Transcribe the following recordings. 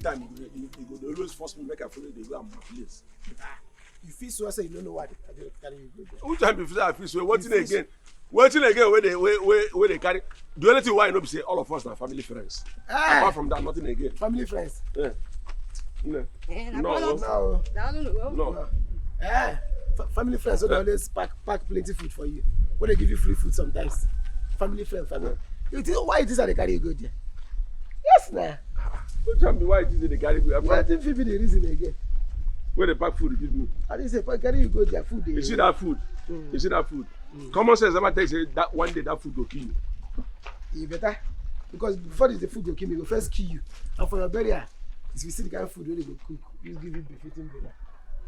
time you go always force me make I follow the go and my place. You feel so say you don't know what they carry you go. Who time you feel I feel so? What thing again? What thing again? Where they carry? The only thing why I know be say all of us are family friends. Apart from that, nothing again. Family friends. Yeah. No. No. Family friends, so they always pack plenty food for you. When they give you free food sometimes. Family friends, family. You think why it is that they carry you go there? Yes, nah. Who tell me why it is that they carry you? What if be the reason again? Where they pack food give me? I didn't say carry you go there food. You see that food? You see that food? Common sense never tell you that one day that food will kill you. You better. Because before the food will kill me, it will first kill you. And for your burial, if you see the kind of food where they go cook, you give you befitting burial.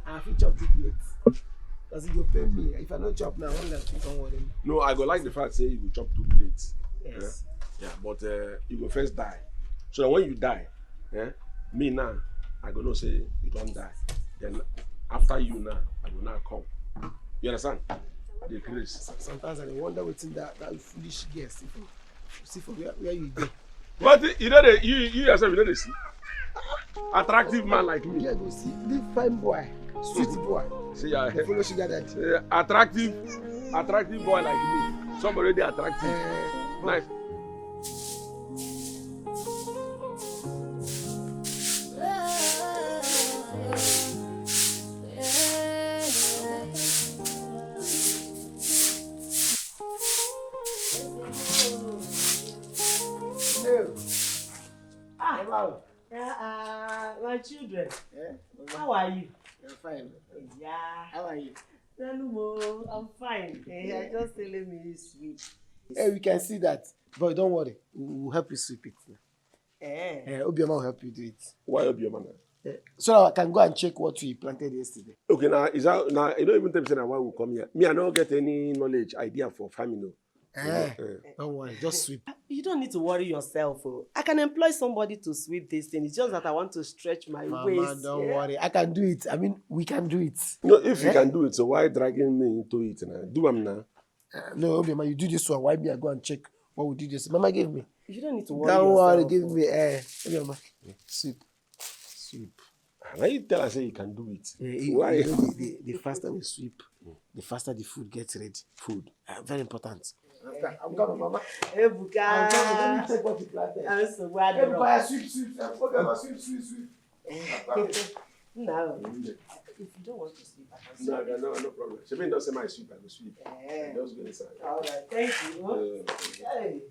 And if you chop 2 plates. Because it will pay me. If I don't chop now, I'm going to don't worry. No, I go like the fact say you go chop 2 plates. Yes. Yeah, but you go first die. So that when you die, me now, I go know say you don't die. Then after you now, I will now come. You understand? The grace. Sometimes I wonder what's in that foolish guess. See for where you go. But you know you yourself you know they see. Attractive man like me. Yeah, go see. Big fine boy, sweet boy. See ya. Follow sugar daddy. Attractive boy like me. Somebody attractive. Nice. My children. How are you? I'm fine. Yeah. How are you? Nanumo, I'm fine. I just telling me sweet. Hey, we can see that. But don't worry. We'll help you sweep it. Obioma will help you do it. Why Obioma? So that I can go and check what we planted yesterday. Okay, now is that now you don't even tell me why we come here. Me, I don't get any knowledge, idea for farming. Don't worry, just sweep. You don't need to worry yourself. Oh. I can employ somebody to sweep this thing. It's just that I want to stretch my waist. Don't worry. I can do it. I mean, we can do it. No, if you can do it, so why dragging me into it now? Do them now. No, Obioma, you do this one. Why me? I go and check what we did this. Mama gave me. You don't need to worry Don't yourself. worry, give me. Obioma, sweep. Now you tell us say you can do it. Why? You know, the faster we sweep, the faster the food gets ready. Food, very important. I'm coming, Mama. Ebuka. I'm coming. Let me check what you planted. I'm so glad. Ebuka, sweep. Obioma, sweep. No. If you don't want to sleep, I can sleep. No problem. She don't say my sweep, I will sweep. Just go inside. All right, thank you. Hey.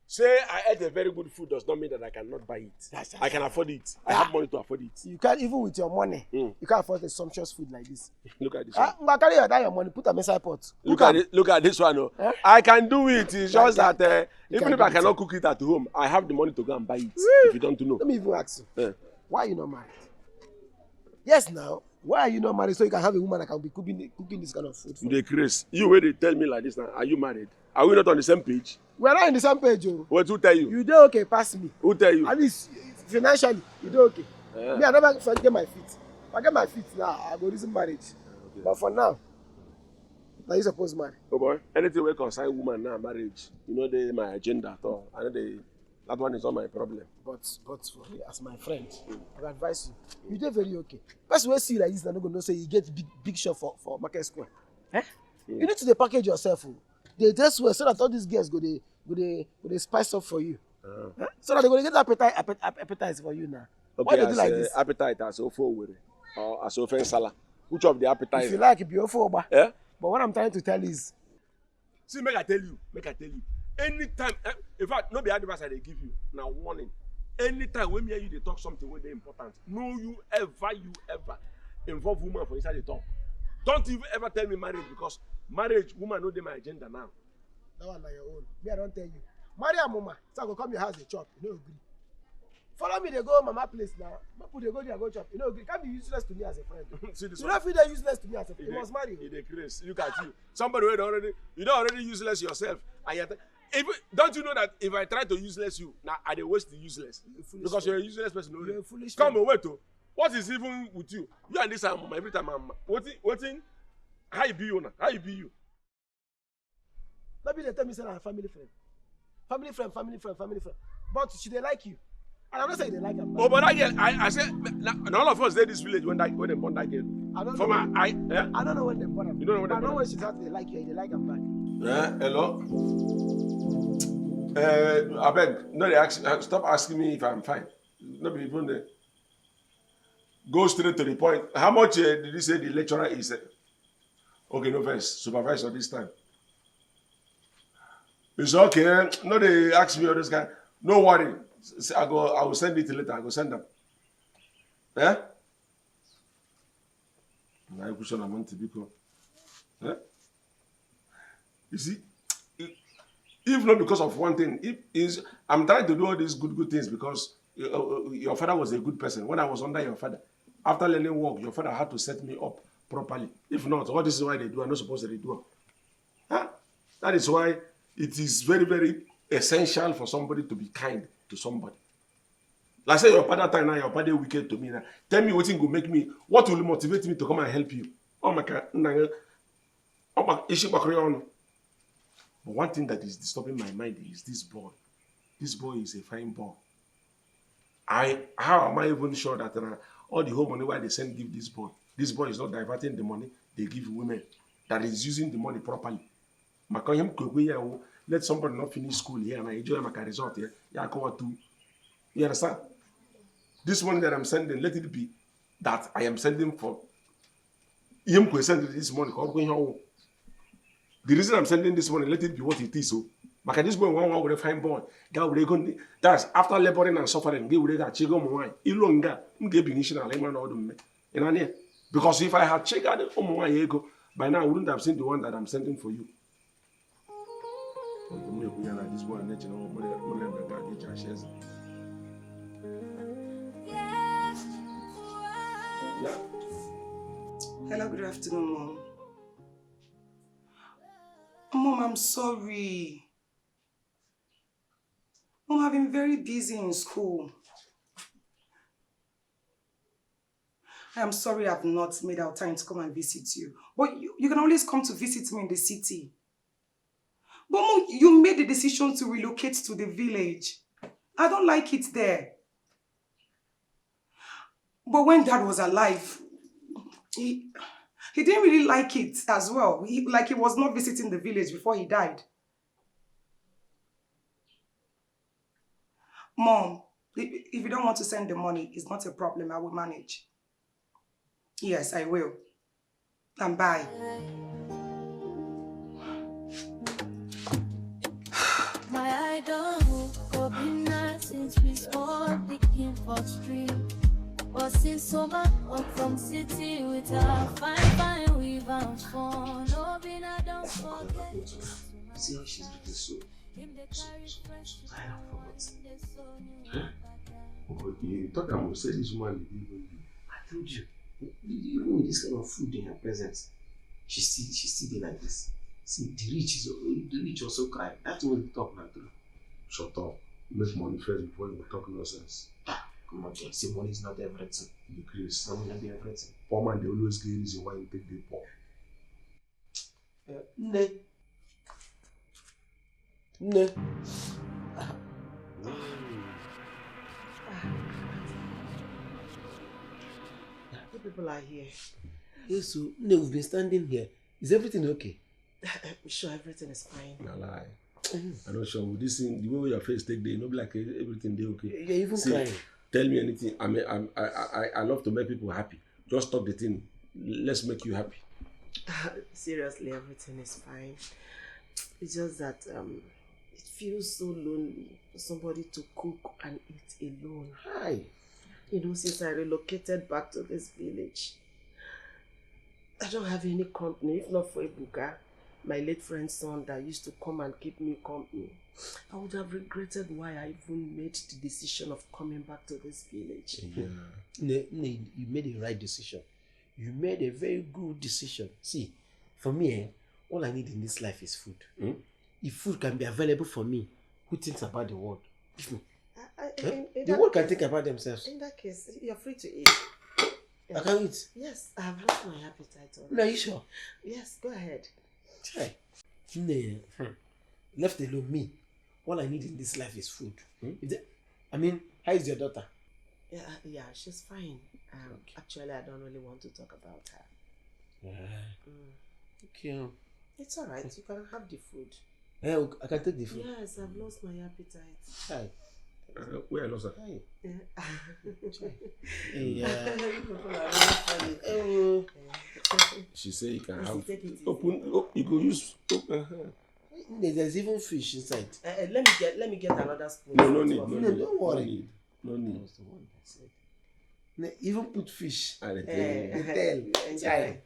Say I ate a very good food does not mean that I cannot buy it. I can afford it. I have money to afford it. You can't, even with your money, you can't afford a sumptuous food like this. Look at this one. Carry your money, put a inside pot. Look at this one. Oh. I can do it. It's just that even if I cannot cook it at home, I have the money to go and buy it. If you don't know. Let me even ask you. Why are you not married? Yes, now. Why are you not married so you can have a woman that can be cooking this kind of food? You dey craze. You where they tell me like this now. Are you married? Are we not on the same page? We are not on the same page, oh. What who tell you? You do okay, pass me. Who tell you? At least financially, you do okay. Me, I never forget my feet. If I get my feet now, I go reason marriage. Okay. But for now you supposed to marry. Oh boy, anything will concern woman now, marriage. You know my agenda at all. I know that one is not my problem. But for me, as my friend, I will advise you. You do very okay. Person will see like this, they're not gonna say you get big shop for Market Square. You need to package yourself. They dress well so that all these girls go they spice up for you. So that they're gonna get appetite for you now. Okay, why they do like this? Appetite as ofo or as often salad. Which of the appetite? If you like it, be ofo. But what I'm trying to tell is, see, make I tell you. Anytime, in fact, no be advice I they give you. Now warning. Anytime when me and you they talk something where they important, no you ever involve woman for inside the talk. Don't even ever tell me marriage because marriage woman know they my agenda now. That one na your own. Me I don't tell you. Marry a mama, so I go come your house and chop. You no agree. Follow me, they go mama place now. People they go there, go chop. You know, it can't be useless to me as a friend. See this You one. don't feel that useless to me as a friend. You must marry. It decrease. Look at you. Somebody who you don't already useless yourself. And yet, don't you know that if I try to useless you, now I dey waste the useless. Because you're a useless person. You're a foolish Come man. on, wait. What is even with you? You and this mama every time I'm waiting. How you be you now? How you be you? Maybe they tell me say I'm a family friend. Family friend. But she they like you. And I'm not saying they like her. Oh, but that girl, I said, all of us there this village when they born that girl. I don't For know. my, I don't know when they born her. You don't know when they I know born when she's out they like you, they like her back. Hello? I beg, no, stop asking me if I'm fine. No be even there. Go straight to the point. How much did you say the lecturer is? Okay, no first. Supervisor this time. It's okay. No, they ask me all this guy. No worry. I will send it later. I go send them. Eh? I question a month because. Eh? You see, if not because of one thing, I'm trying to do all these good things because your father was a good person. When I was under your father, after learning work, your father had to set me up properly. If not, all this is why they do. I'm not supposed to do. Huh? That is why it is very, very essential for somebody to be kind to somebody. Like say your father time now, your father wicked to me now. Tell me what will make me, what will motivate me to come and help you? Oh my God. But one thing that is disturbing my mind is this boy. This boy is a fine boy. How am I even sure that all the whole money why they send give this boy? This boy is not diverting the money they give women. That is using the money properly. Let somebody not finish school here and I enjoy my result here. You understand? This money that I'm sending, let it be that I am sending for him to send this money. The reason I'm sending this money, let it be what it is. So, but this boy one with a fine boy. That's after laboring and suffering. Because if I had checked out by now I wouldn't have seen the one that I'm sending for you. This boy, yeah. Hello, good afternoon, Mom. Mom, I'm sorry. Mom, I've been very busy in school. I'm sorry I've not made out time to come and visit you. But you can always come to visit me in the city. But Mom, you made the decision to relocate to the village. I don't like it there. But when Dad was alive, he didn't really like it as well. He was not visiting the village before he died. Mom, if you don't want to send the money, it's not a problem. I will manage. Yes, I will. And bye. My idol go be nice since we small picking for street. But since summer, up from city with a fine we've found fun. No, I don't forget. See how she's looking so tired and forgotten. But you thought I would say this woman didn't even do. I told you, even with this kind of food in her presence, she still be like this. See, the rich also cry. That's when we talk now. Shut up. Make money first before you talk nonsense. Come on, John. See, money is not everything. Decrease. Money not be everything. Poor man, they always get reason why you take the poor. Ne. The people are here. Yes, so we've been standing here. Is everything okay? I'm sure everything is fine. No lie. I'm not sure. With this thing, the way your face take day, no be like everything they okay. You're even crying. Tell me anything. I love to make people happy. Just talk the thing. Let's make you happy. Seriously, everything is fine. It's just that it feels so lonely for somebody to cook and eat alone. Hi. You know, since I relocated back to this village, I don't have any company, if not for Ibuka. my late friend's son that used to come and keep me company, I would have regretted why I even made the decision of coming back to this village. You made the right decision. You made a very good decision. See, for me, all I need in this life is food. If food can be available for me, who thinks about the world? The world can think about themselves. In that case, you're free to eat. I can eat. Yes, I have lost my appetite already. No, are you sure? Yes, go ahead. Try. Left alone, me. All I need in this life is food. How is your daughter? Yeah, she's fine. Actually, I don't really want to talk about her. Okay. It's all right. You can have the food. I can take the food. Yes, I've lost my appetite. Hi. Where lost her? She say you can have. You go use. There's even fish inside. Let me get another spoon. No need. Don't worry. No need. That's the one that said. Even put fish. Enjoy.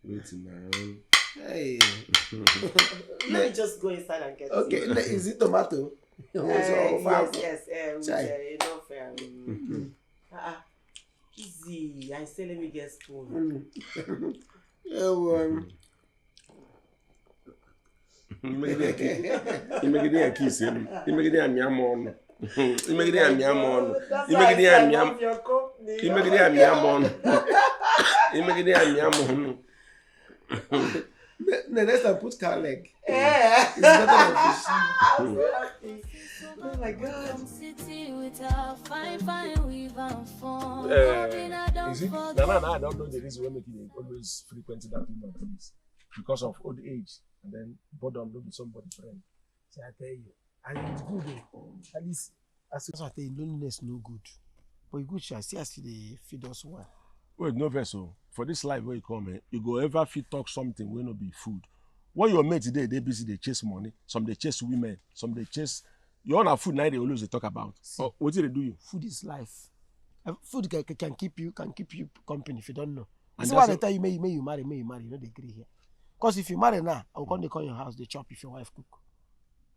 Wait now. Hey. Let me just go inside and get Okay, is it tomato? Yes. Easy. I say let me get spoon. Imegide kiss him. Imegide amiamon. The next time put cow leg. It's better than fish. Oh my God. Is it? I don't know the reason why making always frequent that woman, please. Because of old age and then boredom will be somebody friend. See, I tell you, and it's good. At least, as I tell you, loneliness no good. But you good, I see they feed us well. Wait, no vessel. For this life where you come, you go ever fit talk something will not be food. What your mate today, they busy, they chase money. Some they chase women. Some they chase. You own a food now they always they talk about. See, what did they do you? Food is life. Food can keep you company if you don't know. And see why they tell you may you marry, you know they agree here. Because if you marry now, I'll come they call your house, they chop if your wife cook.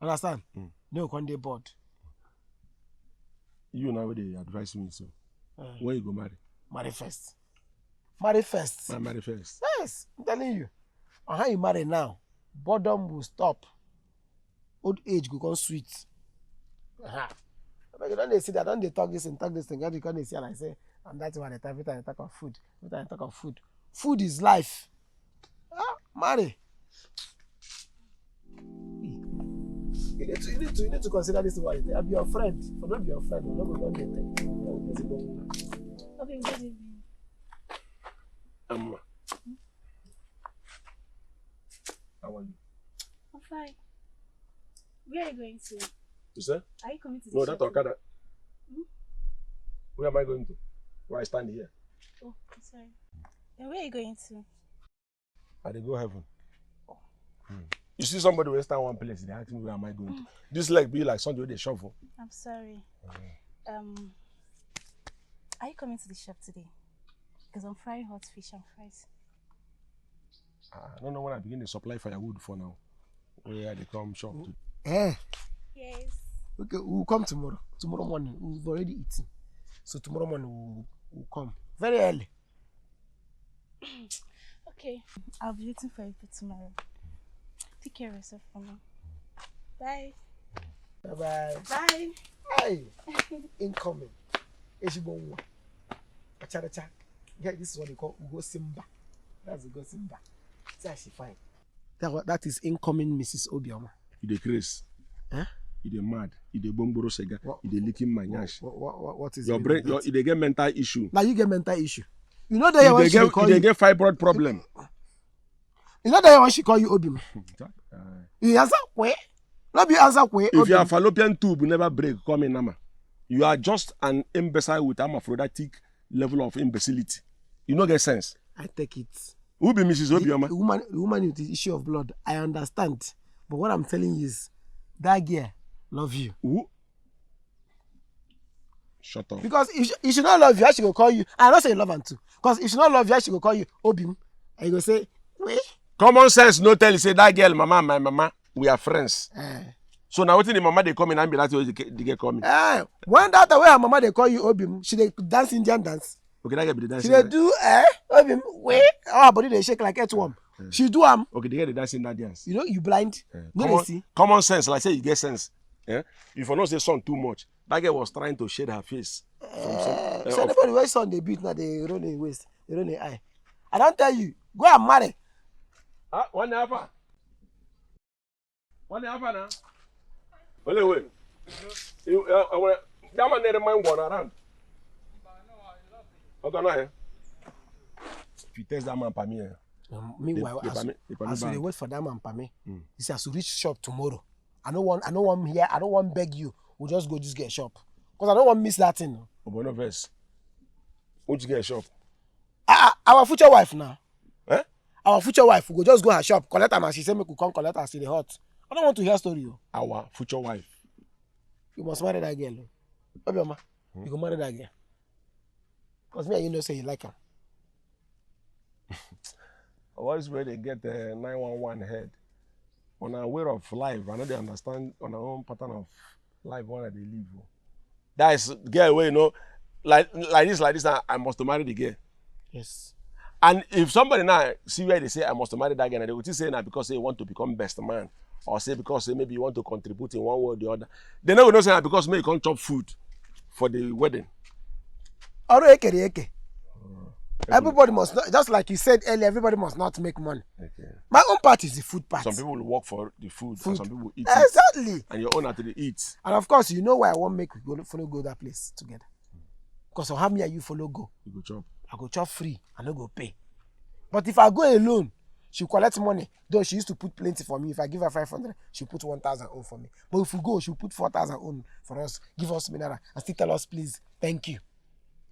Understand? No, when they bored. You know they advise me so. Where you go marry? Marry first. Marry first. Marry first. Yes, I'm telling you. And how you marry now, boredom will stop. Old age will come sweet. Don't they see that? Don't they talk this and talk this thing? Because they see and I say, and that's why every time I talk of food. Every time I talk of food. Food is life. Marry. You need to consider this one. I'll be your friend. If I don't be your friend, I'm not going to Okay, good evening. How are you? I'm fine. Where are you going to? You say? Are you coming to the No, shop? that's Okada. Where am I going to? Why I stand here? Oh, I'm sorry. Then where are you going to? I dey go heaven. You see somebody will stand one place, they ask me where am I going to. This leg be like something with a shovel. I'm sorry. Are you coming to the shop today? Because I'm frying hot fish and fries. I don't know when I begin to supply firewood for now. Where they come shop to. Eh? Yes. Okay, we'll come tomorrow. Tomorrow morning. We've already eaten. So tomorrow morning we'll come. Very early. Okay. I'll be waiting for you for tomorrow. Take care of yourself for now. Bye. Bye-bye. Bye. Hey! Incoming. Eshibonwa. Acharacha. Yeah, this is what they call Ugo Simba. That's Ugo Simba. See how she fine. That is incoming Mrs. Obioma. You dey craze. Huh? You dey mad. You dey bomboro sega. You dey licking my nyash. What is your brain? You dey get mental issue. Now you get mental issue. You know that when she call you. You dey get fibroid problem. You know that when she call you Obim. You answer where? Not be answer where. If your fallopian tube never break, come in nama. You are just an imbecile with hermaphroditic level of imbecility. You no get sense. I take it. Who be Mrs. Obioma? The woman with the issue of blood. I understand. But what I'm telling you is, that girl love you. Who? Shut up. Because if she not love you, I should go call you. I don't say love her too. Because if she not love you, I should go call you Obim. And you go say, wait. Common sense no tell you say that girl, mama, my mama, we are friends. So now what the mama they come in and be like the girl come in. When that way her mama they call you Obim, she they dance Indian dance. Okay, that girl be the dancing. She they do Obim, wait. Oh, body they shake like earthworm. She do Okay, the girl they dancing that dance. You know, you blind. No, common sense, like say you get sense. Yeah. If you not say son too much, that girl was trying to shade her face. So anybody where son they beat now they run in waist, they run in eye. I don't tell you, go and marry. One half. Now. Wait. That man never mind going around. Okay, no. If you test that man for me. Meanwhile, as we wait for that man for me, he says to reach shop tomorrow. I don't want here. I don't want beg you. We'll just go get shop. Because I don't want miss that thing. No verse. Won't you get a shop? Our future wife now. Eh? Our future wife will just go her shop, collect her, and she say make we come collect her, see the hot. I don't want to hear story. Our future wife. You must marry that girl. Obioma, you go marry that girl. Because me and you know say you like her. Always where they get the 911 head. On our way of life, I know they understand on our own pattern of life what they live. That is girl where you know, like this, I must marry the girl. Yes. And if somebody now see where they say I must marry that girl, and they will say now because they want to become best man, or say because they maybe you want to contribute in one way or the other. They never know say because maybe you can't chop food for the wedding. Everybody must not, just like you said earlier, everybody must not make money. Okay. My own part is the food part. Some people will work for the food. And some people will eat exactly. it. And your own after they eat. And of course, you know why I won't make we go that place together. Because of how me and you follow go. You go chop. I go chop free. I no go pay. But if I go alone, she collect money. Though she used to put plenty for me. If I give her 500, she'll put 1,000 own for me. But if we go, she'll put 4,000 own for us. Give us mineral and still tell us, please, thank you.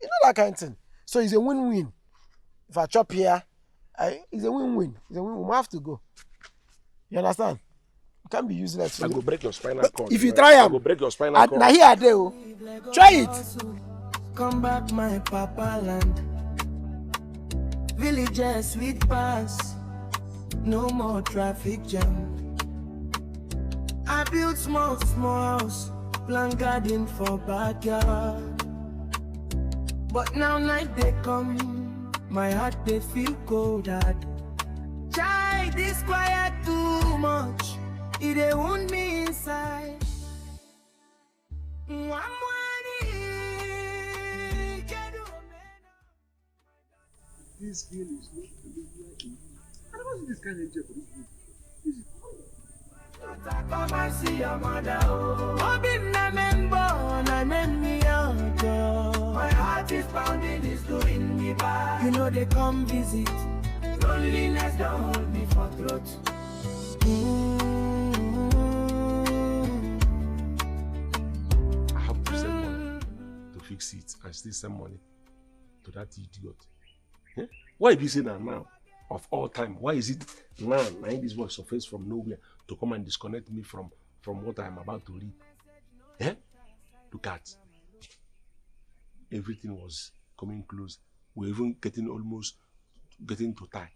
You know that kind of thing. So it's a win-win. If I chop here, it's a win-win. It's a win-win. We have to go. You understand? You can't be useless. I go break your spinal cord. If you try I go break your spinal cord. Now here I do. Try it. Come back, my papa land. Villages with pass. No more traffic jam. I built small house. Plant garden for backyard. But now night they come, my heart they feel cold hard. Child, this quiet too much, it they wound me inside. This girl is not familiar. I don't see this kind of job for this girl. This is Come and see your mother. My heart is pounding, it's doing me bad. You know they come visit. Loneliness don't hold me for throat. I have to send money to fix it and still send money to that idiot. Eh? Why be saying that now? Of all time, why is it now? I this voice surface from nowhere to come and disconnect me from what I am about to read. Eh? Look at everything was coming close. We're even almost getting to tie.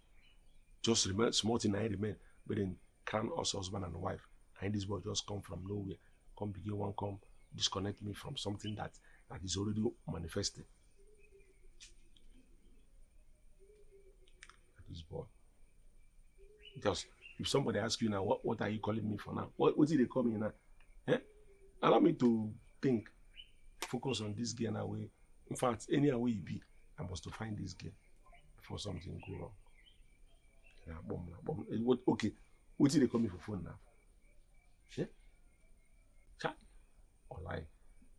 Just remain small thing I remain, but then crown us husband and wife. And this boy just come from nowhere. Come begin one come disconnect me from something that is already manifested. This boy. Because if somebody asks you now, what are you calling me for now? What did they call me now? Eh? Allow me to think, focus on this girl now. In fact, any way it be, I must to find this girl before something go wrong. Yeah, boom. Okay, what did they call me for phone now? Yeah? Chat or lie?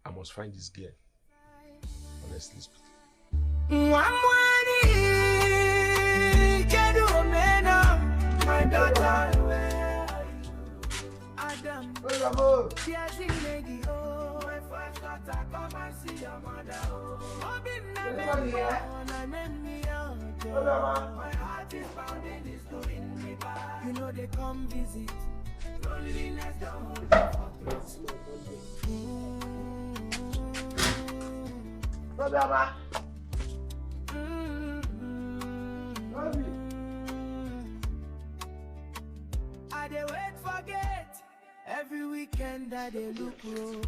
I must find this girl. Honestly speaking. My daughter, where are you? Adam, my first daughter, come and see your mother. My heart is pounding, it's doing me bad. You know they come visit. Loneliness don't hold me for I dey look road.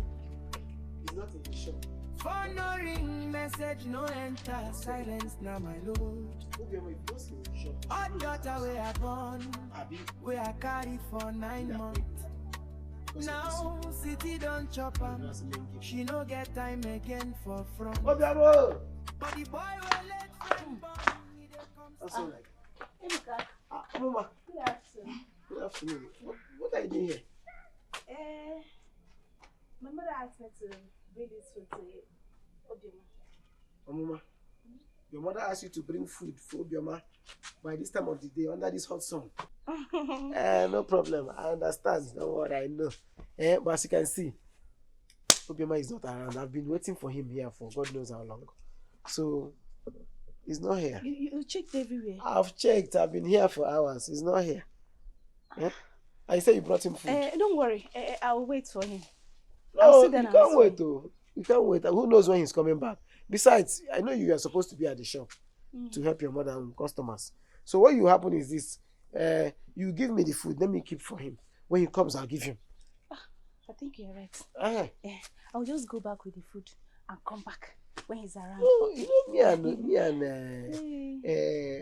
He's not in the shop. Phone no ring, message no enter, silence now my load. Obioma, if you don't see in the shop. Hot daughter where I born, Abi. where I carry for 9 months. Now city don't chop am, she no get time again for front. Obioma! But the boy will let friend born, he dey come. That's all right. Ebuka, Mama, good afternoon. good afternoon. What are you doing here? My mother asked me to bring this food to Obioma. Mama, your mother asked you to bring food for Obioma by this time of the day under this hot sun. No problem. I understand. Don't worry, I know. But as you can see, Obioma is not around. I've been waiting for him here for God knows how long. So, he's not here. You checked everywhere. I've checked. I've been here for hours. He's not here. I said you brought him food. Don't worry. I'll wait for him. No, you can't wait though. You can't wait. Who knows when he's coming back? Besides, I know you are supposed to be at the shop to help your mother and customers. So what will happen is this. You give me the food. Let me keep for him. When he comes, I'll give him. I think you're right. I'll just go back with the food and come back when he's around. Oh, you know, me and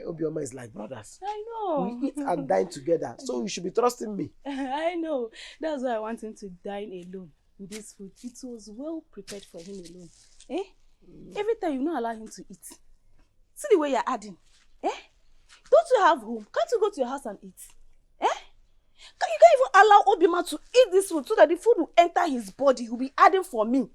Obioma is like brothers. I know. We eat and dine together. So you should be trusting me. I know. That's why I want him to dine alone with this food. It was well prepared for him alone. Every time you not allow him to eat. See the way you're adding. Don't you have home? Can't you go to your house and eat? You can't even allow Obioma to eat this food so that the food will enter his body. He'll be adding for me.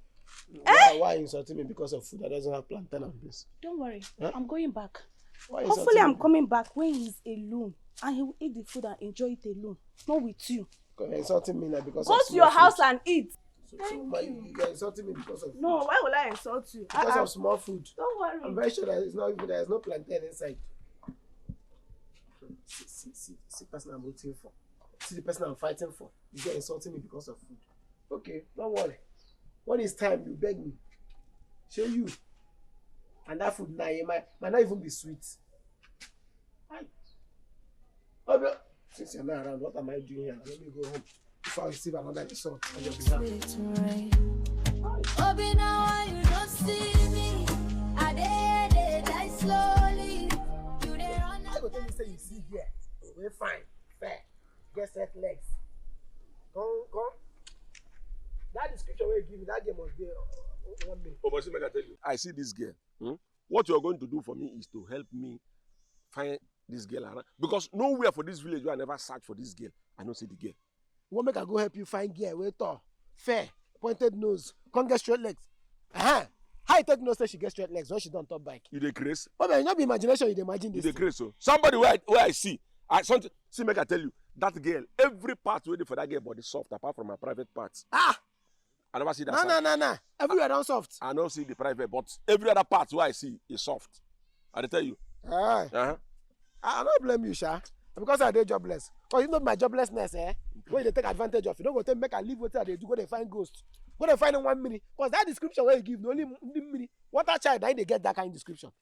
Why are you insulting me because of food that doesn't have plantain and beans? Don't worry. I'm going back. Hopefully I'm coming back when he's alone. And he will eat the food and enjoy it alone. Not with you. You're insulting me now because go of to your food. house and eat. You're insulting me because of food. No, why will I insult you? Because of small food. Don't worry. I'm very sure that there's no plantain inside. See the person I'm rooting for. See the person I'm fighting for. You get insulting me because of food. Okay, don't worry. When it's time, you beg me. Show you. And that food now might not even be sweet. Since you're not around, what am I doing here? Let me go home before I receive another insult on your behalf. Obi, now why you don't see me? I did die slowly. You dey run. I go tell you say you see here. We're fine, fair. Get set legs. Come. That description where you give me, that game must be 1 minute. Oh, but see, make I tell you, I see this girl. What you are going to do for me is to help me find this girl around. Because nowhere for this village where I never search for this girl, I don't see the girl. You want make I go help you find girl, wait tall, fair, pointed nose, can't get straight legs. How you take no say she get straight legs when she don't top bike? You dey craze? Oh, man, not be imagination, you dey imagine this. You dey craze, so somebody where I see, see, make I tell you, that girl, every part waiting for that girl body soft apart from her private parts. I never see that. No. Everywhere down soft. I don't see the private, but every other part where I see is soft. I tell you. I don't blame you, Sha. Because I did jobless. Because you know my joblessness, when they take advantage of you, don't go tell me make I leave what they do, go they find ghost. Go they find in 1 minute. Because that description where you give, only minute. What a child, I they get that kind of description.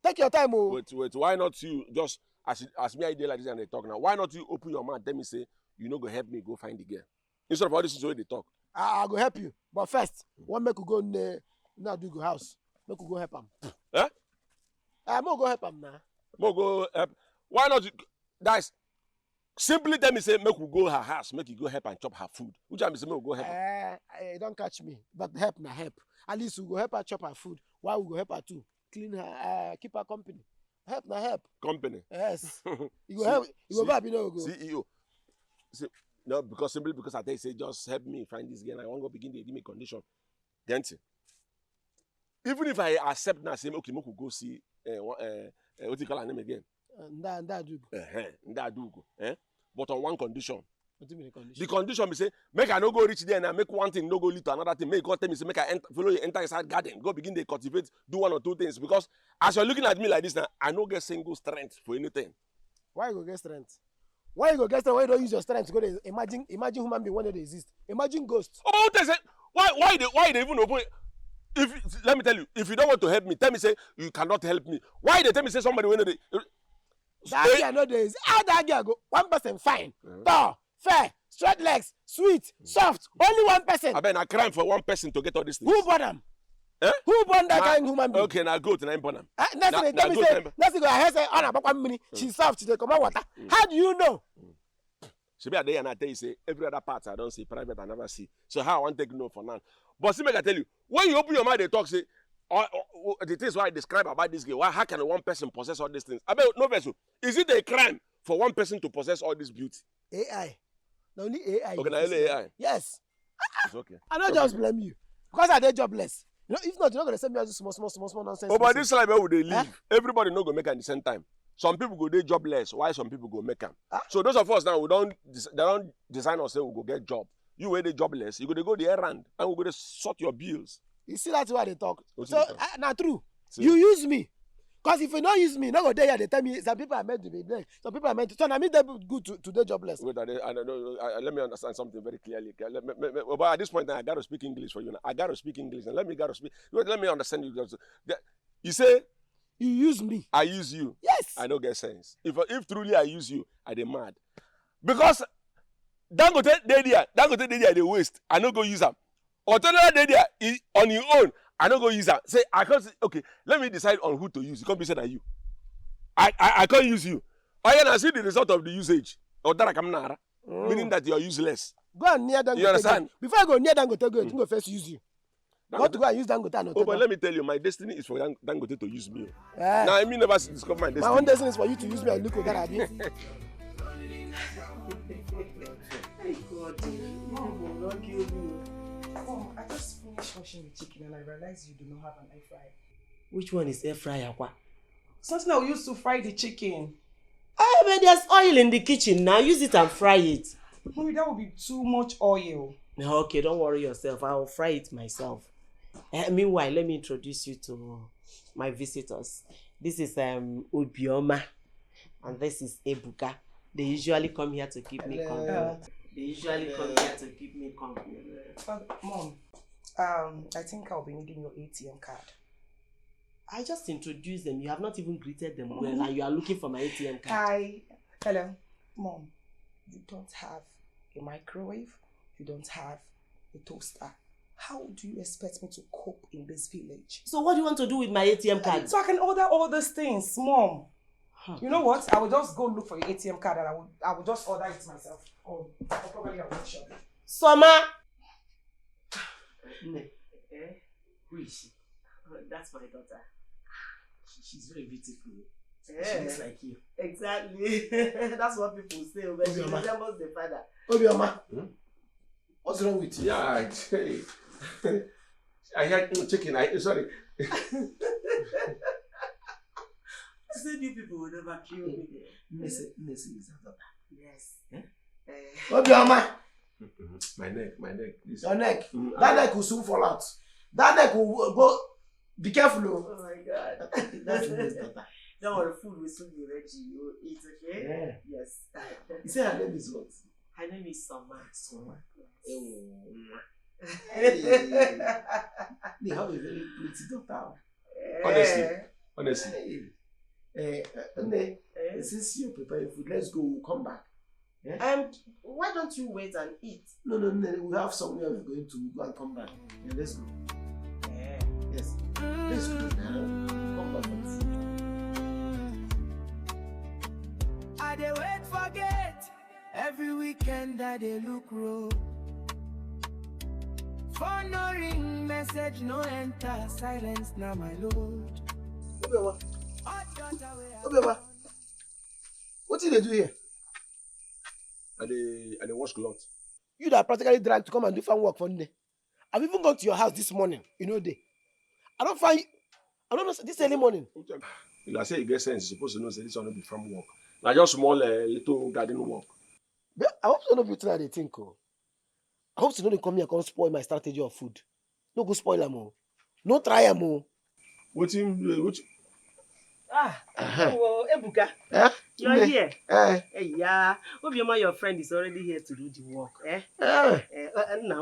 Take your time, oh. Wait, why not you just as me I did like this and they talk now? Why not you open your mouth, tell me say, you know, go help me go find the girl. Instead of all this is where they talk. I'll go help you. But first, one make you go now do go house. Make you go help him. I'm gonna go help him now. Go help. Why not you guys simply tell me say make we go her house, make you go help and chop her food. Which I say make we go help her. Don't catch me. But help na help. At least we go help her chop her food. Why we go help her too? Clean her, keep her company. Help na help. Company. Yes. You go help. You go help. You know go. CEO. See, no, simply because I tell you say just help me find this girl. I want to begin to give me condition. Then even if I accept now, say okay, make we go see what do you call her name again? Ndadugo. But on one condition. What do you mean the condition? The condition be say make I no go reach there and make one thing no go lead to another thing. Make God tell me say make I follow you enter inside garden, go begin to cultivate, do 1 or 2 things. Because as you're looking at me like this now, I no get single strength for anything. Why you go get strength? Why you go get strength? Why you don't use your strength to go there? Imagine human being when they exist. Imagine ghosts. Oh, they say why they even open? Let me tell you, if you don't want to help me, tell me say you cannot help me. Why they tell me say somebody when they that girl know there is how that girl go. One person fine. fair, straight legs, sweet, soft. Only one person. I bet a crime for one person to get all these things. Who born them? Eh? Who born that kind of human being? Okay, now goat and I'm born them. Next thing they tell me say, next thing I hear say, "Oh, na papa mini, she's soft, she come out water." How do you know? She be a day and I tell you say every other part I don't see, private I never see. So how I want to take no for now. But see, make I tell you, when you open your mind, they talk say, the things why I describe about this game. Why how can one person possess all these things? I bet no vessel. Is it a crime for one person to possess all this beauty? AI. Not only AI. Okay, now only AI. Yes. It's okay. I don't just blame you because I did jobless. You know, if not, you're not gonna send me all this small nonsense. Oh, but this life where would they live? Everybody not gonna make it at the same time. Some people go they jobless. Why some people go make them? So those of us now we don't design or say we go get job. You where they jobless, you go the errand and we go to sort your bills. You see that's why they talk. What's So now true. See? You use me. Because if you don't use me, not go there, they tell me some people are meant to be black. Some people are meant to. So I mean they good to the jobless. Wait, let me understand something very clearly. But at this point now, I got to speak English for you now. I got to speak English and let me understand you. You say you use me. I use you. Yes. I don't get sense. If truly I use you, I dey mad. Because Dangote they waste. I no go use them. Alternative they on your own. I don't go use that. Say I can't say, okay, let me decide on who to use. It can't be said that you. I can't use you. I can see the result of the usage. Or that I come nara. Meaning that you are useless. Go and near Dangote. You understand? Before I go near Dangote, I go first use you. Not to go and use Dangote. Oh, but let me tell you, my destiny is for Dangote to use me. Now I mean never discover my destiny. My own destiny is for you to use me and look at that idea. Hey God, Mom will not kill me. Mom, I just finished washing the chicken and I realized you do not have an air fryer. Which one is air fryer? What? Something I used to fry the chicken. I mean, there's oil in the kitchen now. Use it and fry it. Mommy, that would be too much oil. Okay, don't worry yourself. I'll fry it myself. Meanwhile, let me introduce you to my visitors. This is Obioma, and this is Ebuka. They usually come here to keep me company. Mom, I think I'll be needing your ATM card. I just introduced them. You have not even greeted them well, and you are looking for my ATM card. Hi. Hello. Mom, you don't have a microwave. You don't have a toaster. How do you expect me to cope in this village? So what do you want to do with my ATM card? So I can order all these things, Mom. You know what? I will just go look for your ATM card and I will just order it myself. Or probably I'll make sure. Summer! Who is she? That's my daughter. She's very beautiful. Yeah. She looks like you. Exactly. That's what people say. When she resembles the father. Obioma, what's wrong with you? Yeah, I had chicken. Sorry. I said you people will never kill me. Nessie is her daughter. Yes. Obioma, My neck. This. your neck. That neck will soon fall out. That neck will go. Be careful. Oh my God. That's Nes's daughter. Don't worry, food will soon be ready. You eat, okay? Yeah. Yes. You say her name is what? Her name is Summer. Summer. Hey. They have a very pretty daughter. Honestly. Since you're preparing food, let's go. We'll come back. Yeah? And why don't you wait and eat? No. We have somewhere we're going to go and come back. Yeah, let's go. Yeah. Yes. Let's go now. Come back for the food. I dey wait forget. Every weekend I dey look road. Phone no ring, message no enter, silence now my load. Obioma, what did they do here? And they wash clothes. You that practically dragged to come and do farm work for me. I've even gone to your house this morning. You know day. I don't know this early morning. If I say you get sense, you're supposed to know say this will not be farm work. Now just small little garden work. But I hope some of you tonight they think. I hope you don't come here and spoil my strategy of food. No go spoil them. No try them. What you? Oh, Ebuka. You're here. Hey, yeah. Obioma, your friend is already here to do the work. Now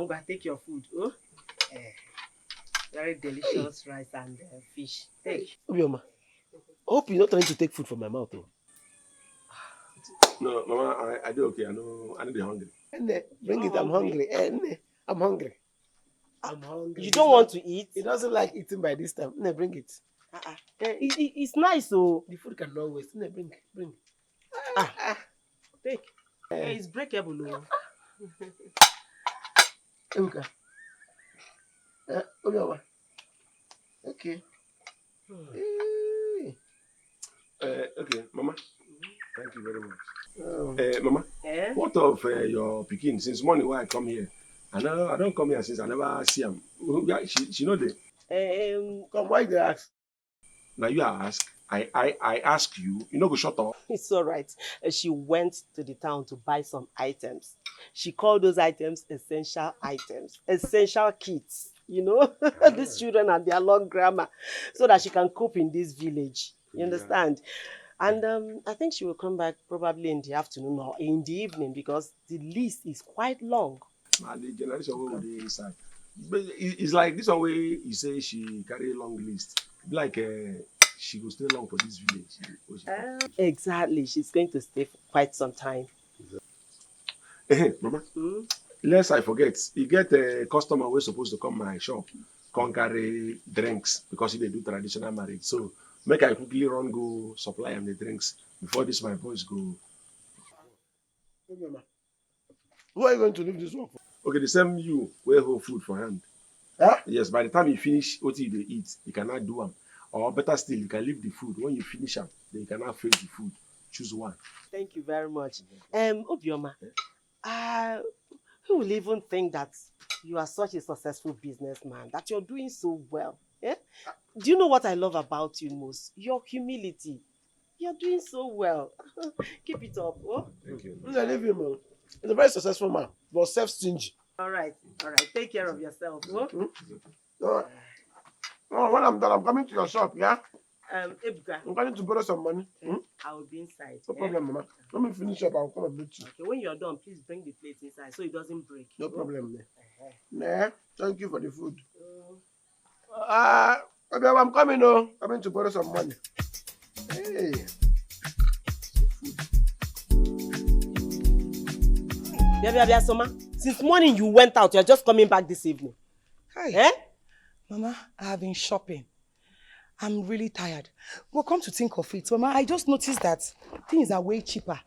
I'm going to take your food. Oh? Very delicious rice and fish. Take. Obioma, I hope you're not trying to take food from my mouth. No, Mama, I do okay. I know they're hungry. Bring it, I'm hungry. I'm hungry. I'm hungry. You don't want to eat? He doesn't like eating by this time. Bring it. It's nice, so. The food cannot waste. Bring. Take. It's breakable, no. Okay. Okay. Okay, Mama. Thank you very much. Mama, what of your Pekin? Since morning when I come here, I don't come here since I never see him. She know the. Come, why they ask? Now you ask. I ask you. You know go shut up. It's all right. She went to the town to buy some items. She called those items essential items, essential kits. You know, these children and their long grammar, so that she can cope in this village. You understand? And I think she will come back probably in the afternoon or in the evening because the list is quite long. The generation will be inside. But it's like this one way you say she carry a long list. Like she will stay long for this village. Exactly. She's going to stay for quite some time. Mama, lest I forget, you get a customer who's supposed to come my shop, come carry drinks because they do traditional marriage. So make I quickly run go supply them the drinks before this my boys go. Hey, Mama. Who are you going to leave this work for? Okay, the same you wear whole food for hand. Huh? Yes, by the time you finish what you eat, you cannot do them. Or better still, you can leave the food. When you finish them, then you cannot finish the food. Choose one. Thank you very much. Obioma, who will even think that you are such a successful businessman, that you're doing so well? Do you know what I love about you most? Your humility. You're doing so well. Keep it up. Oh? Thank you. Leave him. He's a very successful man, but self-stingy. All right. Take care of yourself. Oh? Oh, when I'm done, I'm coming to your shop, yeah? Ebuka. I'm going to borrow some money. I will be inside. No problem, Mama. Let me finish up. I'll come and meet you. Okay, when you're done, please bring the plate inside so it doesn't break. No problem. Thank you for the food. I'm coming, coming to borrow some money. Hey. Soma, since morning you went out, you're just coming back this evening. Hi. Mama, I have been shopping. I'm really tired. Well, come to think of it, Mama, I just noticed that things are way cheaper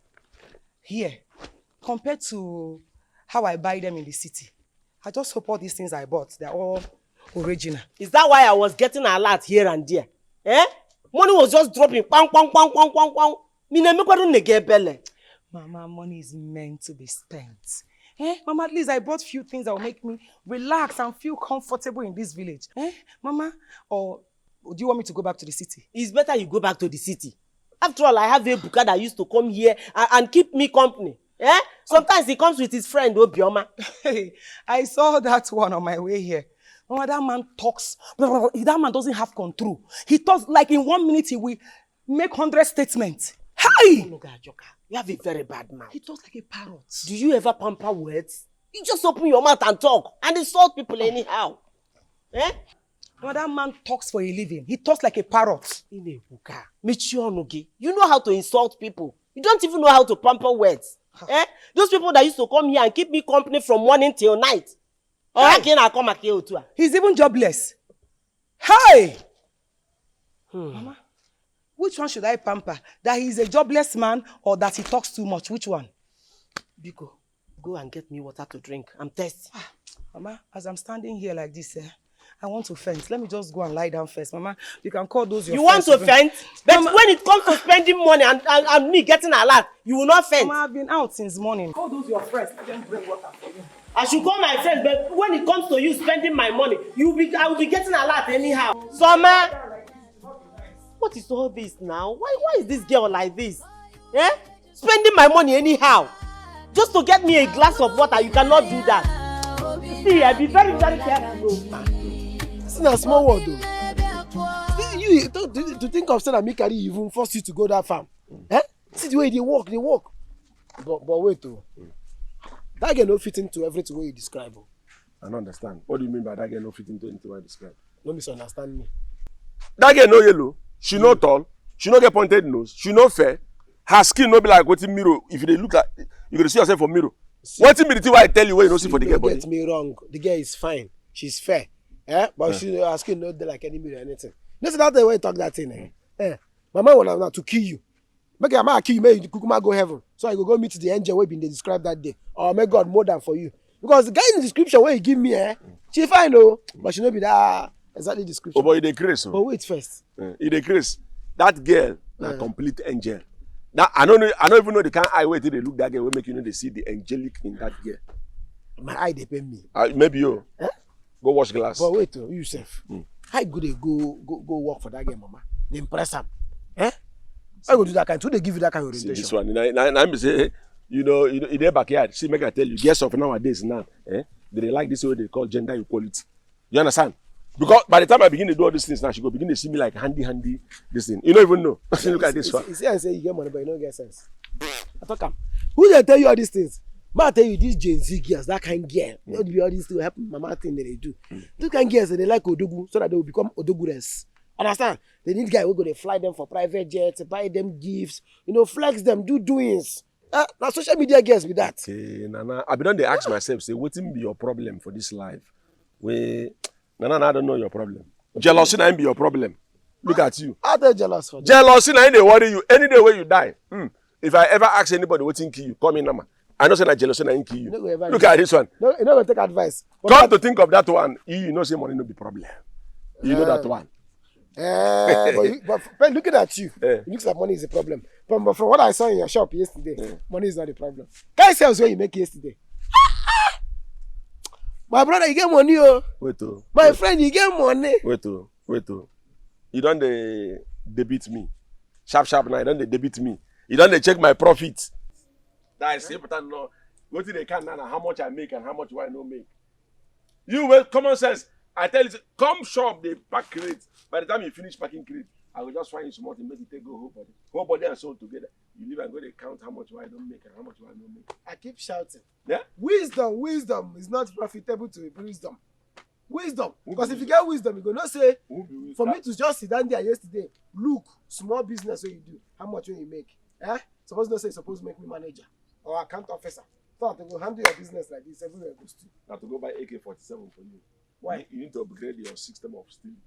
here compared to how I buy them in the city. I just hope all these things I bought, they're all original. Is that why I was getting a lot here and there? Money was just dropping. Mama, money is meant to be spent. Mama, at least I bought few things that will make me relax and feel comfortable in this village. Mama, or do you want me to go back to the city? It's better you go back to the city. After all, I have a Ebuka that used to come here and keep me company. Sometimes he comes with his friend, Obioma. I saw that one on my way here. Mama, that man talks. That man doesn't have control. He talks like in 1 minute he will make 100 statements. Hi! You have a very bad mouth. He talks like a parrot. Do you ever pamper words? You just open your mouth and talk and insult people anyhow. Well, that man talks for a living. He talks like a parrot. You know how to insult people. You don't even know how to pamper words. Those people that used to come here and keep me company from morning till night. Or how can I come here too? He's even jobless. Hey! Mama, which one should I pamper? That he's a jobless man or that he talks too much? Which one? Biko, go and get me water to drink. I'm thirsty. Mama, as I'm standing here like this, I want to faint. Let me just go and lie down first. Mama, you can call those your friends. You want to faint? But Mama, when it comes to spending money and me getting a lot, you will not faint. Mama, I've been out since morning. Call those your friends. Let them bring water for you. I should call my friends, but when it comes to you spending my money, I will be getting a lot anyhow. Summer! What is all this now? Why is this girl like this? Spending my money anyhow. Just to get me a glass of water, you cannot do that. See, I'll be very, very careful. It's not a small word though. You to think of saying that me carry even force you to go that farm. See the way they walk. But wait though. That girl no fit into everything way you describe. I don't understand. What do you mean by that girl no fit into anything I describe? No misunderstand me. That girl no yellow. She no tall. She no get pointed nose. She no fair. Her skin no be like wetin mirror. If they look like, you gonna see yourself for mirror. Wetin be the thing why I tell you where you don't see for the girl body? Don't get me wrong. The girl is fine. She's fair. But her skin no dey like any mirror or anything. Listen that way you talk that thing. Mama want to kill you. Make your mama kill you, make you kukuma go heaven. So I go meet the angel wey been dey describe that day. Or make God more than for you. Because the guy in the description where you give me, she fine though, but she no be that exactly description. Oh boy, they crazy. But wait first. They crazy. That girl, a complete angel. Now I don't even know the kind of eye way they look that girl will make you know they see the angelic in that girl. My eye they pain me. Maybe you. Go wash glass. But wait, you yourself. How good they go work for that girl, mama? They impress them. I go do that kind. Who they give you that kind of orientation? See, this one, I say, you know, in their backyard. See, make I tell you, guess of nowadays now, they like this way they call gender equality. You understand? Because by the time I begin to do all these things now, she go begin to see me like handy this thing. You don't even know. Look at this one. You see, I say you get money, but you don't get sense. I talk who they tell you all these things? Ma tell you these Gen Z girls, that kind of girl. Not be all these things happen. Mama thing that they do. These kind of girls they like Odogu so that they will become Odogures. Understand? They need guys who go to fly them for private jets, buy them gifts, flex them, do doings. Now social media girls with that. Okay, Nana, I be done. They ask myself, say, what be your problem for this life? Nana, I don't know your problem. Jealousy ain't be your problem. Look at you. Are they jealous for that? Jealousy ain't they worry you. Any day when you die. If I ever ask anybody what kill you, call me Nama. I know say that jealousy ain't kill you. Look at this one. No, you're not gonna take advice. Come to think of that one, you know say money no be problem. You know that one. But looking at you, it looks like money is a problem. But from what I saw in your shop yesterday, money is not a problem. Guy sells what you make yesterday. My brother, you get money, oh. Wait, oh. My friend, you get money. Wait, oh. You don't debit me. Sharp now, you don't debit me. You don't check my profit. That is important. No, go to the can now, how much I make and how much do I not make. You well, common sense. I tell you, come shop, they pack crate. By the time you finish packing crate, I will just find you small to make it take go whole body and soul together. You leave and go to count how much do I don't make and how much do I not make. I keep shouting. Yeah? Wisdom is not profitable to wisdom. Wisdom. Because if you get wisdom, you're gonna say, for me to just sit down there yesterday, look, small business what you do, how much will you make? Suppose not say suppose make me manager or account officer. So to go handle your business like this everywhere goes to. Now to go buy AK-47 for you. Why? You need to upgrade your system of stealing.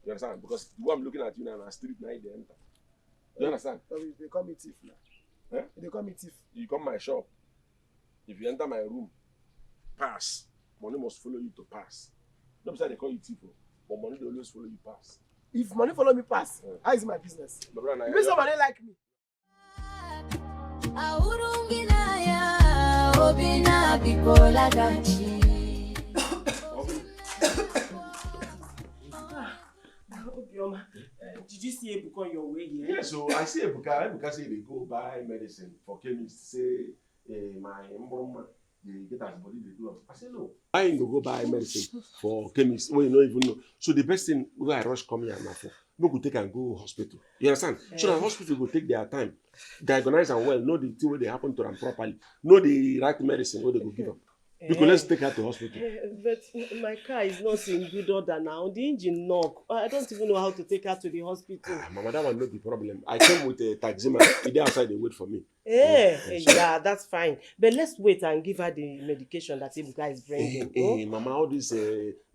You understand? Because the way I'm looking at you now, on street now, they enter. You understand? So they call me thief now. They call me thief. You come my shop. If you enter my room, pass. Money must follow you to pass. Not because they call you thief, but money they always follow you pass. If money follow me pass, how is my business? You mean somebody like me? Did you see Ebuka on your way here? Yeah, so I see Ebuka. Ebuka say they go buy medicine for chemist. Say my mama they get as body they do. I say no. I go buy medicine for chemist. Well, you don't even know. So the best thing we I rush come here and for. No go take and go hospital. You understand? So the hospital will take their time, diagnose and well, know the thing where they happen to them properly, know the right medicine where they go give them. Because let's take her to hospital. But my car is not in good order now. The engine knock. I don't even know how to take her to the hospital. Mama, that one not the problem. I came with a taxi man. They outside, they wait for me. Yeah, that's fine. But let's wait and give her the medication that Ebuka is bringing. Mama, all this,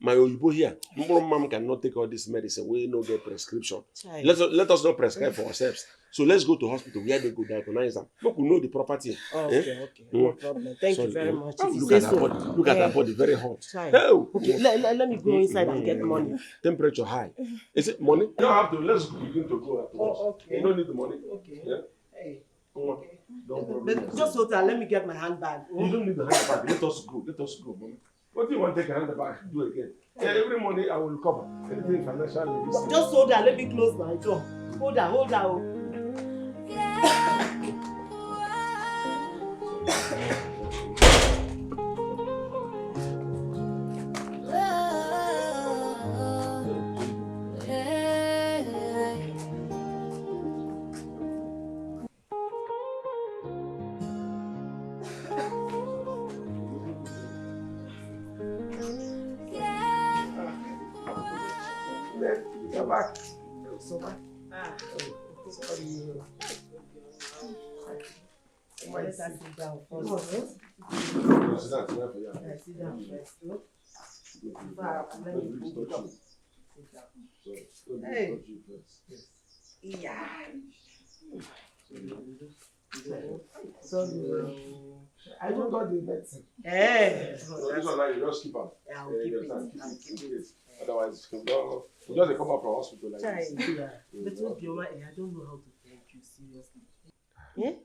my Oyibo here, mom cannot take all this medicine. We no get prescription. Let us not prescribe for ourselves. So let's go to hospital where they go diagnose them. Look, we know the property. Okay. No problem. Thank you very much. Look at her body. Look at her body, very hot. Okay, let me go inside and get money. Temperature high. Is it money? You don't have to. Let's begin to go at once. Okay. You don't need the money. Okay. Yeah? Hey. Okay. But just hold on, let me get my handbag. You don't need the handbag. Let us go, mommy. What do you want to take a handbag? Do again. Yeah, every morning I will cover. Anything financial. Just hold on, let me close my door. Hold on. You're back. So bad. Sorry. Let us sit down first. Sit down for you. Yeah, sit down first. No? Hey. Yeah. Sorry. I don't got the medicine. Hey. So this one now you just keep up. Yeah, I'll keep it. I'll keep it. Otherwise, we just come up from hospital like this. Yeah. But what I don't know how to thank you seriously. Yeah?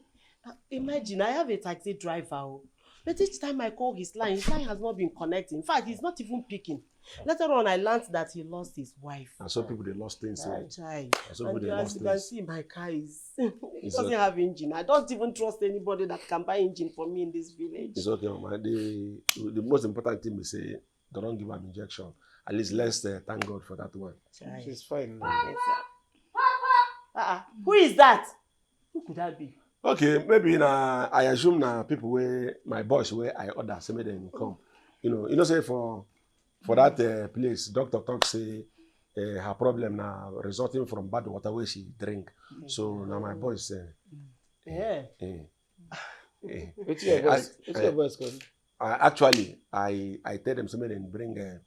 Imagine I have a taxi driver, but each time I call his line has not been connecting. In fact, he's not even picking. Later on, I learned that he lost his wife. And some people they lost things. And some people as you can see, my car is it doesn't have engine. I don't even trust anybody that can buy engine for me in this village. It's okay, man. The most important thing is say they don't give an injection. At least let's thank God for that one. She's fine. Who is that? Who could that be? Okay, maybe I assume people where my boss where I order say make them come. You know say for that place, doctor talk say her problem now resulting from bad water where she drink. So now my boss What's your voice called? Actually, I tell them somebody bring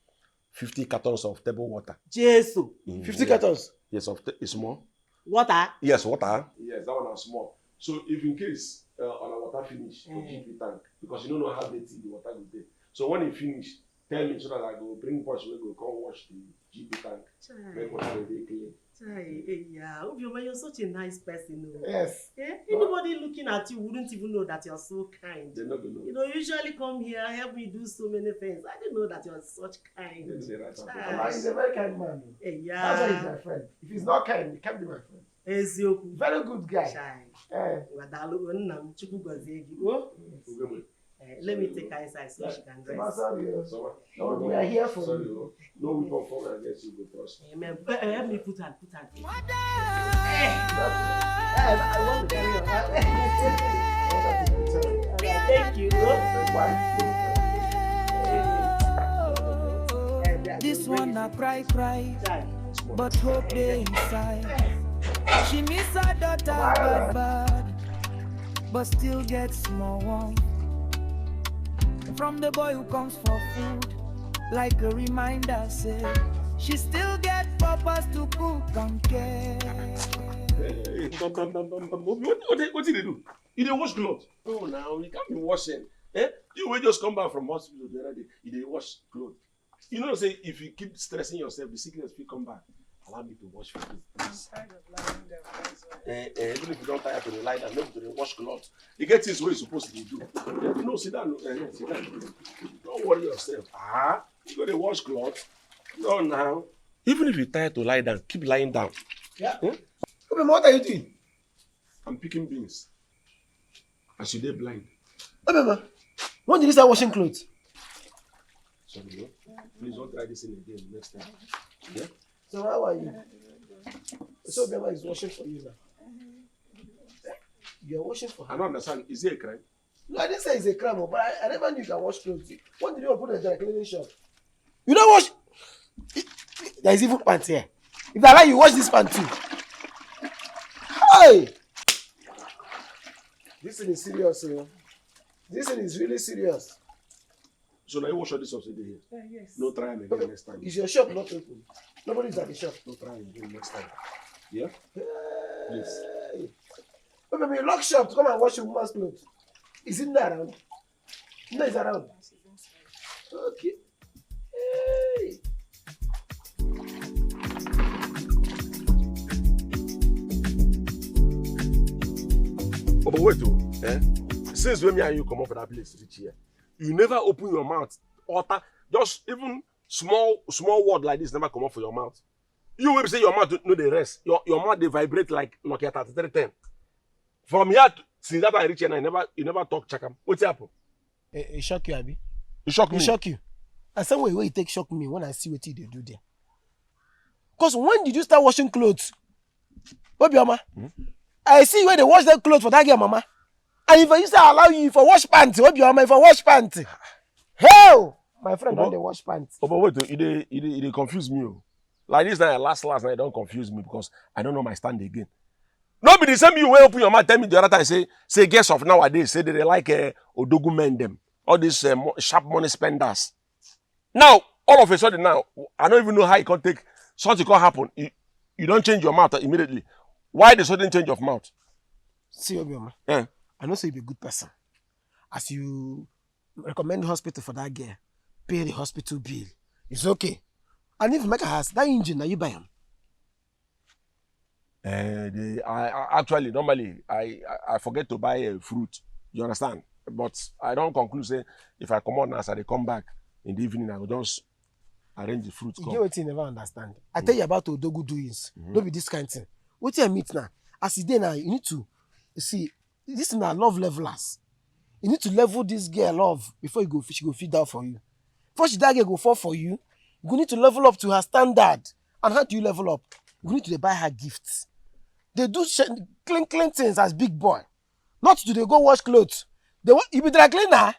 50 cartons of table water. Jesus. 50 cartons? Yes, it's small. Water? Yes, water. Yes, that one is small. So if in case our water finish, to keep the tank, because you don't know how dirty the water will be. So when it finish, tell me so that I go bring boys we go come wash the GB tank. Make water very clean. Yeah, Obioma, you're such a nice person. Yes. Anybody looking at you wouldn't even know that you're so kind. They not know. You usually come here, help me do so many things. I didn't know that you're such kind. He's a very kind man. Yeah. That's why he's my friend. If he's not kind, he can't be my friend. Very good guy. Let me take her inside so she can rest. No, we are here for you. No, we don't fall against you because. Amen. Help me put her. I want to carry on. Thank you. This one I cry, but hope they inside. She miss her daughter bad, but still gets small warmth from the boy who comes for food, like a reminder, say she still get purpose to cook and care. What did they do? You didn't wash clothes? Oh, now you can't be washing. You will just come back from hospital the other day. You didn't wash clothes. You know, say if you keep stressing yourself, the sickness will come back. Allow me to wash for you, please. I'm tired of lying there. Even if you don't tire to the line and maybe to the wash clothes, you get things what you're supposed to do. No, sit down. Sit down. Don't worry yourself. You got to wash clothes. No, now. Even if you're tired to lie down, keep lying down. Yeah. What are you doing? I'm picking beans. As you dey blind. When did you start washing clothes? Sorry, please don't try this in again next time. Yeah? So how are you? So Bema is washing for you now. You're washing for her. I don't understand. Is it a crime? No, I didn't say it's a crime, but I never knew you can wash clothes. When did you open a dry cleaning shop? You don't wash. There is even pants here. If I like you, wash this pants too. Hey! This thing is serious, you know. This thing is really serious. So now you wash all this up today here? Yes. No try again next time. Is your shop not open? Nobody's at the shop. No try again next time. Yeah? Please. Hey. Oh, baby, you lock shop to come and wash your woman's clothes. Is it not around? No, it's around. Okay. Hey. Oh, but wait, since when me and you come up for that place reach here, you never open your mouth. Just even small word like this never come up for your mouth. You will say your mouth no the rest. Your mouth they vibrate like Nokia 3310. From here since that I reach here, you never talk chakam. What's happened? It shock you, Abi? It shock me. It shock you. And some way you take shock me when I see what they do there. Because when did you start washing clothes? Obioma, I see where they wash their clothes for that girl, mama. And if I used to allow you for wash pants, Obioma, for wash pants. Hell! My friend don't they wash pants. Oh, but wait, it confuse me. Like this night, last night, don't confuse me because I don't know my stand again. No be the same you will open your mouth tell me the other time say guests of nowadays say they like Odogu men them. All these sharp money spenders. Now, all of a sudden now, I don't even know how it can take something can happen. You don't change your mouth immediately. Why the sudden change of mouth? See, Obioma. Yeah. I know say you be a good person. As you recommend the hospital for that girl, pay the hospital bill. It's okay. And if you make a house, that engine, now you buy them. Actually, normally, I forget to buy fruit. You understand? But I don't conclude say if I come on now, so they come back in the evening, I will just arrange the fruit. You get what you never understand. I tell you about Odogu doings. Don't be this kind of thing. What you meet now? As you now, you need to see this is now love levelers. You need to level this girl up before you go she go feed out for you. Before she that girl go fall for you, you need to level up to her standard. And how do you level up? You need to buy her gifts. They do clean things as big boy. Not to they go wash clothes. You be dry cleaner.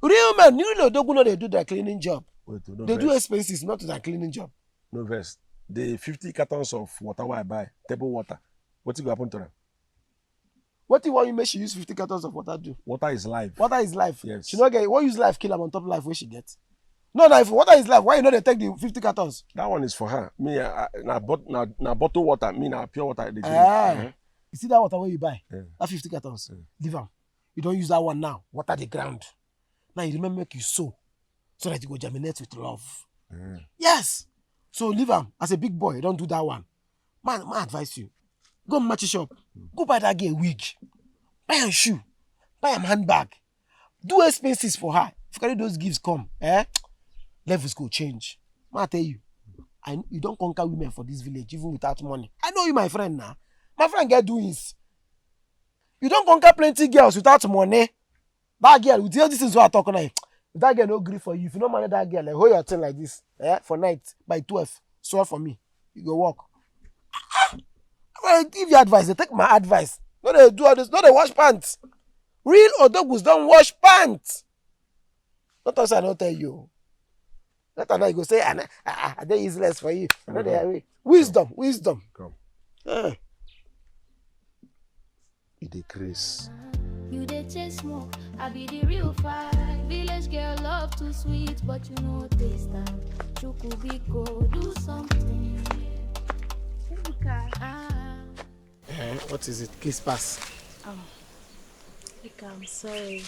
Real man, you know they do their cleaning job. Wait, no they verse. do expenses, not their cleaning job. No verse. The 50 cartons of water I buy, table water. What's going to happen to them? What do you want you make she use 50 cartons of water do? Water is life. Water is life. Yes. She not get what use life kill her on top of life where she gets. No, if water is life, why you know they take the 50 cartons? That one is for her. Me, na bottle water. Me, na pure water. They drink. You see that water where you buy? Yeah. That 50 cartons. Leave them. You don't use that one now. Water the ground. Now you remember make you sow so that you go germinate with love. Yes. So leave them. As a big boy, you don't do that one. Man, I advise you. Go match shop. Go buy that girl a wig. Buy a shoe. Buy a handbag. Do expenses for her. If you carry those gifts come, levels go change. Man, I tell you, you don't conquer women for this village even without money. I know you, my friend now. My friend get doings. You don't conquer plenty girls without money. That girl, with all these things we are talking about, if that girl no agree for you, if you don't manage that girl, like hold your thing like this, for night by 12, swear for me, you go walk. I give you advice. They take my advice. No, they do all this. No, they wash pants. Real odogus don't wash pants. Not us, I don't tell you. Not I go say, they useless for you. No, they are wisdom. Come. It decrease. You dey chase more, I be the real fight. Village girl love too sweet, but you know taste time. Chuku biko, do something. What is it? Please pass. I'm sorry.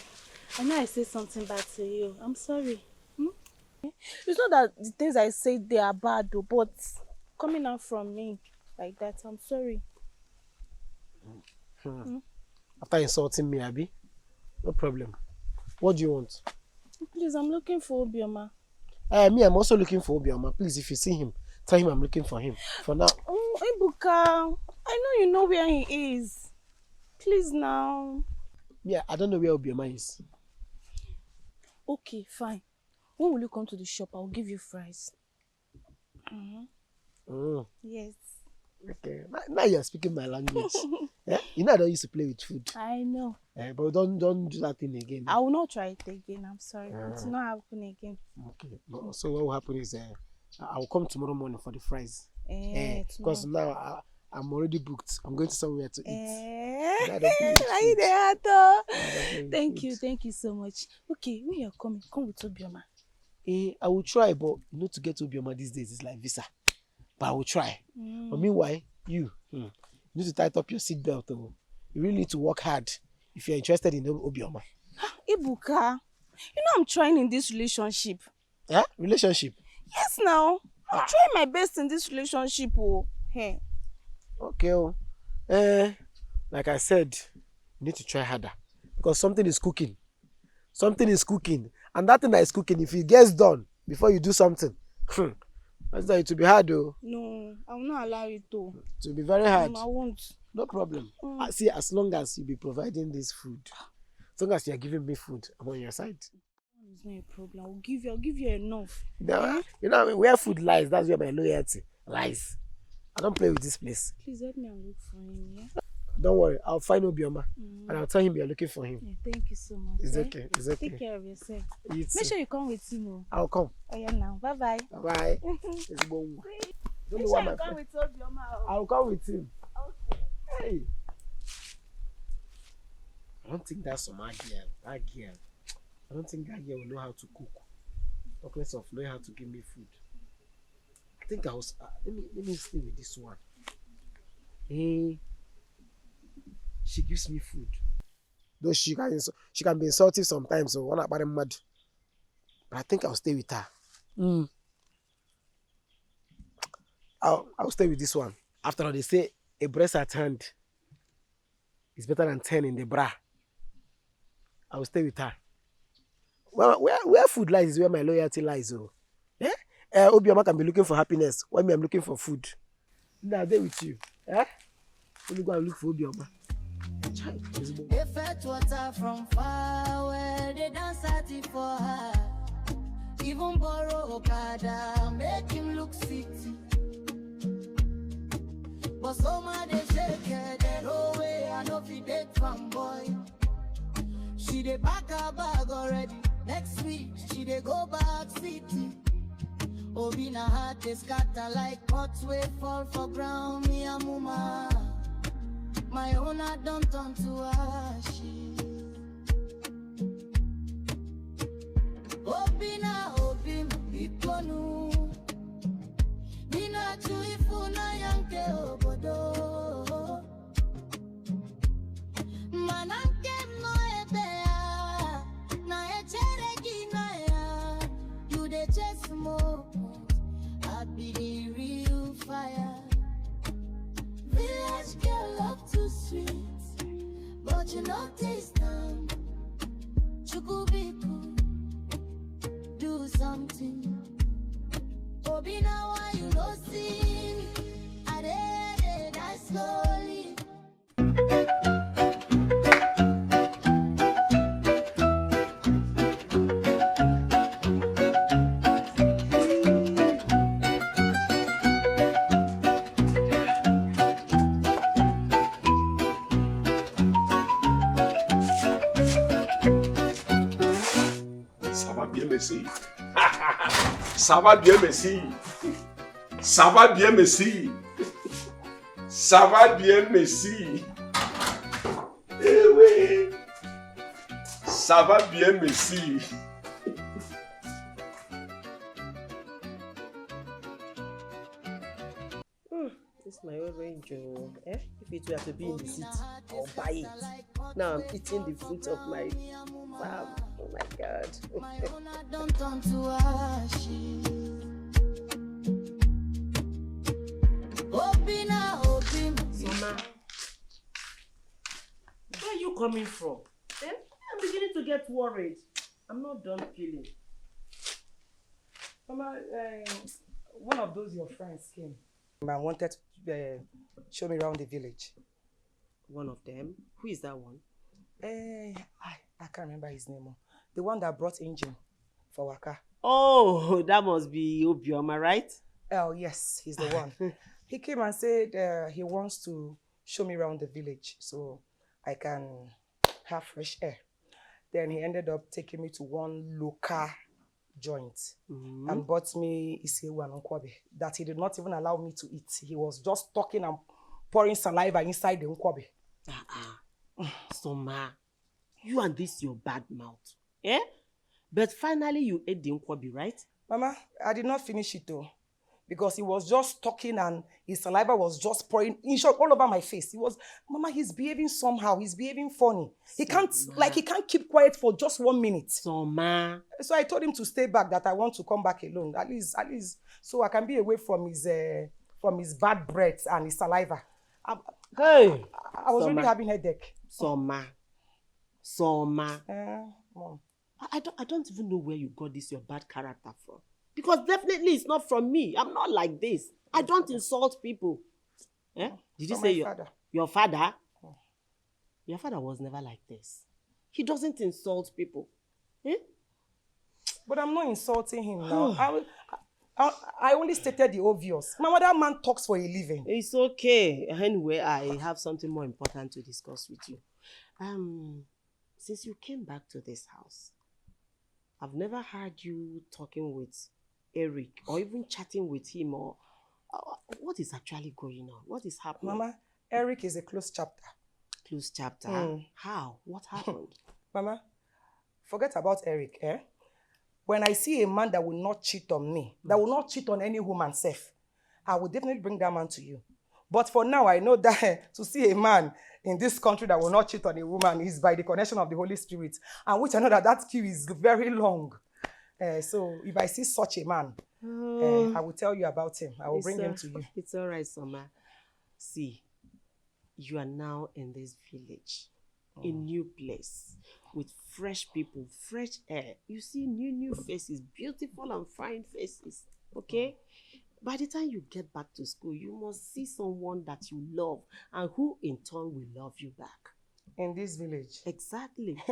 I know I said something bad to you. I'm sorry. It's not that the things I say they are bad though, but coming out from me like that, I'm sorry. After insulting me, Abby, no problem. What do you want? Please, I'm looking for Obioma. Me, I'm also looking for Obioma. Please, if you see him, tell him I'm looking for him. For now. Oh, Ebuka, I know you know where he is. Please now. Yeah, I don't know where Obioma is. Okay, fine. When will you come to the shop? I'll give you fries. Yes. Okay. Now you're speaking my language. You know I don't used to play with food. I know. But don't do that thing again. I will not try it again. I'm sorry. It's not happening again. Okay. So what will happen is I will come tomorrow morning for the fries. Because now I'm already booked. I'm going to somewhere to eat. Thank you so much. Okay, when you're coming, come with Obioma. I will try, but you know to get to Obioma these days is like visa. But I will try. But meanwhile, you need to tighten up your seatbelt. You really need to work hard if you're interested in Obioma. Ebuka, you know I'm trying in this relationship. Yeah? Relationship? Yes, now. I'm trying my best in this relationship. Hey. Okay. Like I said, you need to try harder. Because something is cooking. Something is cooking. And that thing that is cooking, if it gets done before you do something, that's that it will be hard though. No, I will not allow it to. It will be very hard. No, I won't. No problem. See, as long as you be providing this food, as long as you are giving me food, I'm on your side. It's not a problem. I'll give you enough. You know, where food lies, that's where my loyalty lies. I don't play with this place. Please help me and look for him, yeah? Don't worry, I'll find Obioma and I'll tell him you're looking for him. Yeah, thank you so much. It's okay. It's okay. Take care of yourself. You too. Make sure you come with him. I'll come. Oh yeah, now. Bye-bye. Bye-bye. Make sure you come with Obioma. I'll come with him. Okay. Hey. I don't think that's some girl. That girl. I don't think that girl will know how to cook. Talk less of knowing how to give me food. I think I was. Let me stay with this one. Hey, she gives me food. Though she can be insulting sometimes. So one about them mad. But I think I'll stay with her. I'll stay with this one. After all, they say a breast at hand is better than 10 in the bra. I will stay with her. Well, where food lies is where my loyalty lies. Oh, Obioma can be looking for happiness. While me, I'm looking for food. Now they with you. Let me go and look for Obioma. They fetch water from far where they dance at it for her. Even borrow Okada, make him look city. But some of they shake it, they no way, I know fi date from boy. She dey pack her bag already. Next week, she dey go back city. Obi na heart they scatter like pots way fall for ground. Me and mama, my own heart don't turn to ashes. Obi na obi ikonu. Nina chuifu na yanke obodo. Mananke no ebea na echere ginaya. You dey chase smoke, I be the real fire. Village girl love too sweet, but you know taste them. Chukubiku, do something. Obi now why you no see me? I did die slowly. Ça va bien, merci. Ça va bien, merci. Ça va bien, merci. Ça va bien, merci. Eh oui. Ça va bien, merci. This is my own range. If it were to be in the city, I'll buy it. Now I'm eating the fruit of my farm. Oh my God. My own I don't turn to ashes. Mama, where are you coming from? I'm beginning to get worried. I'm not done peeling. Mama, one of those your friends came. I wanted to show me around the village. One of them? Who is that one? I can't remember his name. The one that brought engine for Waka. Oh, that must be Obioma, right? Oh, yes, he's the one. He came and said he wants to show me around the village so I can have fresh air. Then he ended up taking me to one local joint and bought me Isewu and Nkwobi that he did not even allow me to eat. He was just talking and pouring saliva inside the Nkwobi. Soma, you and this your bad mouth. But finally you ate the Nkwobi, right? Mama, I did not finish it though. Because he was just talking and his saliva was just pouring, in short, all over my face. Mama, he's behaving somehow. He's behaving funny. He can't keep quiet for just 1 minute. Soma. So I told him to stay back, that I want to come back alone. At least, so I can be away from his bad breath and his saliva. I was really having a headache. Soma. Mom. I don't even know where you got this your bad character from. Because definitely it's not from me. I'm not like this. I don't insult people. Did you say your father? Your father was never like this. He doesn't insult people. But I'm not insulting him now. I only stated the obvious. Mama, that man talks for a living. It's okay. Anyway, I have something more important to discuss with you. Since you came back to this house, I've never heard you talking with Eric or even chatting with him or what is actually going on? What is happening? Mama, Eric is a closed chapter. Close chapter. How? What happened? Mama, forget about Eric, eh? When I see a man that will not cheat on me, that will not cheat on any woman safe, I will definitely bring that man to you. But for now, I know that to see a man in this country that will not cheat on a woman is by the connection of the Holy Spirit, and which I know that queue is very long. So if I see such a man, I will tell you about him. I will bring him to you. It's all right, Soma. See, you are now in this village, a new place, with fresh people, fresh air. You see new faces, beautiful and fine faces, okay? By the time you get back to school, you must see someone that you love and who in turn will love you back. In this village? Exactly.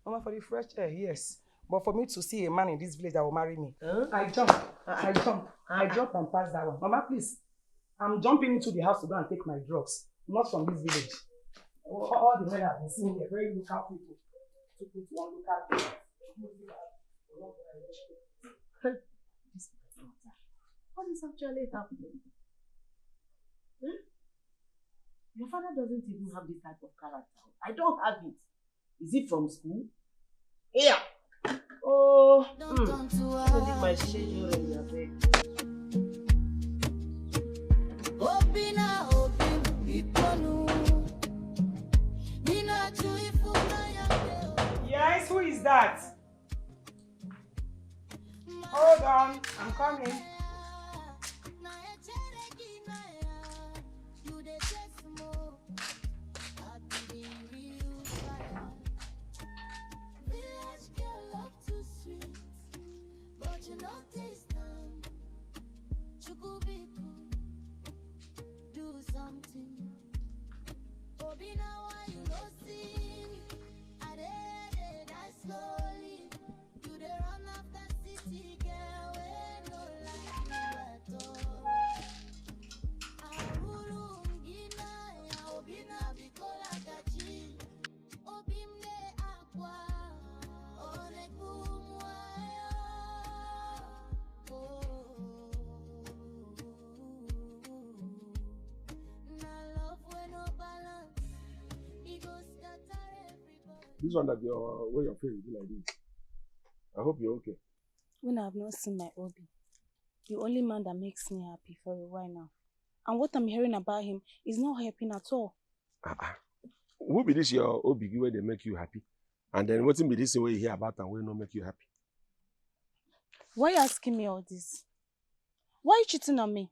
Mama, for the fresh air, yes. But for me to see a man in this village that will marry me, I jump and pass that one. Mama, please. I'm jumping into the house to go and take my drugs. Not from this village. All the men I've been seeing here, very local people. Took me to one local place. What is actually happening? Your father doesn't even have this type of character. I don't have it. Is it from school? Yeah. Oh, I did my schedule in your bed. Yes, who is that? Hold on, I'm coming. This one that your way your face is like this. I hope you're okay. When I have not seen my Obi, the only man that makes me happy for a while now. And what I'm hearing about him is not helping at all. Who be this your Obi where they make you happy? And then what be this way you hear about and will not make you happy? Why are you asking me all this? Why are you cheating on me?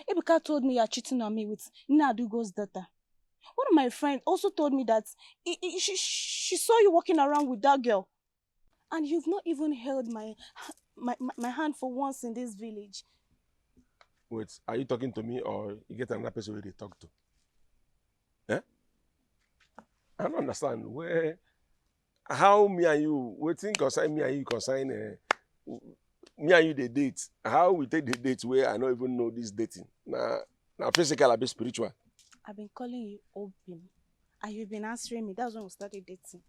Ebuka told me you're cheating on me with Nnadugo's daughter. One of my friends also told me that she saw you walking around with that girl. And you've not even held my hand for once in this village. Wait, are you talking to me or you get another person where they talk to? Eh? I don't understand. How me and you, waiting consign me and you consign me and you the date. How we take the date where I don't even know this dating. Now physical, a bit spiritual. I've been calling you Obim, and you've been answering me. That's when we started dating.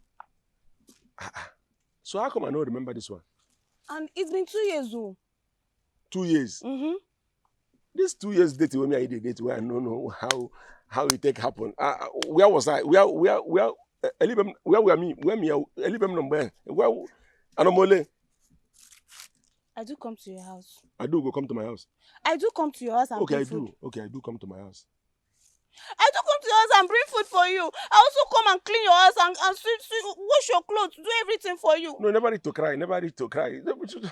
So how come I don't remember this one? And it's been 2 years, though. 2 years? Mm-hmm. This 2 years dating when I did date where I don't know how it take happen. Where was I? Where were me? Where me? Where Anomole? I do come to your house. I do go come to my house. I do come to your house and okay, bring I food. do. Okay, I do come to my house. I do come to your house and bring food for you. I also come and clean your house and wash your clothes, do everything for you. No, never need to cry. Never need to cry.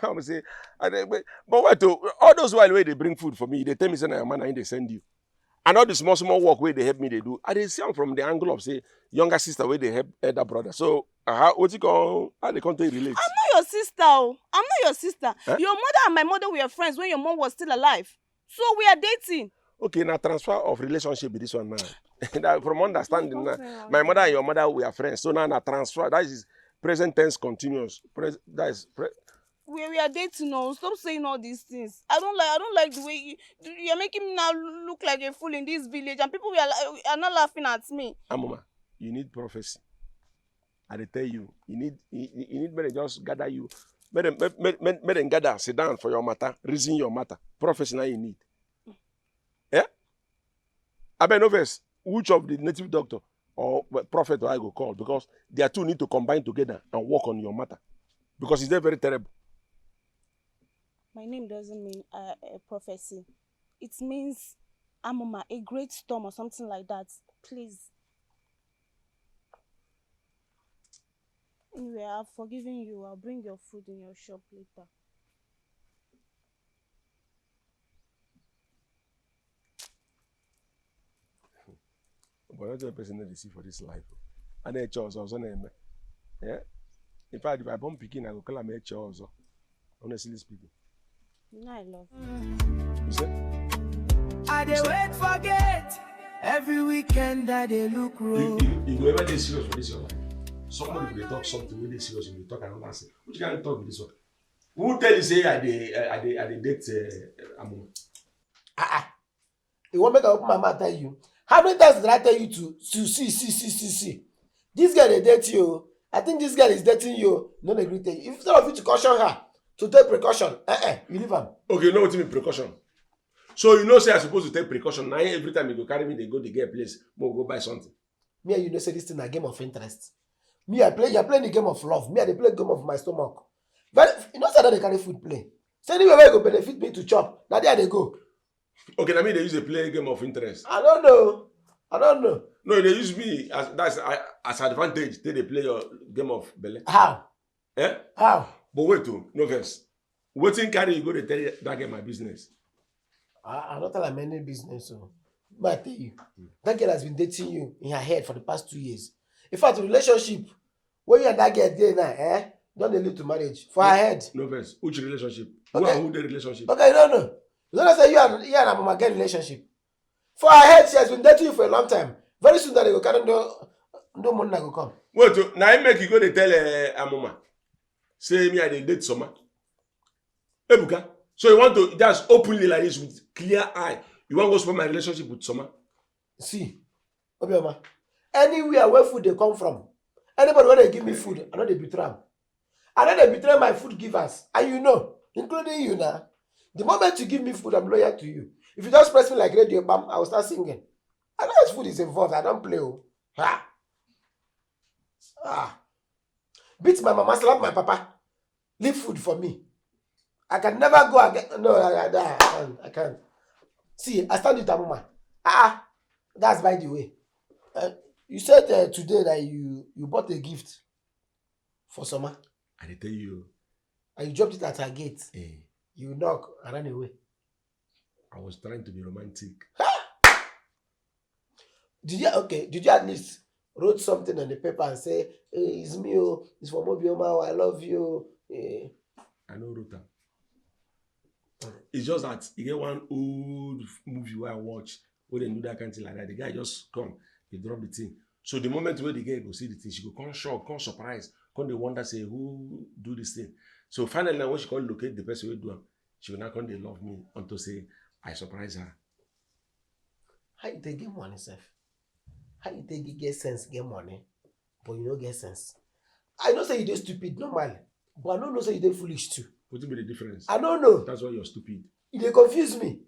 I'm say, but what to all those while where they bring food for me, they tell me say man, I they send you. And all the small work where they help me, they do. And they see them from the angle of say younger sister where they help elder brother. So what you call how they come to relate? I'm not your sister. Oh. I'm not your sister. Huh? Your mother and my mother were friends when your mom was still alive. So we are dating. Okay, now transfer of relationship with this one now. That, from understanding now, my mother and your mother we are friends. So now transfer, that is present tense continuous. We are dating now. Stop saying all these things. I don't like the way you're making me now look like a fool in this village, and people are not laughing at me. Amoma, you need prophecy. I tell you, you need me to just gather you. Make them gather, sit down for your matter, reason your matter. Prophecy now you need. Yeah? I bet no verse. which of the native doctor or prophet I go call, because their two need to combine together and work on your matter, because it's very terrible. My name doesn't mean a prophecy. It means Amoma, a great storm or something like that. Please. Anyway, I've forgiven you. I'll bring your food in your shop later. But not the person that they see for this life. And they chose also name. Yeah. In fact, if I bomb picking, I will call him a also. Honestly speaking. You know I love you. You say? I dey wait forget. Every weekend I dey look road. You go ever dey serious for this your life? Somebody will talk something when they serious, you talk another thing. Which kind of talk with this one? Who tell you say I dey date Amoma? You want me to open my mouth tell you? How many times did I tell you to see? This girl dey date you. I think this girl is dating you. No agree tell you. Instead of you to caution her, to take precaution, you leave am. Okay, you know what you mean precaution. So you know say I supposed to take precaution. Now every time you go carry me, they go to get a place, go buy something. Me and you know say this thing a game of interest. Me, you're playing the game of love. Me, I play the game of my stomach. But you know say that they carry food play. So anywhere where you go benefit me to chop, now there they go. Okay, I mean they use a play game of interest. I don't know. No, they use me as advantage. They play your game of belly. How? Eh? How? But wait to no verse. Waiting carry you go to tell you that get my business. I'm not telling any business. So, but I tell you, that girl has been dating you in her head for the past 2 years. In fact, the relationship where you and that girl there now, don't they lead to marriage for her head. No verse. Which relationship? Okay. Who the relationship? Okay, no. You don't say you and Amoma get relationship. For her head, she has been dating you for a long time. Very soon that they go carry no money go come. Wait, now I make you go to tell Amoma. Say me I dey date Soma. Ebuka. So you want to just openly like this with clear eye. You want to go spoil my relationship with Soma? See, Obioma, anywhere where food they come from, anybody when they give me food, I know they betray them. I know they betray my food givers. And you know, including you now. The moment you give me food, I'm loyal to you. If you just press me like radio, bam, I will start singing. I know as food is involved. I don't play. Beat my mama, slap my papa. Leave food for me. I can never go again. No, I can't. See, I stand with Amoma. That's by the way. You said today that you bought a gift for Soma. I tell you. And you dropped it at her gate. You knock and ran away. I was trying to be romantic. Did you at least wrote something on the paper and say, hey, it's me, it's for Mobioma, I love you. I know wrote that. It's just that you get one old movie where I watch where they do that kind of thing like that. The guy just come, he drop the thing. So the moment where the guy go see the thing, she go come shock, come surprise, come they wonder say who do this thing. So finally when she come locate the person who do it, she will not come they love me until say I surprise her. How you take get money, sef? How you take get sense get money, but you don't get sense? I know say you dey stupid normal, but I don't know say you dey foolish too. What will be the difference? I don't know. That's why you're stupid. They confuse me.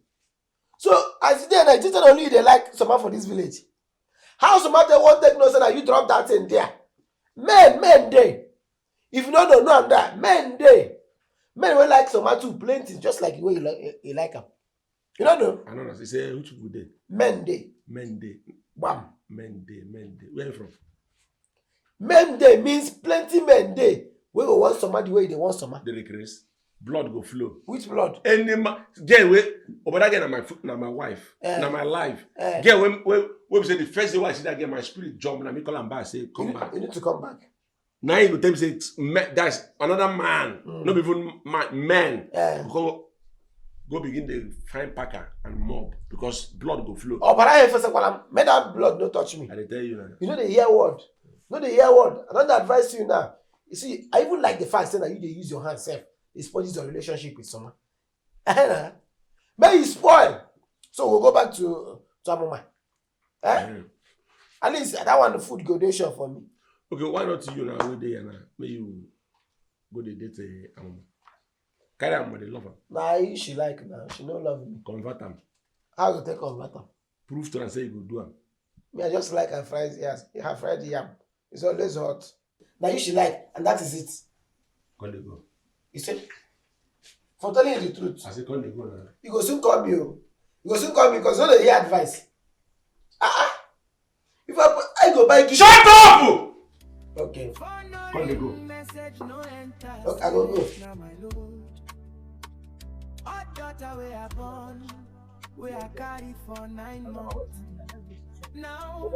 So as you dey, I think only they like Soma for this village. How Soma they won't take no say that you drop that in there? Men dey. If you don't know that, men dey. Men will like Soma too, plenty, just like the way you like them. You don't know? I don't know. They say which people dey? Men dey. Men dey. Bam. Men dey. Where are you from? Men dey means plenty men dey. We go want Soma the way they want Soma. They decrease. Blood go flow. Which blood? Any man, girl, over that girl, na my wife, na my life. Girl, when we say the first day I see that girl, my spirit jump, and me call am back, say, come back. You need to come back. Now you go tell me say that's another man, not even man. Go begin to find packer and mob because blood go flow. Oh, but I first of all, make that blood don't touch me. I tell you now. You know the hear word. I don't advise you now. You see, I even like the fact that you use your hand self. It spoils your relationship with someone. May you spoil. So we'll go back to Amoma. At least that one the food go there sure for me. Okay, why not you now? Go there now. May you go to date Amoma. Carry am with the lover. Nah, she like now. She no love me. Convert am. How to take convert am? Prove to her say you go do am. Me, I just like her fried, yes, her fried yam. It's always hot. Now you should like, and that is it. Can they go? You see? For telling you the truth. I said, can they go now? You go soon call me. You go soon call me because you don't hear advice. If I go buy gift. Shut up! Okay. Can they go? Okay, I go. We are carried for 9 months. Now,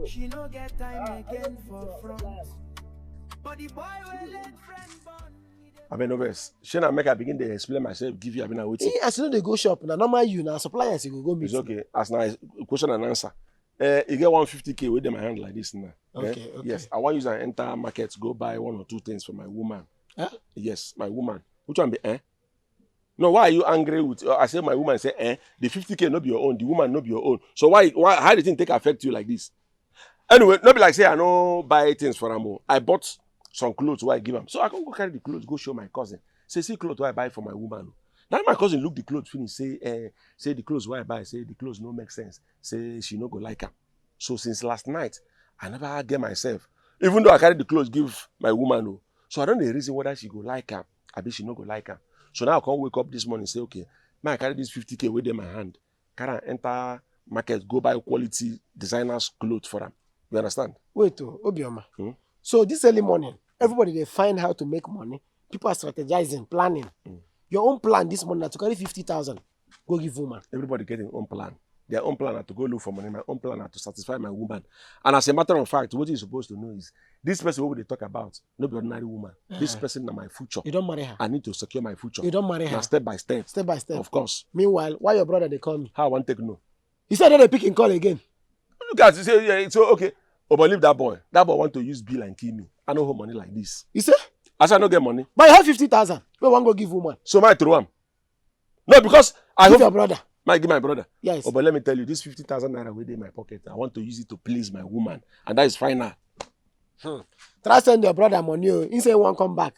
she no get time again for front. But the boy will let friend born. I mean, no best. Shana make I begin to explain myself, give you a bit of waiting. As you know, they go shop. Now, normal you, now suppliers, you go meet. It's okay. As now, question and answer. You get 150K with my hand like this now. Okay. Yes, I want to use an entire market to go buy 1 or 2 things for my woman. Huh? Yes, my woman. Which one be No, why are you angry with? I say my woman say the 50K not be your own, the woman not be your own. So why how did it take affect you like this? Anyway, not be like say I no buy things for am. I bought some clothes where I give am. So I can go carry the clothes, go show my cousin. Say, see clothes where I buy for my woman. Now my cousin look the clothes finish, say the clothes where I buy, say the clothes no make sense. Say she no go like am. So since last night, I never get myself. Even though I carry the clothes, give my woman. So I don't know the reason whether she go like am, I bet she no go like am. So now I can wake up this morning and say, okay, man, I carry this 50K with in my hand. Can I enter market, go buy quality designers clothes for them? You understand? Wait, Obioma. So this early morning, everybody they find how to make money. People are strategizing, planning. Your own plan this morning to carry 50,000. Go give woman. Everybody getting own plan. Their own plan are to go look for money. My own plan are to satisfy my woman. And as a matter of fact, what you're supposed to know is this person what they talk about, not be ordinary woman. This person is my future. You don't marry her. I need to secure my future. You don't marry her. Now step by step. Step by step. Of course. Meanwhile, why your brother they call me? How I want to take no? He said that they pick and call again. Look at you say, yeah, so okay. Oh, but leave that boy. That boy want to use bill and kill me. I don't have money like this. You say? As I don't get money. But you have 50,000. We want to go give woman. So my throw him. No, because I Give your brother. Might give my brother. Yes. Oh, but let me tell you, this 50,000 naira within in my pocket, I want to use it to please my woman. And that is final. Try send your brother money. He say he won't come back.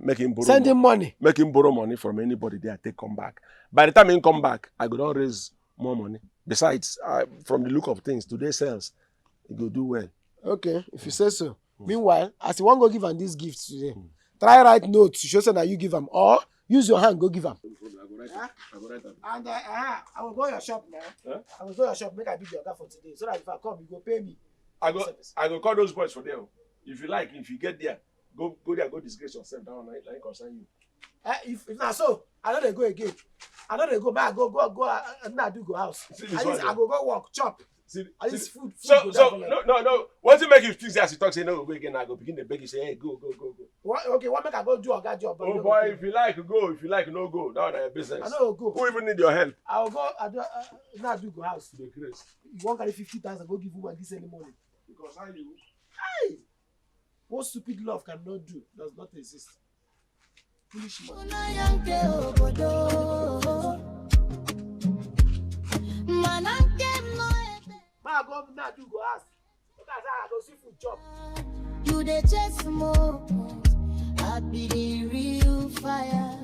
Make him borrow Send him money. Make him borrow money from anybody there, take come back. By the time he come back, I go down raise more money. Besides, from the look of things, today's sales, he go do well. Okay, if you say so. Meanwhile, as you want go give him this gift today, try write notes to show say that you give him, or use your hand go give him. I go write them. And I will go your shop now. Huh? I will go your shop, make I be your guy for today, so that if I come, you go pay me. I go call those boys for them. If you like, if you get there, go there, go disgrace yourself. That one I concern you. If not so, I know they go again. I know they go back, go, now do go house. See At this least one, I go walk, chop. See, At least food so go down for like- no. Once you make you fix as you talk, say no, go again. I go begin the beg you say, hey, go. What make I go do a guy job? Oh boy, if you like, go. If you like, no go. That one your business. I know go. Who even need your help? I will go. Now do go house. The grace. You want carry 50,000, go give woman this early morning. Because how you? Hey, what stupid love cannot do does not exist. Foolish man. Ma go now do go house. Look at that, I go see food chop. You dey chase smoke, I be the real fire.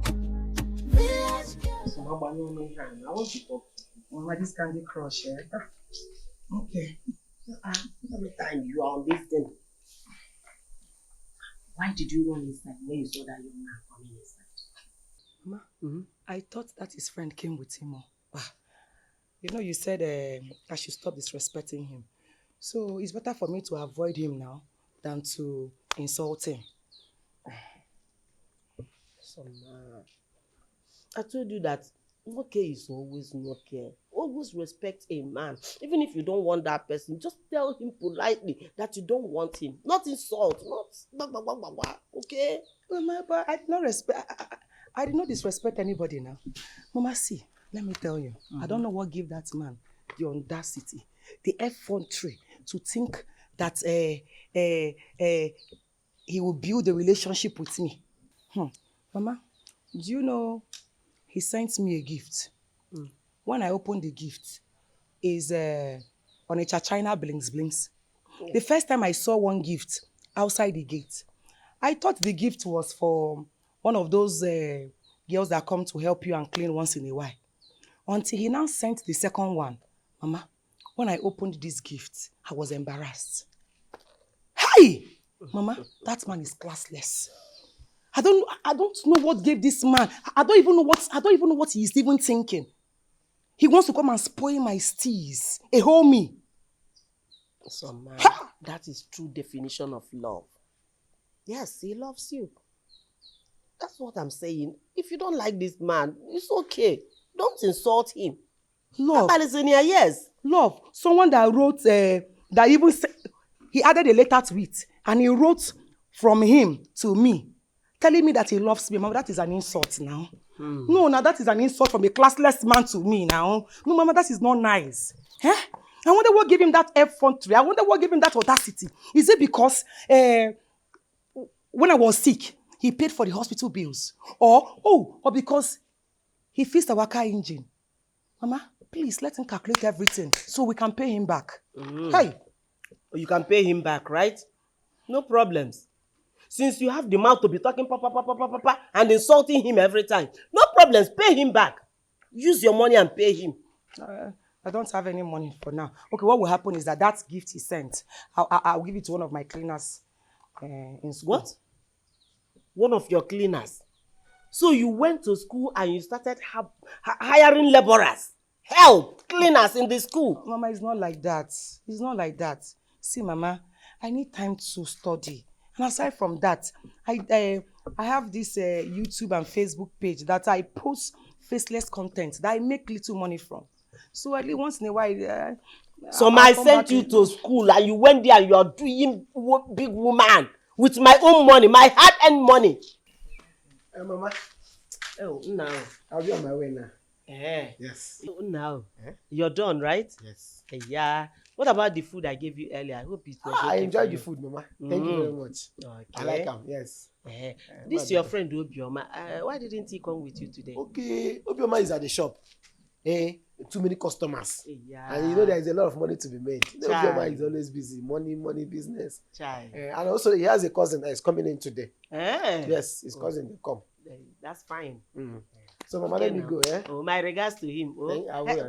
Village girl. Mama, I want to talk. Mama, this Candy Crush, eh? Okay. Every time you are on this thing, why did you run inside when you saw that young man coming inside? Mama, I thought that his friend came with him. You know, you said I should stop disrespecting him. So it's better for me to avoid him now than to insult him. So, I told you that okay is always okay. Always respect a man. Even if you don't want that person, just tell him politely that you don't want him. Not insult, not okay? Mama, but I did not I did not disrespect anybody now. Mama, see, let me tell you. I don't know what gave that man the audacity, the effrontery to think that he will build a relationship with me. Mama, do you know he sent me a gift? When I opened the gift, is on a China blings blings. Yeah. The first time I saw one gift outside the gate, I thought the gift was for one of those girls that come to help you and clean once in a while. Until he now sent the second one Mama, when I opened this gift, I was embarrassed. Hey! Mama, that man is classless. I don't know what gave this man. I don't even know what he is even thinking. He wants to come and spoil my steez. A homie. So man, that is true definition of love. Yes, he loves you. That's what I'm saying. If you don't like this man, it's okay. Don't insult him. Love. Yes. Love. Someone that wrote, that even said, he added a letter to it, and he wrote from him to me, telling me that he loves me. Mama, that is an insult now. No, now that is an insult from a classless man to me now. No, Mama, that is not nice. I wonder what gave him that effrontery. I wonder what gave him that audacity. Is it because when I was sick, he paid for the hospital bills? Or because he fixed our car engine? Mama, please let him calculate everything so we can pay him back. Hey. You can pay him back, right? No problems. Since you have the mouth to be talking papa, and insulting him every time, no problems, pay him back. Use your money and pay him. I don't have any money for now. Okay, what will happen is that gift he sent, I'll give it to one of my cleaners in school. What? One of your cleaners? So you went to school and you started hiring laborers, help, cleaners in the school? Mama, it's not like that. It's not like that. See, Mama, I need time to study. And aside from that, I have this YouTube and Facebook page that I post faceless content that I make little money from. So at least once in a while... so I sent you to school and you went there and you are doing big woman with my own money, my hard-earned money. Mama. Oh, no. I'll be on my way now. Yes. Oh, now. You're done, right? Yes. Yeah. What about the food I gave you earlier? I hope it was okay. I enjoyed the food, Mama. Thank you very much. Okay. I like them, yes. This is your friend Obioma. Why didn't he come with you today? Okay, Obioma is at the shop. Too many customers. Yeah. And you know there is a lot of money to be made. Obioma is always busy. Money, business. And also he has a cousin that is coming in today. Yes, his cousin will come. That's fine. So Mama, let me go, Oh, my regards to him.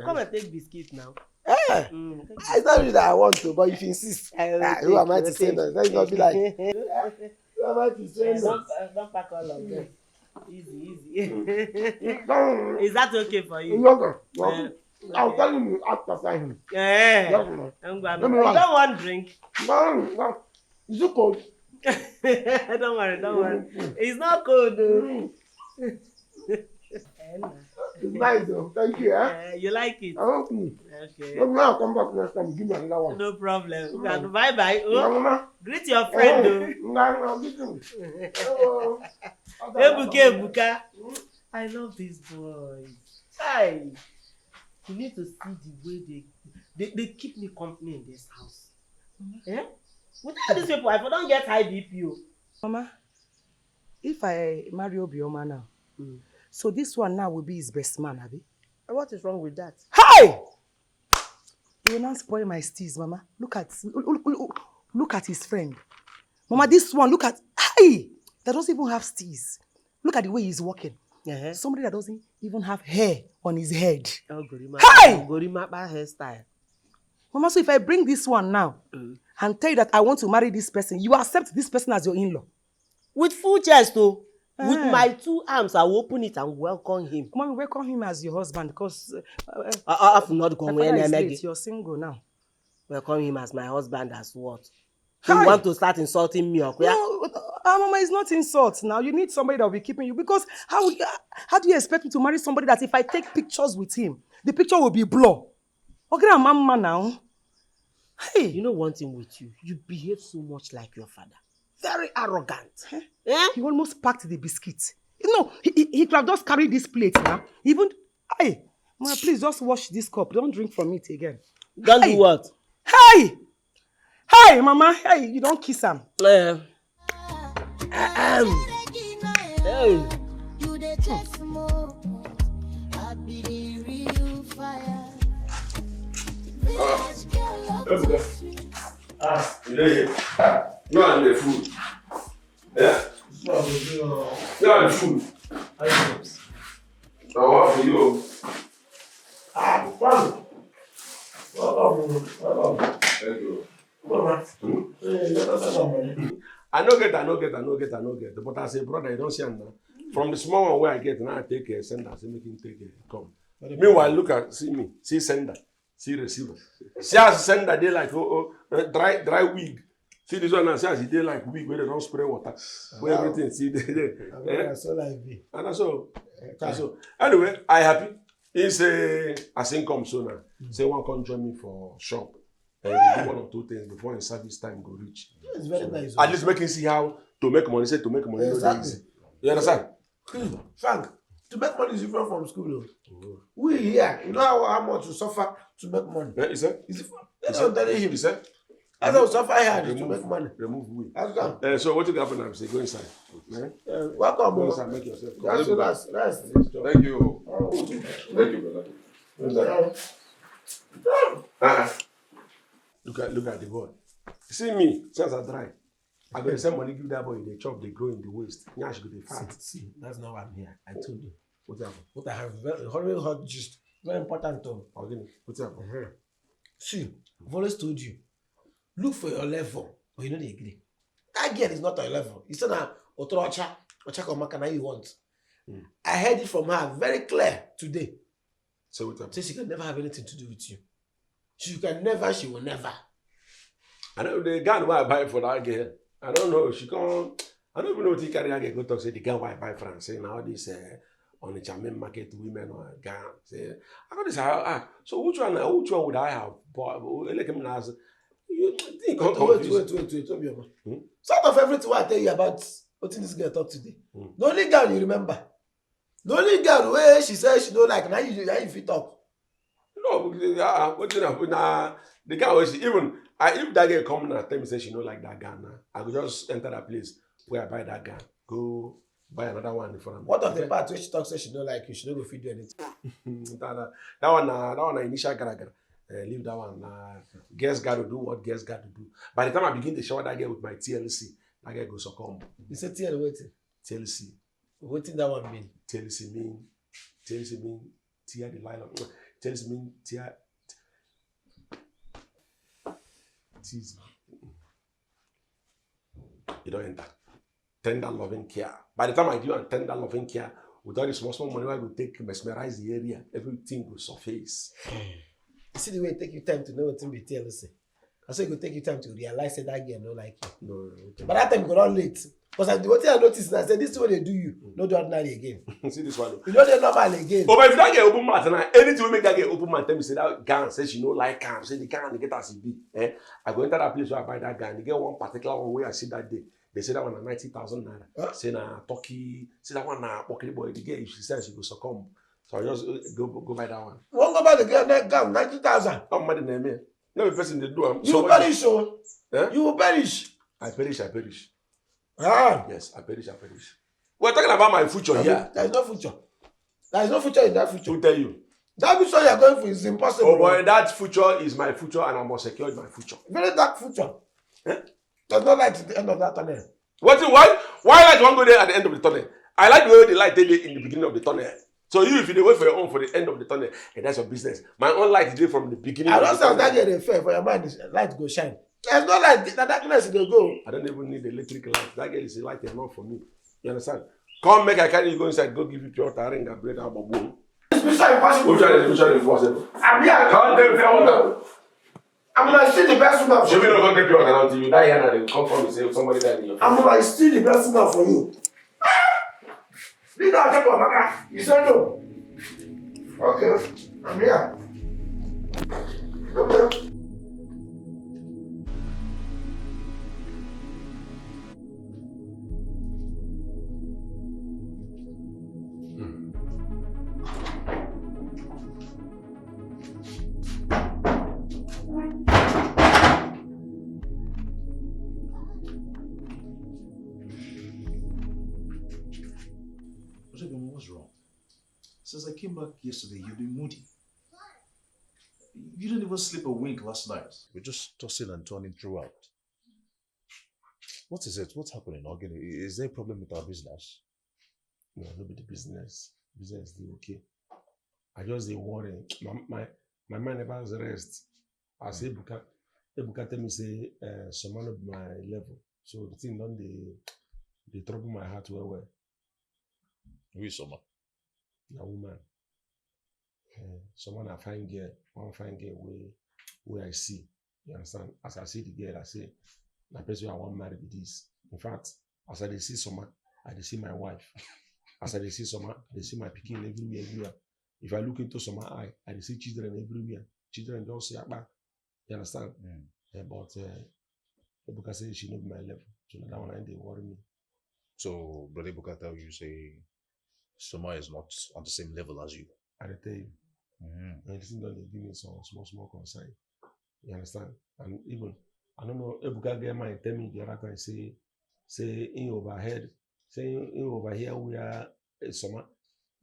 Come and take biscuit now. It's not really that I want to, but if you insist, who am I to say that? Let it not be like, who am I to say that? Don't pack all of them. Easy. Is that okay for you? I'll tell him after him. You don't want drink? No. Is it cold? Don't worry. It's not cold though. It's nice though. Thank you. You like it? Okay. I'll come back next time. Give me another one. No problem. Bye. Greet your friend though. Ebuka. I love these boys. You need to see the way they keep me company in this house. Without these people, I don't get high BP. Mama, if I marry Obioma now, so this one now will be his best man, Abi? What is wrong with that? Hey! He will not spoil my steez, Mama. Look at his friend. Mama, this one, look at... Hey! That doesn't even have steez. Look at the way he's walking. Somebody that doesn't even have hair on his head. Oh, Gorima. Hey! Gorima hairstyle. Mama, so if I bring this one now and tell you that I want to marry this person, you accept this person as your in-law? With full chest, though. With my 2 arms, I will open it and welcome him. Mama, welcome him as your husband because... I've not gone You're single now. Welcome him as my husband as what? You want to start insulting me? Okay? No, Mama, it's not insult now. You need somebody that will be keeping you because how do you expect me to marry somebody that if I take pictures with him, the picture will be blur? Okay, I'm Mama now. Hey. You know one thing with you? You behave so much like your father. Very arrogant. He almost packed the biscuit. No, he could have just carried this plate now. Even, hey, Mama, please just wash this cup. Don't drink from it again. Don't do what? Hey, Mama, hey, you don't kiss him. Hey. You know here. You are the food. Yeah? You are the food. So what for you? don't get. But as a brother, you don't see now. From the small one where I get, now I take a sender, say make him take a come. Meanwhile, look at, see me, see sender, see receiver. See as sender, they like, dry wig. See this one now, see as they like wig where they don't spray water. Where everything, see, So like me. and that's all. Anyway, I happy. It's as income so now. Say one come join me for shop. And do one or two things before his service time go reach. It's very nice. At least make him see how to make money. Say to make money. Exactly. You understand? Frank, to make money is different from school. We here, you know how much you suffer to make money. Yeah, he said. That's what I'm telling him. He said. That's how suffer hard to make money. Remove we. So what will happen now? Say go inside. Welcome. Go inside. Make yourself. Rest. Thank you. Thank you, brother. Look at the boy. See me, since I dry. I go send money, give that boy the chop, they grow in the waist. Now she go the fat. See, that's not why I'm here. I told you. What's happened? What I have very hot gist. Very important though. What's happened? See, I've always told you, look for your level, but you know they agree. That girl is not on your level. It's not a Otrocha Komaka you want. I heard it from her very clear today. So what's happened? Say she can never have anything to do with you. She will never. I know the gun why I buy for that girl. I don't know. I don't even know what he carry that girl go talk. Say the gun why I buy France. Say now this on the German market women or gun. Say I got this. So which one would I have bought? Like him as you think. Wait. Sort of everything I tell you about what this girl talk today. The only girl you remember. The only girl where she says she don't like now you fit talk. No, what you know? The guy was even. If that girl come and tell me say she don't like that gun, I could just enter that place where I buy that gun, go buy another one in front of me. What of the part where she talks say she don't like you, she don't go feed you anything? that one initial garagara. Leave that one. Guess got to do what guess got to do. By the time I begin to shower that girl with my TLC, that girl goes succumb. You say TL waiting? TLC. What did that one mean? TLC mean tear the line. TLC mean tear. Tease. You don't enter. Tender loving care. By the time I do tender loving care, with all the small money, I will take mesmerize the area. Everything will surface. You see the way it take you time to know what to be TLC. I say it will take you time to realize that girl no like you. No. But that time you go down late. Because what I noticed, I said this is what they do you. No do ordinary again. See this one. You know they're normal again. Oh, but if that girl open mouth and anything will make that girl open mouth, tell me say that gun says she no like gun. Say the gun get as it be. I go enter that place where I buy that gun. They get one particular one where I see that day. They say that one 90,000 naira. Huh? Say na Turkey. Say that one na Pokey boy. The girl if she says she go succumb. So I just go buy that one. Won't go buy the girl that gun 90,000. How much name me? No person they do. You will perish, oh. Eh? You will perish. I perish. Ah. Yes, I perish. We're talking about my future here. There is no future. There is no future in that future. Who tell you? That future you are going for is impossible. Oh boy, that future is my future and I must secure my future. Very dark future. Eh? There's no light at the end of that tunnel. Why light won't go there at the end of the tunnel? I like the way the light tell you in the beginning of the tunnel. So you, if you wait for your own for the end of the tunnel, that's your business. My own light is there from the beginning. I don't understand that get fair for your mind. Light go shine. There's no light. The darkness will go. I don't even need electric light. That girl is a light enough for me. You understand? Come make I carry you go inside. Go give you pure water and bread and baboon. It's impossible. Which one is possible? I'm here. Can't take pure water. I'm gonna steal the best one for You you. don't take pure water until you die here and they come from and say somebody died in your face. I'm gonna steal the best one for you. Leave that take on my car. You said no. Okay. I'm here. Okay. What's wrong? Since I came back yesterday, you've been moody. You didn't even sleep a wink last night. We're just tossing and turning throughout. What is it? What's happening, Ogini? Is there a problem with our business? No, not with the business. Business is okay. I just dey worry. My mind never has rest. I say Ebuka tell me say someone of my level. So the thing don't they trouble my heart well. Who is someone? A woman. Someone I find girl, one find girl where I see. You understand? As I see the girl, I say, the person I want to marry with this. In fact, as I see someone, I see my wife. As I see someone, I see my pikin everywhere. If I look into someone's eye, I see children everywhere. Children don't say, you understand? But Ebuka says she knows my level. So that one they worry me. So, Brother Ebuka tell you, say, Soma is not on the same level as you. I tell you. And this thing don't they give me some small concern. You understand? And even, I don't know, Ebuka get my tell me the other time, say in overhead, say in over here we are Soma.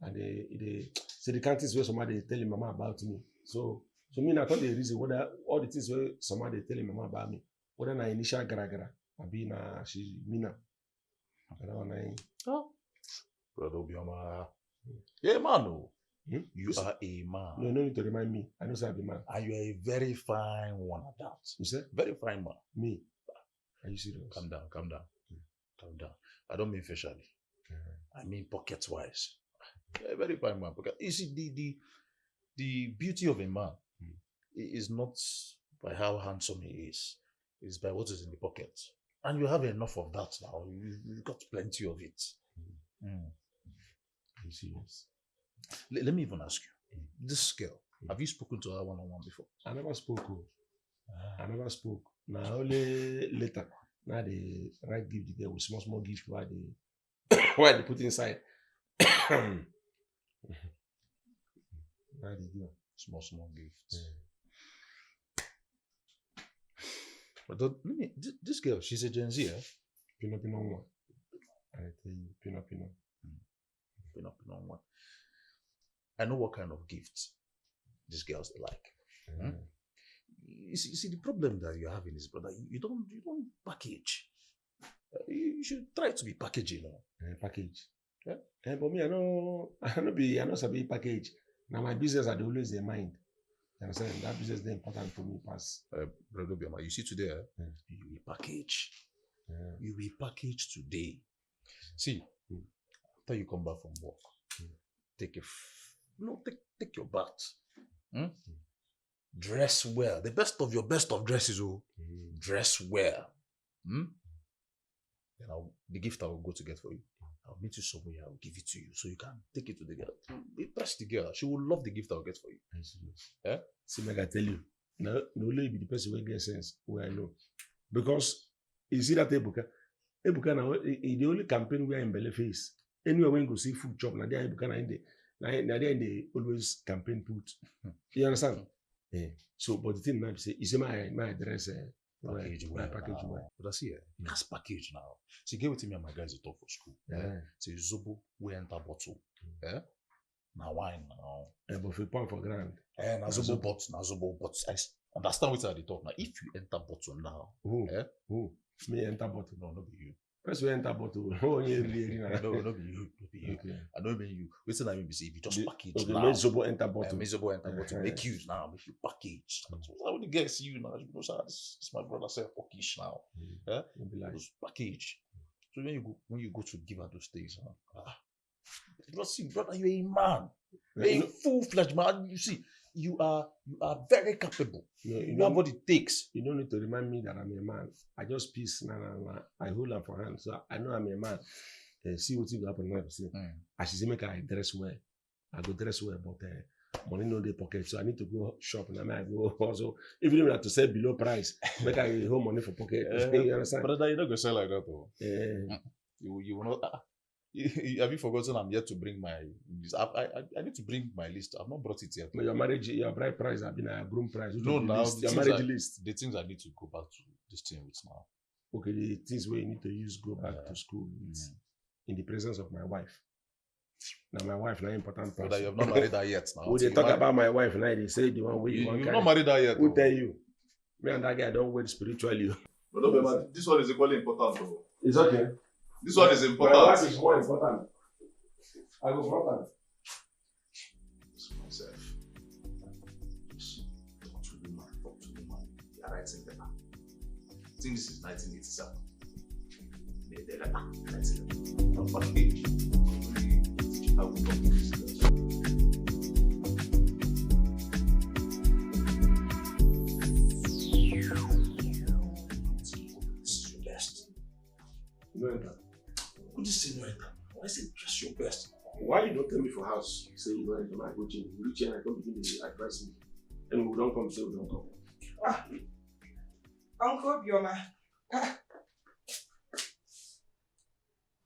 And they say the countries where somebody tell him mama about me. So me, I thought the reason whether all the things where somebody tell him mama about me, whether na initial gara, I be na she mina. Oh, Brother Obioma, yeah, man, no. You are a man. No need to remind me. I know say I'm a man. And you are a very fine one at that. You say? Very fine man. Me? Are you serious? Calm down. Calm down. I don't mean facially. I mean pocket-wise. Yeah, very fine man. Because you see, the beauty of a man is not by how handsome he is. It's by what is in the pocket. And you have enough of that now. You've got plenty of it. Are you serious? Let me even ask you. This girl, have you spoken to her one-on-one before? I never spoke. I never spoke. Now only later. Now they right give the girl with small gift why they put inside. Now they give small gifts. But this girl, she's a Gen Z, eh? Pino one. I tell you, Pino. Pino one. I know what kind of gifts these girls like. You see, the problem that you have in this brother, you don't package. You should try to be packaging, you know. Package. Yeah. But me, I know sabi package. Now my business are always in mind. You understand? That business is important for me pass. Brother Obioma, you see today, you will package. You will package today. See, after you come back from work, take your bath. Dress well. The best of dresses, dress well. Then the gift I will go to get for you. I'll meet you somewhere, I'll give it to you so you can take it to the girl. Impress the girl. She will love the gift I'll get for you. Yeah? See, like I tell you, no only be the person who get sense where I know. Because you see that Ebuka now, the only campaign where in Belle face. Anywhere when you go see food shop, now there Ebuka now in the always campaign put. You understand? Yeah. So, but the thing now is say my address. Package well. But I see that's package now. So get with me and my guys to talk for school. So Zobo we enter bottle. Now wine now. But if you point for grand. Now Zobo bottle. I understand what they talk now. If you enter bottle now. Who? Me enter bottle. No, not be you. First we enter bottle. No, not be you. Okay. I don't mean you. Wait till I mean, if you just package now. Zobo enter bottle. Zobo enter bottle. Make use now. Make you package. I want to get see you now. You know, this is my brother say package now. Just package. So when you go to give her those things, see, brother, you're a man. You're a full-fledged man. You see, you are very capable. You have what it takes. You don't need to remind me that I'm a man. I just peace I hold her for hand. So I know I'm a man. See what will happen now. See, I should say make I dress well. I go dress well, but money no dey pocket. So I need to go shop and I go also. Even if I have to sell below price, make I hold money for pocket. You understand? Brother, you're not gonna sell like that though. You will not. Have you forgotten I'm yet to bring my list? I need to bring my list. I've not brought it yet. No, your bride price have been a groom price. No, now your marriage list. The things I need to go back to this thing with now. Okay, the things where you need to use go back to school with, in the presence of my wife. Now my wife not important person. But you have not married her yet now. When they talk about my wife now, they say the one way you want. You've not married her yet. Who tell you? Me and that guy don't wait spiritually. But no, but this one is equally important though. It's okay. This one is important. My wife is more important. I go front hand. Myself. Just talk to the man. They are writing paper. I think this is 1987. That's it. Okay. I will talk to this girl. This is your best. No enter. Who just say no enter? Why say just your best? Why you don't tell me for house? Say you know enter my coaching. You reach here and I come begin to advise me. And we don't come, say we don't come. Uncle Bioma.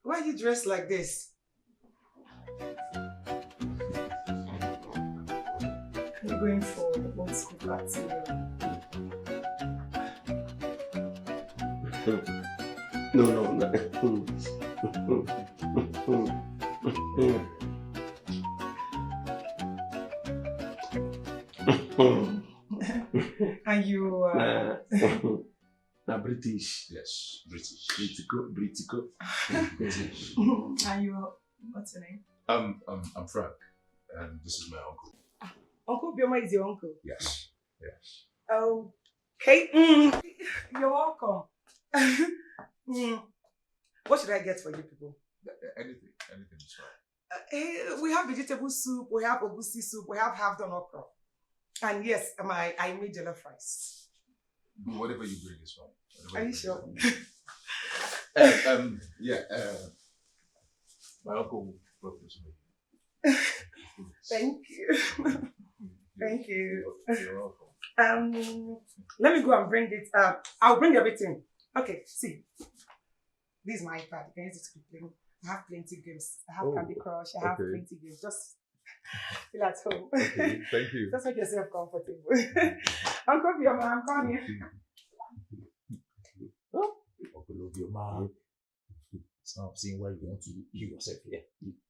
Why are you dressed like this? Are you going for old school party? No. And you Na British. Yes, British. Britico. British. and you what's your name? I'm Frank, and this is my uncle. Uncle Bioma is your uncle. Yes. Okay. You're welcome. What should I get for you people? Anything is fine. We have vegetable soup, we have ogusi soup, we have half done okra. And yes, I made jollof rice. Whatever you bring is fine. Are you sure? My uncle brought this way. Thank you. Thank you. You're welcome. Let me go and bring it up. I'll bring everything. Okay, see. This is my iPad. You can use it to be playing. I have plenty of games. I have Candy Crush. I have plenty of games. Just feel at home. Okay, thank you. Just make yourself comfortable. Uncle Bioma, I'm calling you. Uncle Bioma. So I'm seeing why you want to heal yourself here.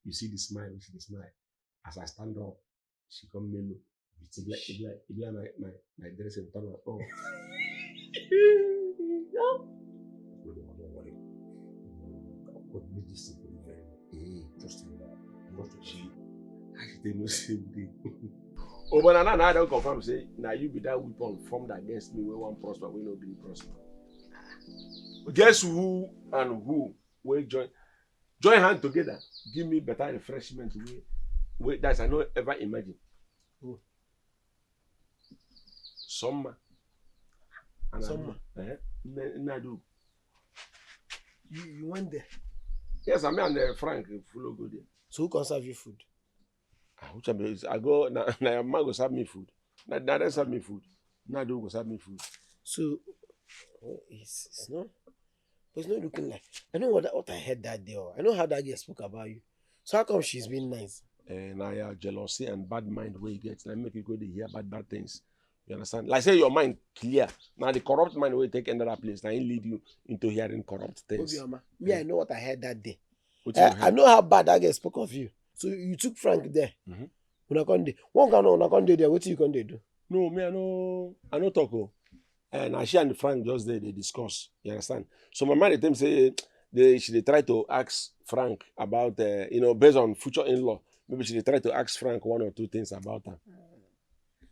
You see the smile, As I stand up, she come mellow. It's like my dress and turn up. Oh. Don't worry. God made this simple very trust me. She They know same thing. Oh, but now I don't confirm. Say now you be that weapon formed against me. We want prosper. We no be prosper. Guess who and who will join hand together? Give me better refreshment. We that's I don't ever imagine. Who? Summer. Summer. Nadu. You went there. Yes, I mean and Frank follow go there. So who can serve you food? Which I go now. Your man go serve me food. Now they serve me food. Nadu go serve me food. So it's not. But it's not looking like. I know what I heard that day. I know how that girl spoke about you. So how come she's been nice? Now your jealousy and bad mind where you get. Now make you go to hear bad things. You understand? Like say your mind clear. Now the corrupt mind will take another place. Now it lead you into hearing corrupt things. Me, I know what I heard that day. I know how bad that girl spoke of you. So you took Frank there. One can do there. What you can do? No, me I no talk. And she and Frank just there, they discuss. You understand? So my man them say they try to ask Frank about based on future in-law. Maybe she try to ask Frank one or two things about her.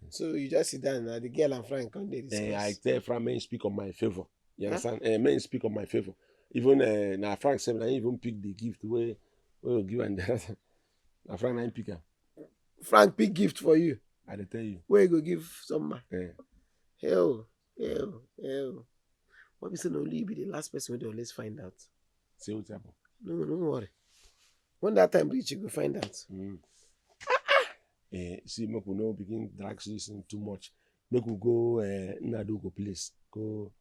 So you just sit down and the girl and Frank can they discuss? I tell Frank may speak on my favor. You understand? May speak on my favor. Even now Frank said I even pick the gift where we give and now Frank I pick her. Frank pick gift for you. I tell you. Where you go give some? Yeah. Hell. What we say only you be the last person we always find out. Say what's happened. No worry. When that time reach, you go find out. See, make we no begin drag season too much. Make we go Nadu go place. Go.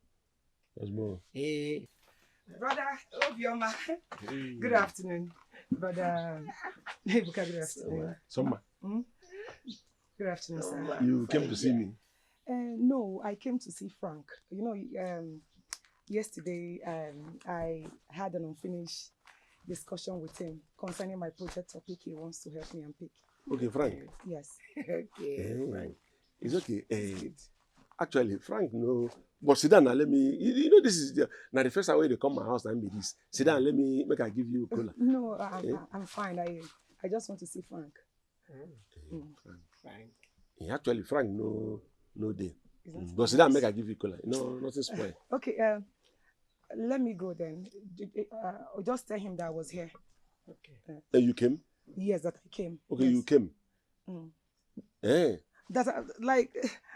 There's more. Hey. Brother Obioma. Hey. Good afternoon. Brother Buka, good afternoon. Summer. Good afternoon, sir. You came to see me? No, I came to see Frank. You know, yesterday I had an unfinished discussion with him concerning my project topic he wants to help me unpick. Okay, Frank. Yes. Okay, Frank. It's okay. Actually, Frank, no. But sit down and let me. You know, this is now the first time they come to my house and be this. Sit down, let me make I give you cola. No, I'm fine. I just want to see Frank. Okay. Frank. Actually, Frank, no day. But sit down, make I give you cola. No, nothing spoil. Okay. Let me go then. Just tell him that I was here. Okay. And you came? Yes, that I came. Okay, yes. you came. Eh. That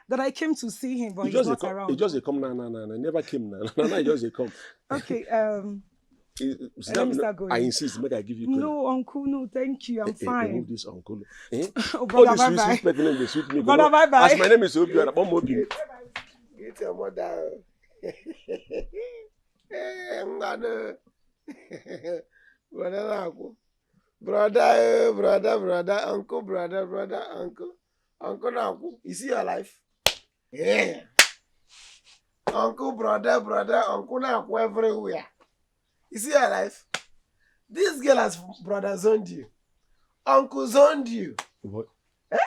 that I came to see him, but He he's just not around. He just come now. Never came now. He just come. Okay. Let me start going. I insist. Make I give you. No, uncle, no, thank you. I'm fine. Remove this uncle. Eh? Oh, brother, bye bye. Sweet name, they sweet me. Brother, bye bye. As my name is Obi, I'm Obi. Get your mother. Brother, uncle. Uncle, uncle. You see your life? Yeah. Uncle, brother, uncle, everywhere. You see your life? This girl has brother zoned you. Uncle zoned you. What? Eh?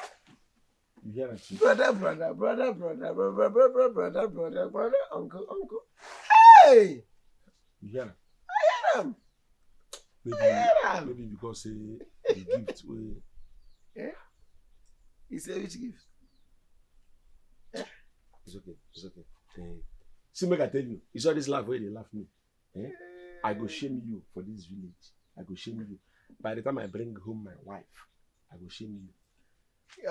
You hear that? Brother, uncle. Hey! You hear that? I hear them. Maybe because the gift we. Yeah? He said which gift? Yeah? It's okay. See, make I tell you, you saw this laugh where they laugh me. Eh? I go shame you for this village. I go shame you. By the time I bring home my wife, I go shame you.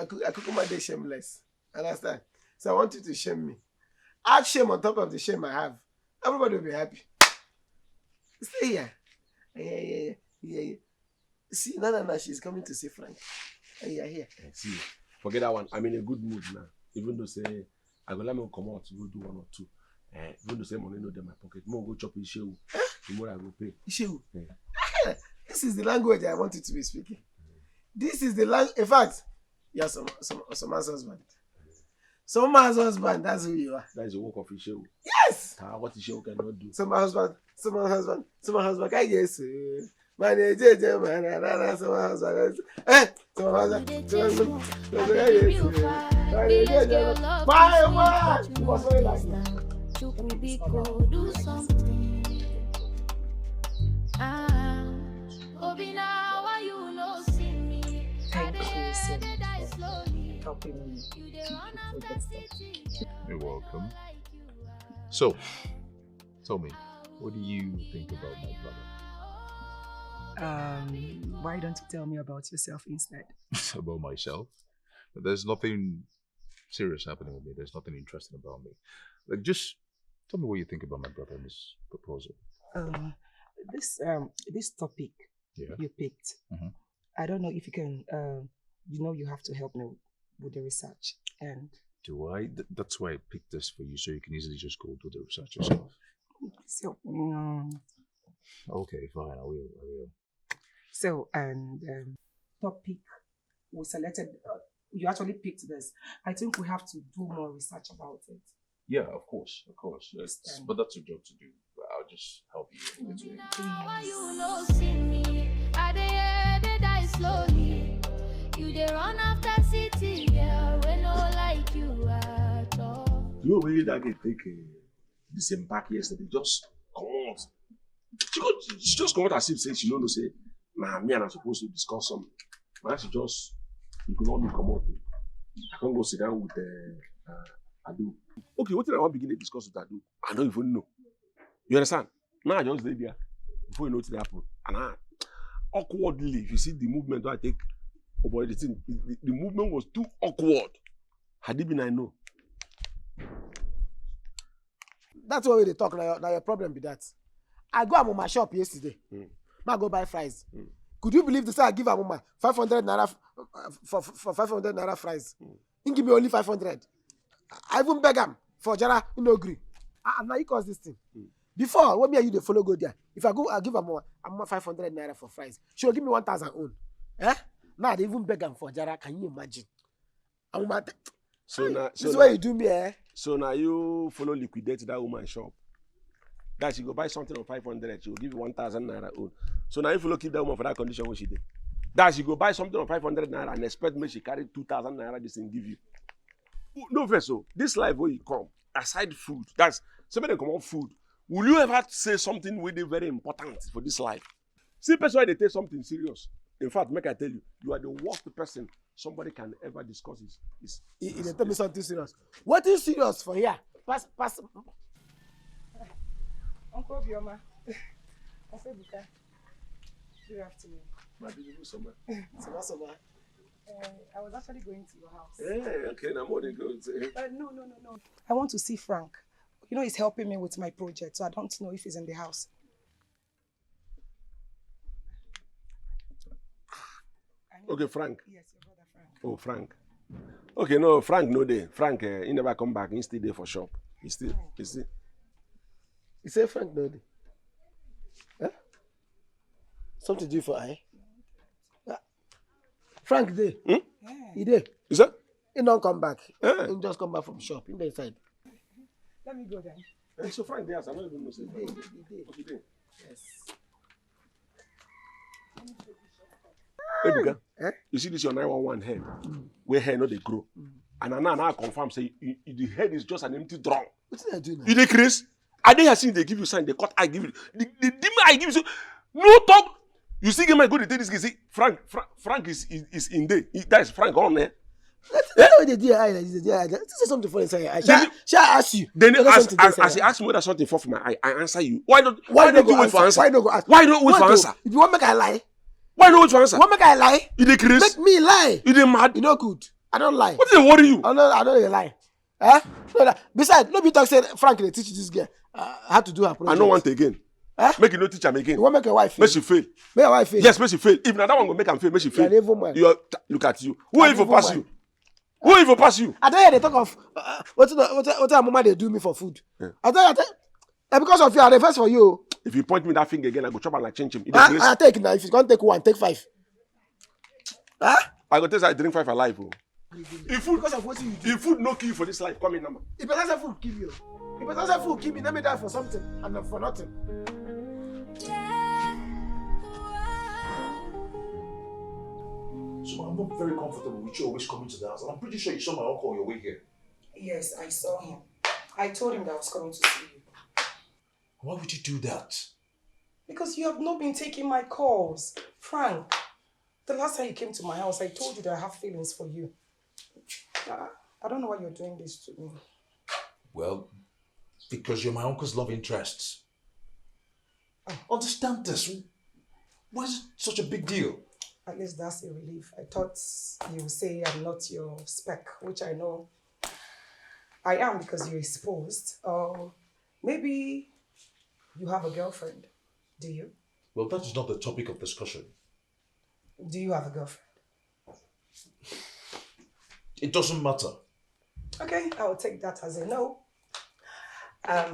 I could come out there shameless. Understand? So I want you to shame me. Add shame on top of the shame I have. Everybody will be happy. Stay here. Yeah. See, no, she's coming to see Frank. Yeah, here. See, forget that one. I'm in a good mood now. Even though say I go let me come out to go do 1 or 2. Even though say money no in my pocket, more go chop Ishewu. Tomorrow I go pay. Ishewu. Yeah. This is the language I want you to be speaking. This is the language. In fact, you're some man's husband. Some man's husband. That's who you are. That is the work of Ishewu. Yes. What Ishewu cannot do. Some husband. I guess. Man, JJ, man, some husband. Some husband. My wife was very like that. Do something. Obina, why you no see me? Thank you so much for helping me keep the stuff. You're welcome. So, tell me, what do you think about my brother? Why don't you tell me about yourself instead? About myself? There's nothing serious happening with me. There's nothing interesting about me. Like, just tell me what you think about my brother and this proposal. This topic you picked. Mm-hmm. I don't know if you can. You have to help me with the research. And do I? That's why I picked this for you, so you can easily just go do the research yourself. So, okay, fine. I will. So, topic we selected. You actually picked this. I think we have to do more research about it. Yeah, of course. Yes. But that's your job to do. I'll just help you. Why you no see me? I dey die slowly. You dey run after city, yeah. We no like you at all. You know really that they take the same back yesterday. Just come out. She just come out as if say she don't say, nah, me and I'm supposed to discuss something. Now she just you could not come out. I can't go sit down with Adu. Okay, what did I want to begin to discuss with Adu? I don't even know. You understand? Now I just lay there before you know what happened. And awkwardly, if you see the movement that I take, oh boy, the movement was too awkward. Had it been, I know. That's why they talk now. Your problem be that. I go to my shop yesterday. I go buy fries. Could you believe this? I give a woman 500 naira for 500 naira fries. He give me only 500. I even beg him for Jara, he no agree. And now he cause this thing. Before, when me and you they follow go there. If I give him more 500 naira for fries. She will give me 1,000 own. Now they even beg him for Jara. Can you imagine? This is what you do me, eh? So now you follow liquidate that woman's shop. That she go buy something on 500, she will give you 1,000 naira own. So now you follow keep that woman for that condition what she did. That she go buy something on 500 naira and expect me she carry 2,000 naira this thing give you. No vessel. This life where you come, aside food, that's somebody come on food. Will you ever say something really very important for this life? See, person why they take something serious. In fact, make I tell you, you are the worst person somebody can ever discuss is they tell me something serious. What is serious for here? Pass. Uncle Bioma. Uncle Buka. Good afternoon. My beautiful summer. Summer. I was actually going to your house. Yeah, okay, now more than good. No. I want to see Frank. You know, he's helping me with my project, so I don't know if he's in the house. Okay, Frank. Yes, your brother Frank. Oh, Frank. Okay, no, Frank no day. Frank, he never come back. He still there for shop. He still. You say Frank no dey? Huh? Something to do for I? Frank dey? Hmm? Yeah. He dey? Is that? He don't come back. Yeah. He just come back from shop. In the inside. Let me go then. So Frank there, I don't even know. He dey. Yes. Ebuka, you see this your 911 head, where hair no they grow, and now I confirm say the head is just an empty drum. What did I do now? You dey craze? I dey have seen they give you sign, they cut I give you. The demon I give you, so no talk. You see, get my go to tell this guy say Frank is in there. That is Frank on there. That's what they did. This is something for inside. Shall I ask you? Then as he ask me whether something for my eye, I answer you. Why don't you wait for answer? Why don't go ask? Why don't wait for answer? If you want make I lie. Why don't wait for answer? You want make I lie? You dey craze? Make me lie. You dey mad? You know good. I don't lie. What dey worry you? I don't lie. Eh? No, besides, nobody talk say Frank they teach this girl how to do her project. I don't want again. Eh? Make you no teach am again. You want make your wife fail? Make she fail. Make your wife fail. Yes, make she fail. If na that one go make am fail, make she fail. You're an evil man. Look at you. Who even pass you? Who even pass you? I don't hear they talk of what mama they do me for food. Yeah. I tell because of you, I reverse for you. If you point me that finger again, I go chop am like chin. I take now. If you can't take one, take 5. Huh? I go tell you I drink 5 alive. Oh. If food because of what you do. If food no kill you for this life, come in number. If better say food kill you. If better say food kill me, let me die for something and not for nothing. So I'm not very comfortable with you always coming to the house, and I'm pretty sure you saw my uncle on your way here. Yes, I saw him. I told him that I was coming to see you. Why would you do that? Because you have not been taking my calls. Frank, the last time you came to my house, I told you that I have feelings for you. I don't know why you're doing this to me. Well, because you're my uncle's love interest. Understand this. Why is it such a big deal? At least that's a relief. I thought you would say I'm not your spec, which I know I am because you're exposed. Or maybe you have a girlfriend. Do you? Well, that is not the topic of discussion. Do you have a girlfriend? It doesn't matter. Okay, I will take that as a no. I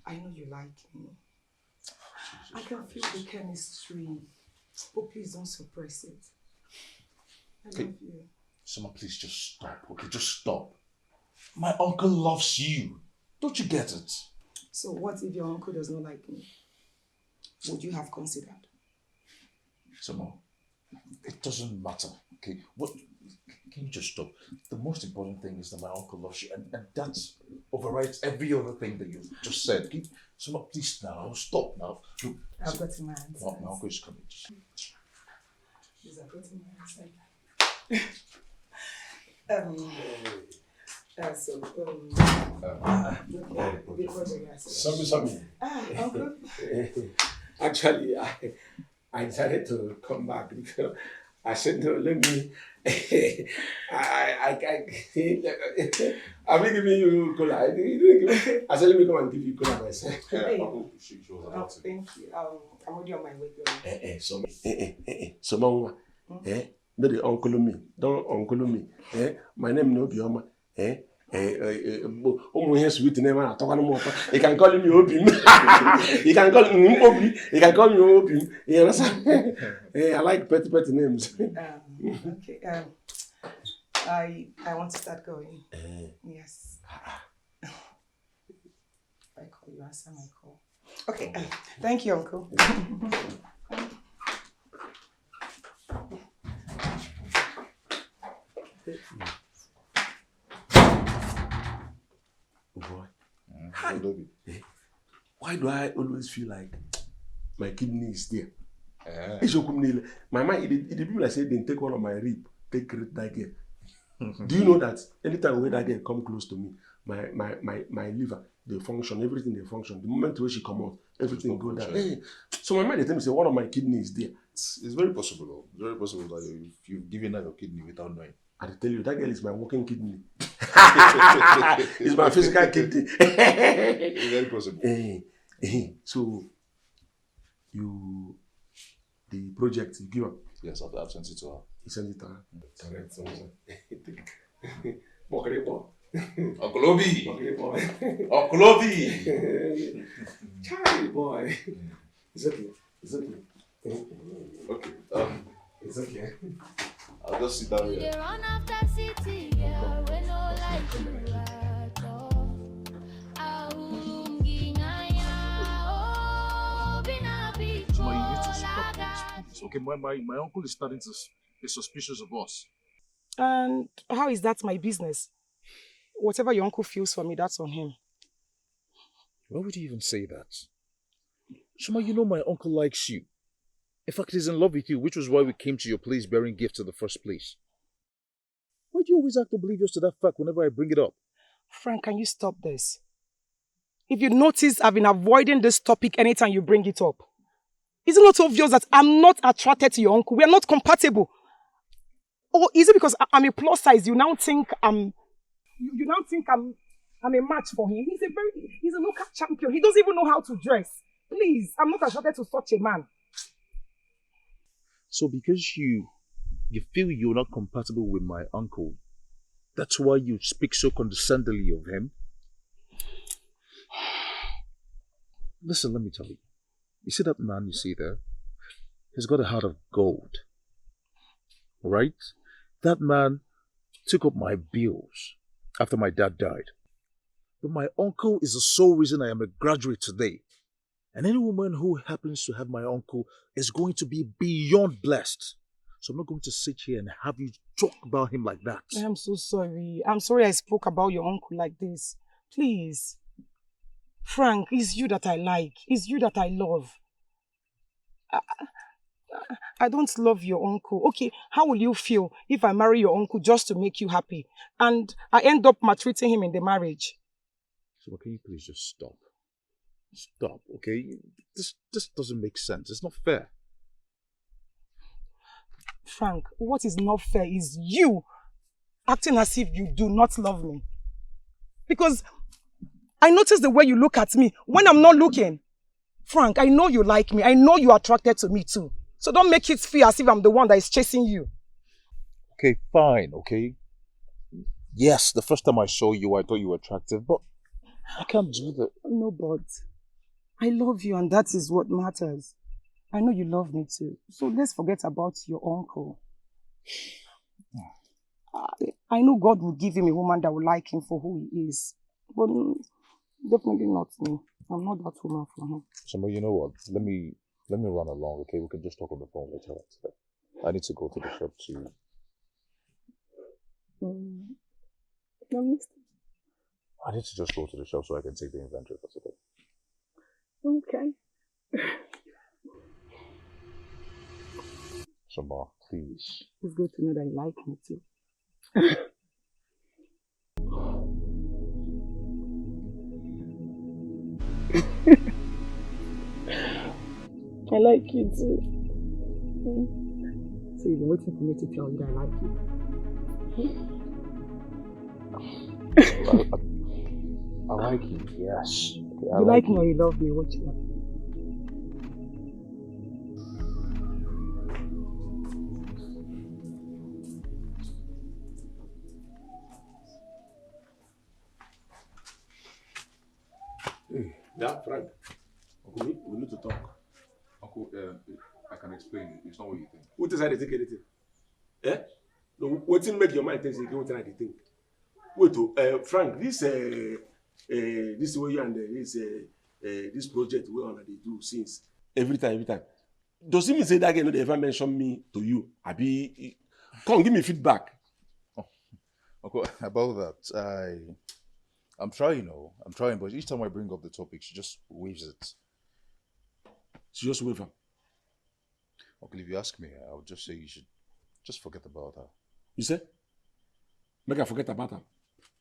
know you like me. I can feel the chemistry. But please don't suppress it. I love you. Summer, please just stop, okay? Just stop. My uncle loves you. Don't you get it? So what if your uncle does not like me? Would you have considered? Summer, it doesn't matter, okay? What? Can you just stop? The most important thing is that my uncle loves you, and that overrides every other thing that you just said. Okay? Summer, please now, stop now. Look, I've got in my hands. My uncle is coming. Please, I've got in my hands. Sorry. Uncle? Actually, I decided to come back because I said, no, let me. I've been giving you cola. I said, let me come and give you cola myself. Hey. Thank you. I'm already on my way. So, mama, no, the uncle me. Don't uncle me. My name no Bioma. Sweet name. I talk no more. You can call me Obim. You can call me Obi. You can call me Obim. You understand? I like petty names. Okay. I want to start going. Yes. If I call you, answer my call. Okay. Thank you, Uncle. Boy. Why do I always feel like my kidney is there? My mind, it be like say they take one of my rib, take that girl. Do you know that anytime when that girl come close to me, my liver, they function, everything they function. The moment where she come out, everything go down. Hey, so my mind they tell me say one of my kidneys is there. It's very possible though. It's very possible that you've given her your kidney without knowing. I tell you, that girl is my walking kidney. It's my physical kidney. It's very possible. So the project you give her? Yes, I've sent it to her. You sent it to her? Correct. Uncle Obi! Uncle Obi! Charlie boy. It's okay. Okay. It's okay. I'll just sit down You here. dey run after city, girl, we no like you at all. Aungi ngaya, oh, bina biko So you need to stop laga. this, please. Okay, my uncle is starting to be suspicious of us. And how is that my business? Whatever your uncle feels for me, that's on him. Why would you even say that? Shuma, you know my uncle likes you. In fact, he's in love with you, which was why we came to your place bearing gifts in the first place. Why do you always act oblivious to that fact whenever I bring it up? Frank, can you stop this? If you notice, I've been avoiding this topic anytime you bring it up. Is it not obvious that I'm not attracted to your uncle? We are not compatible. Or is it because I'm a plus size, you now think I'm a match for him? He's a local champion. He doesn't even know how to dress. Please, I'm not attracted to such a man. So because you feel you're not compatible with my uncle, that's why you speak so condescendingly of him? Listen, let me tell you. You see that man you see there? He's got a heart of gold. Right? That man took up my bills after my dad died. But my uncle is the sole reason I am a graduate today. And any woman who happens to have my uncle is going to be beyond blessed. So I'm not going to sit here and have you talk about him like that. I'm so sorry. I'm sorry I spoke about your uncle like this. Please. Frank, it's you that I like. It's you that I love. I don't love your uncle. Okay, how will you feel if I marry your uncle just to make you happy and I end up maltreating him in the marriage? So can you please just stop? Stop, okay? This doesn't make sense. It's not fair. Frank, what is not fair is you acting as if you do not love me. Because I notice the way you look at me when I'm not looking. Frank, I know you like me. I know you're attracted to me too. So don't make it feel as if I'm the one that is chasing you. Okay, fine, okay? Yes, the first time I saw you, I thought you were attractive, but I can't do that. No, but I love you and that is what matters. I know you love me too. So let's forget about your uncle. I know God will give him a woman that will like him for who he is. But definitely not me. I'm not that woman for him. So, you know what? Let me run along, okay? We can just talk on the phone later on today. I need to go to the shop to... I need to just go to the shop so I can take the inventory for today. Okay. Shama, please. It's good to know that you like me too. I like you too. So you've been waiting for me to tell you that I like you. I like you, yes. Okay, You like me or you love me? What you want? Yeah, Frank. Uncle, we need to talk. Uncle, I can explain. It's not what you think. Who decided to take anything? Eh? No, what didn't make your mind think again? What did I think? Wait, Frank, this way you and this project we on they do since every time. Does it mean say that again? No, they ever mention me to you? Abi, come give me feedback. Oh, Uncle, about that, I'm trying, but each time I bring up the topic, she just waves it. She just wave her. Uncle, if you ask me, I would just say you should just forget about her. You say? Make her forget about her.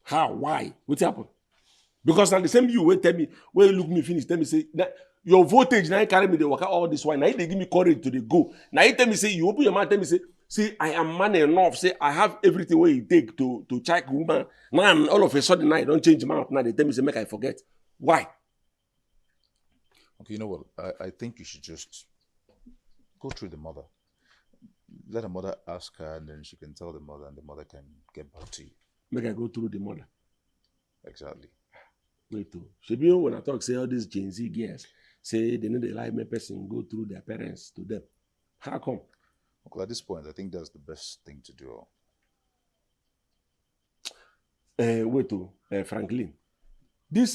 How? Why? What happened? Because now the same you will tell me, when you look me finish, tell me say that your voltage now carry me the work all this while. Now they give me courage to the go. Now you tell me say you open your mouth, tell me say, see, I am man enough. Say I have everything where you take to check woman. Man, all of a sudden now I don't change mouth. Now they tell me say make I forget. Why? Okay, you know what? I think you should just go through the mother. Let the mother ask her, and then she can tell the mother, and the mother can get back to you. Make I go through the mother. Exactly. Wait too. Should be when I talk say all these Gen Z girls say they need a live me person go through their parents to them. How come? Well, at this point, I think that's the best thing to do. Wait too, Franklin. This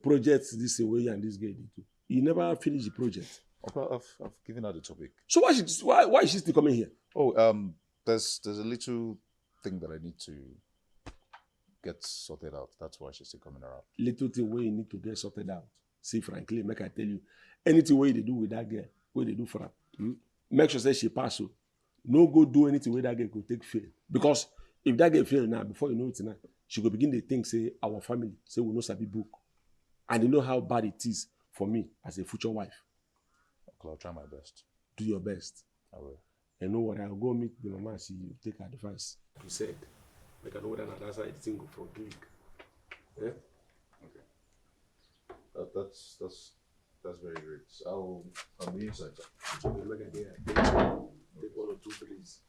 project, this way and this guy did too. You never finish the project. Okay, I've given her the topic. So why is she still coming here? Oh, there's a little thing that I need to get sorted out. That's why she's still coming around. Little thing where you need to get sorted out. See, frankly, make I tell you, anything where they do with that girl, where they do for her, make sure say she pass. So, no go do anything where that girl could take fail. Because if that girl fail now, before you know it tonight, she go begin to think, say, our family, say we know sabi book. And you know how bad it is for me as a future wife. Okay, I'll try my best. Do your best. I will. And know what, I'll go meet the mama and see you, take her advice. You said, make I know whether that side thing go for click. Yeah? Okay. That's very great. I'll be inside. So make a day. Take 1 or 2 please.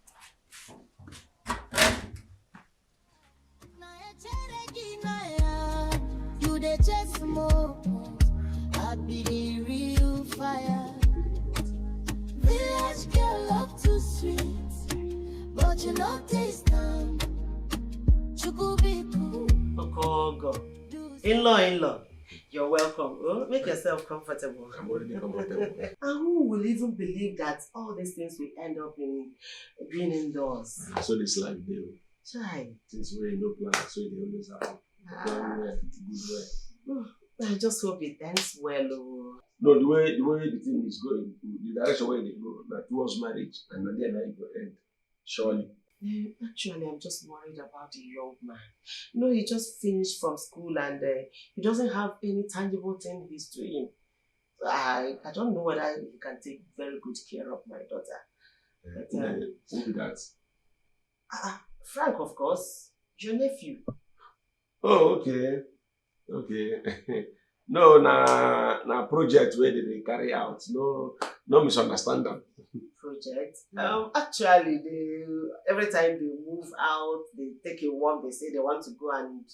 You the just more. I be the real fire. Village girl love too sweet, but you not taste them. Okogo. In-law. You're welcome. Oh, make yourself comfortable. I'm already comfortable. And who will even believe that all these things will end up in being indoors? So this life deal. Try. Since we no plan, so they always have plan well, good way. I just hope it ends well. Oh. No, the way the thing is going, the direction where they go, that towards marriage, and then it will end. Surely. Actually, I'm just worried about the young man. You know, he just finished from school and he doesn't have any tangible thing he's doing. I don't know whether he can take very good care of my daughter. Who be that? Frank, of course. Your nephew. Oh, okay. Okay. No, na project where they carry out. No misunderstanding. Project. Actually, every time they move out, they take a walk. They say they want to go and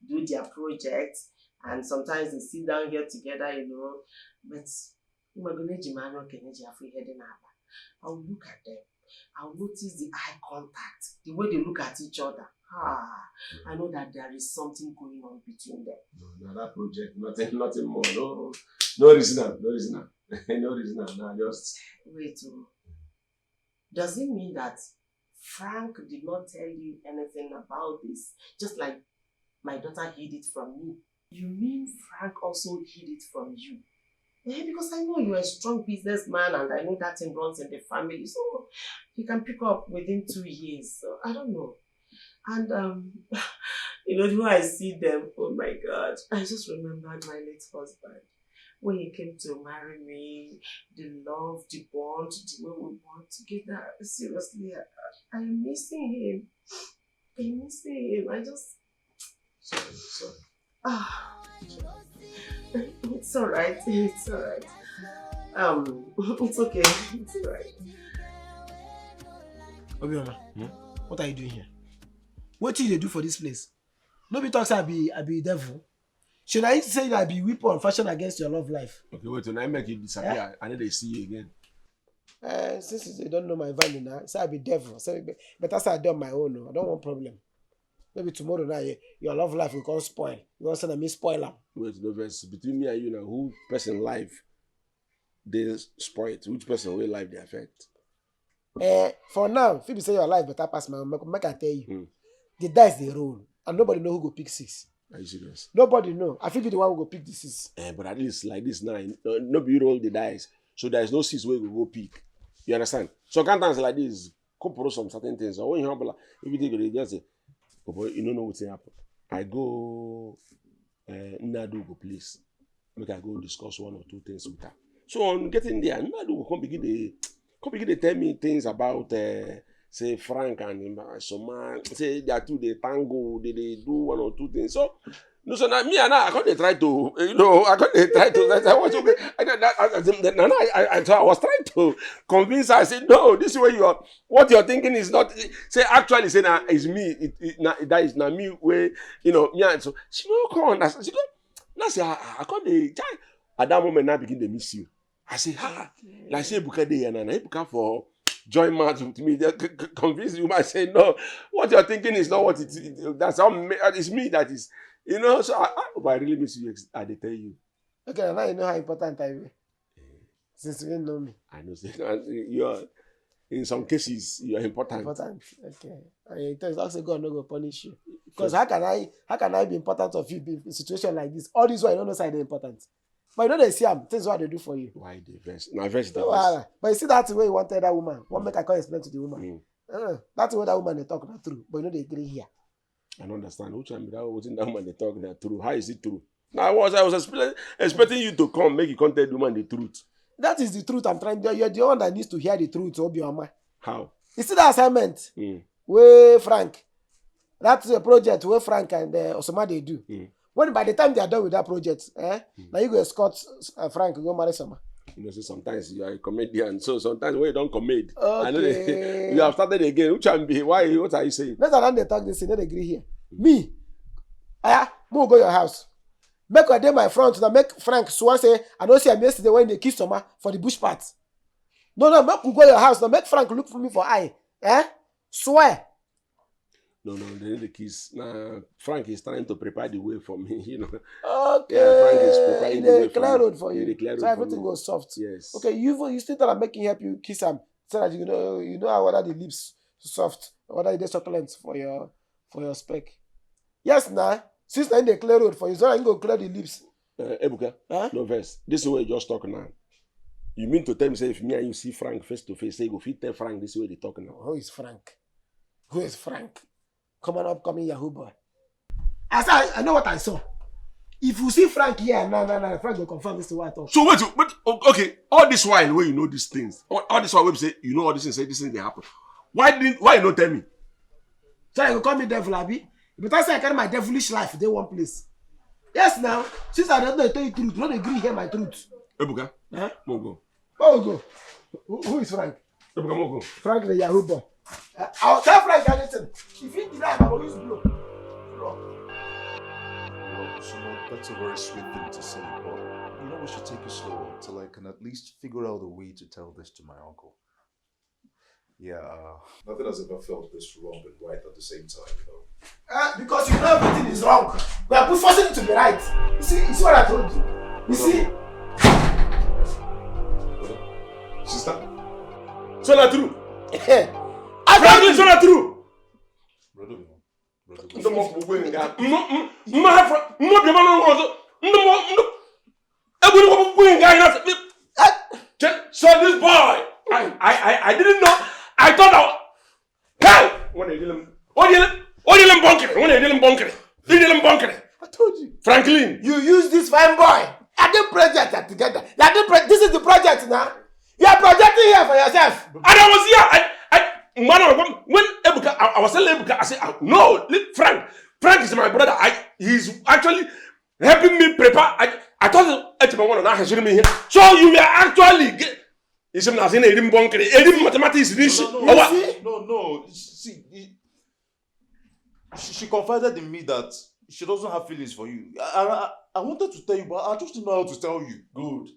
do their project, and sometimes they sit down here together, you know. But I'll look at them. I'll notice the eye contact, the way they look at each other. I know that there is something going on between them. No, that project, nothing more. No reason. No reason. Nah, just wait. Does it mean that Frank did not tell you anything about this, just like my daughter hid it from me? You mean Frank also hid it from you? Because I know you're a strong businessman and I know that thing runs in the family, so he can pick up within 2 years. So I don't know. And you know, when I see them, oh my God, I just remembered my late husband. When he came to marry me, the love, the bond, the way we bond together. Seriously, I am missing him. I just... Sorry. It's alright. It's okay. It's alright. Obioma, what are you doing here? What did you do for this place? Nobody talks I be devil. Should I say that I be weapon fashion against your love life? Okay, wait, when I make you disappear, yeah? I need to see you again. Since they don't know my value now, say I be devil. So better say I do my own. I don't want problem. Maybe tomorrow night your love life will come spoil. You want to say me spoiler? Wait, no verse between me and you now. Who person life they spoil it? Which person will life they affect? For now, if you say your life better pass my own, make I tell you. The dice they roll, and nobody know who go pick 6. Are you serious? Nobody know. I feel be the one who go pick the 6. But at least like this now, nobody roll the dice, so there is no 6 where we go pick. You understand? So sometimes like this, compare some certain things. Or when you have like, if you think you just say, oh boy, you don't know what's happen. I go Nnadugo, please, make I go discuss one or two things with her. So on getting there, Nnadugo come begin to tell me things about say Frank and him, Soma, say they are two, they tango, they do one or two things. So no, so now me and I can't try to, I can't try to. So I was trying to convince her. I said, no, this is where you are. What you're thinking is not. Say actually, say now it's me. That is not me. Where me and so she don't come understand. She go, now say I can't. At that moment, I begin to miss you. I say, like say Ebuka dey and Ebuka for join match with me. They convince you. I say, no, what you're thinking is not what it is. That's how it's me that is. So I really miss you. I tell you. Okay, now you know how important I am. Since you know me. I know. You are, in some cases, you are important. Important. Okay. And it's also God no go punish you. Because how can I be important of you in a situation like this? All this while you don't know side they're important. But you know they see them. Things what they do for you. Why they verse? Now verse the verse. But you see that's the way you wanted that woman. What make I can't explain to the woman? That's the way that woman they talk that through. But you know they agree here. I don't understand. Which time that wasn't that woman they talk that true? How is it true? Now I was expecting you to come, make you come tell the woman the truth. That is the truth I'm trying to. You're the one that needs to hear the truth, Obioma. How? You see the assignment where Frank, that's a project where Frank and Osama they do. When by the time they are done with that project, now you go escort Frank go marry Osama. So sometimes you are a comedian, so sometimes when you don't comedy, okay. I know you have started again. Which can be why? What are you saying? Let's not they talk this. They don't agree here. Me, move go your house. Make a day my front now. Make Frank swear say I don't see him yesterday when they kiss Osama for the bush part. No, make you go your house now. Make Frank look for me for eye. Swear. No, they need the kiss. Now Frank is trying to prepare the way for me, Okay. Yeah, Frank is preparing the way clear road for you. So everything goes soft. Yes. Okay, you still try to make him help you kiss him so that you know how whether the lips soft or whether they succulent for your spec. Yes, now since they clear road for you, so I can go clear the lips. Ebuka, no verse. This is what you just talk now. You mean to tell me say if me and you see Frank face to face, say you go fit tell Frank this way they talk now? Who is Frank? Who is Frank? Come on, upcoming Yahoo boy. I know what I saw. If you see Frank here, no, Frank will confirm this is what I thought. So wait, but okay, all this while where you know these things, all this while we say you know all these things, say this thing they happen. Why you not tell me? So you call me devil, Abi? But I say I carry my devilish life they one place. Yes, now since I don't know tell you truth, don't agree hear my truth. Ebuka, Mogo. Oh go. Who is Frank? Ebuka Mogo. Frank the Yahoo boy. I'll tell Frank anything. If he deny, I will use blow. Well, that's a very sweet thing to say, but we should take it slow until I can at least figure out a way to tell this to my uncle. Yeah, nothing has ever felt this wrong and right at the same time, Because you know everything is wrong. We are forcing it to be right. You see what I told you? You see? Sister? So not true. Frankly, so not true. So this boy, I didn't know. I thought I told you. Franklin, you use this fine boy. I did project together. This is the project now. You are projecting here for yourself. And I was here. When Ebuka, I was telling Ebuka, I said, no, Frank is my brother. He's actually helping me prepare. I thought so you were actually it's not in a bunker. Mathematics this. No. See, she confided in me that she doesn't have feelings for you. I wanted to tell you, but I just don't know how to tell you. Good.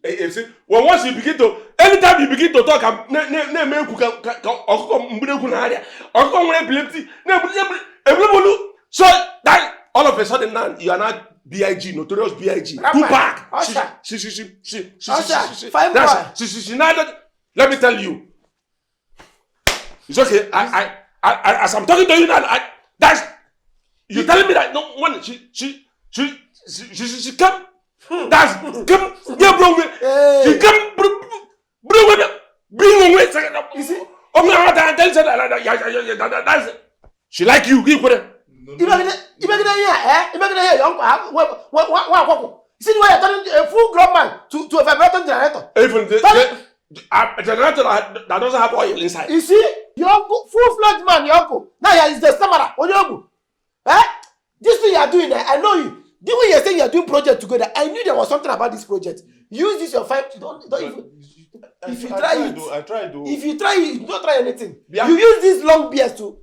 Well, once you begin to, anytime you begin to talk, so that all of a sudden now you are not B.I.G. notorious B.I.G. Tupac. She let me tell you. It's okay. I as I'm talking to you now, that's you telling me that no one she come. That's come. Yeah, bro. She come. Bring away. You see? That's she like you. Give her. Imagine here, your uncle. What? See the way you're turning a full grown man to a vibrating generator. Even a generator that doesn't have oil inside. You see, your uncle, full-fledged man, your uncle. Now he is the stammerer. This thing you are doing, I know you. The way you're saying you're doing project together, I knew there was something about this project. Use this your five. Don't even. If you try it, I tried to. If you try it, you don't try anything. Yeah. You use these long beers to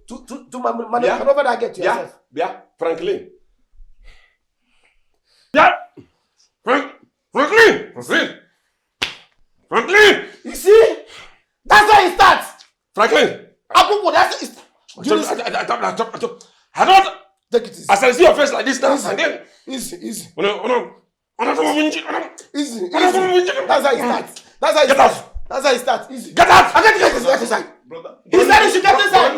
maneuver that get to yourself. Yeah, Franklin. Yeah, Franklin. You see, that's how it starts. Franklin. That's it. I don't. Take it easy. As I see your face like this now, Easy. Easy. That's how it starts. That's how it starts. Easy. Get out. I can't get this inside. Brother. He said you should get inside.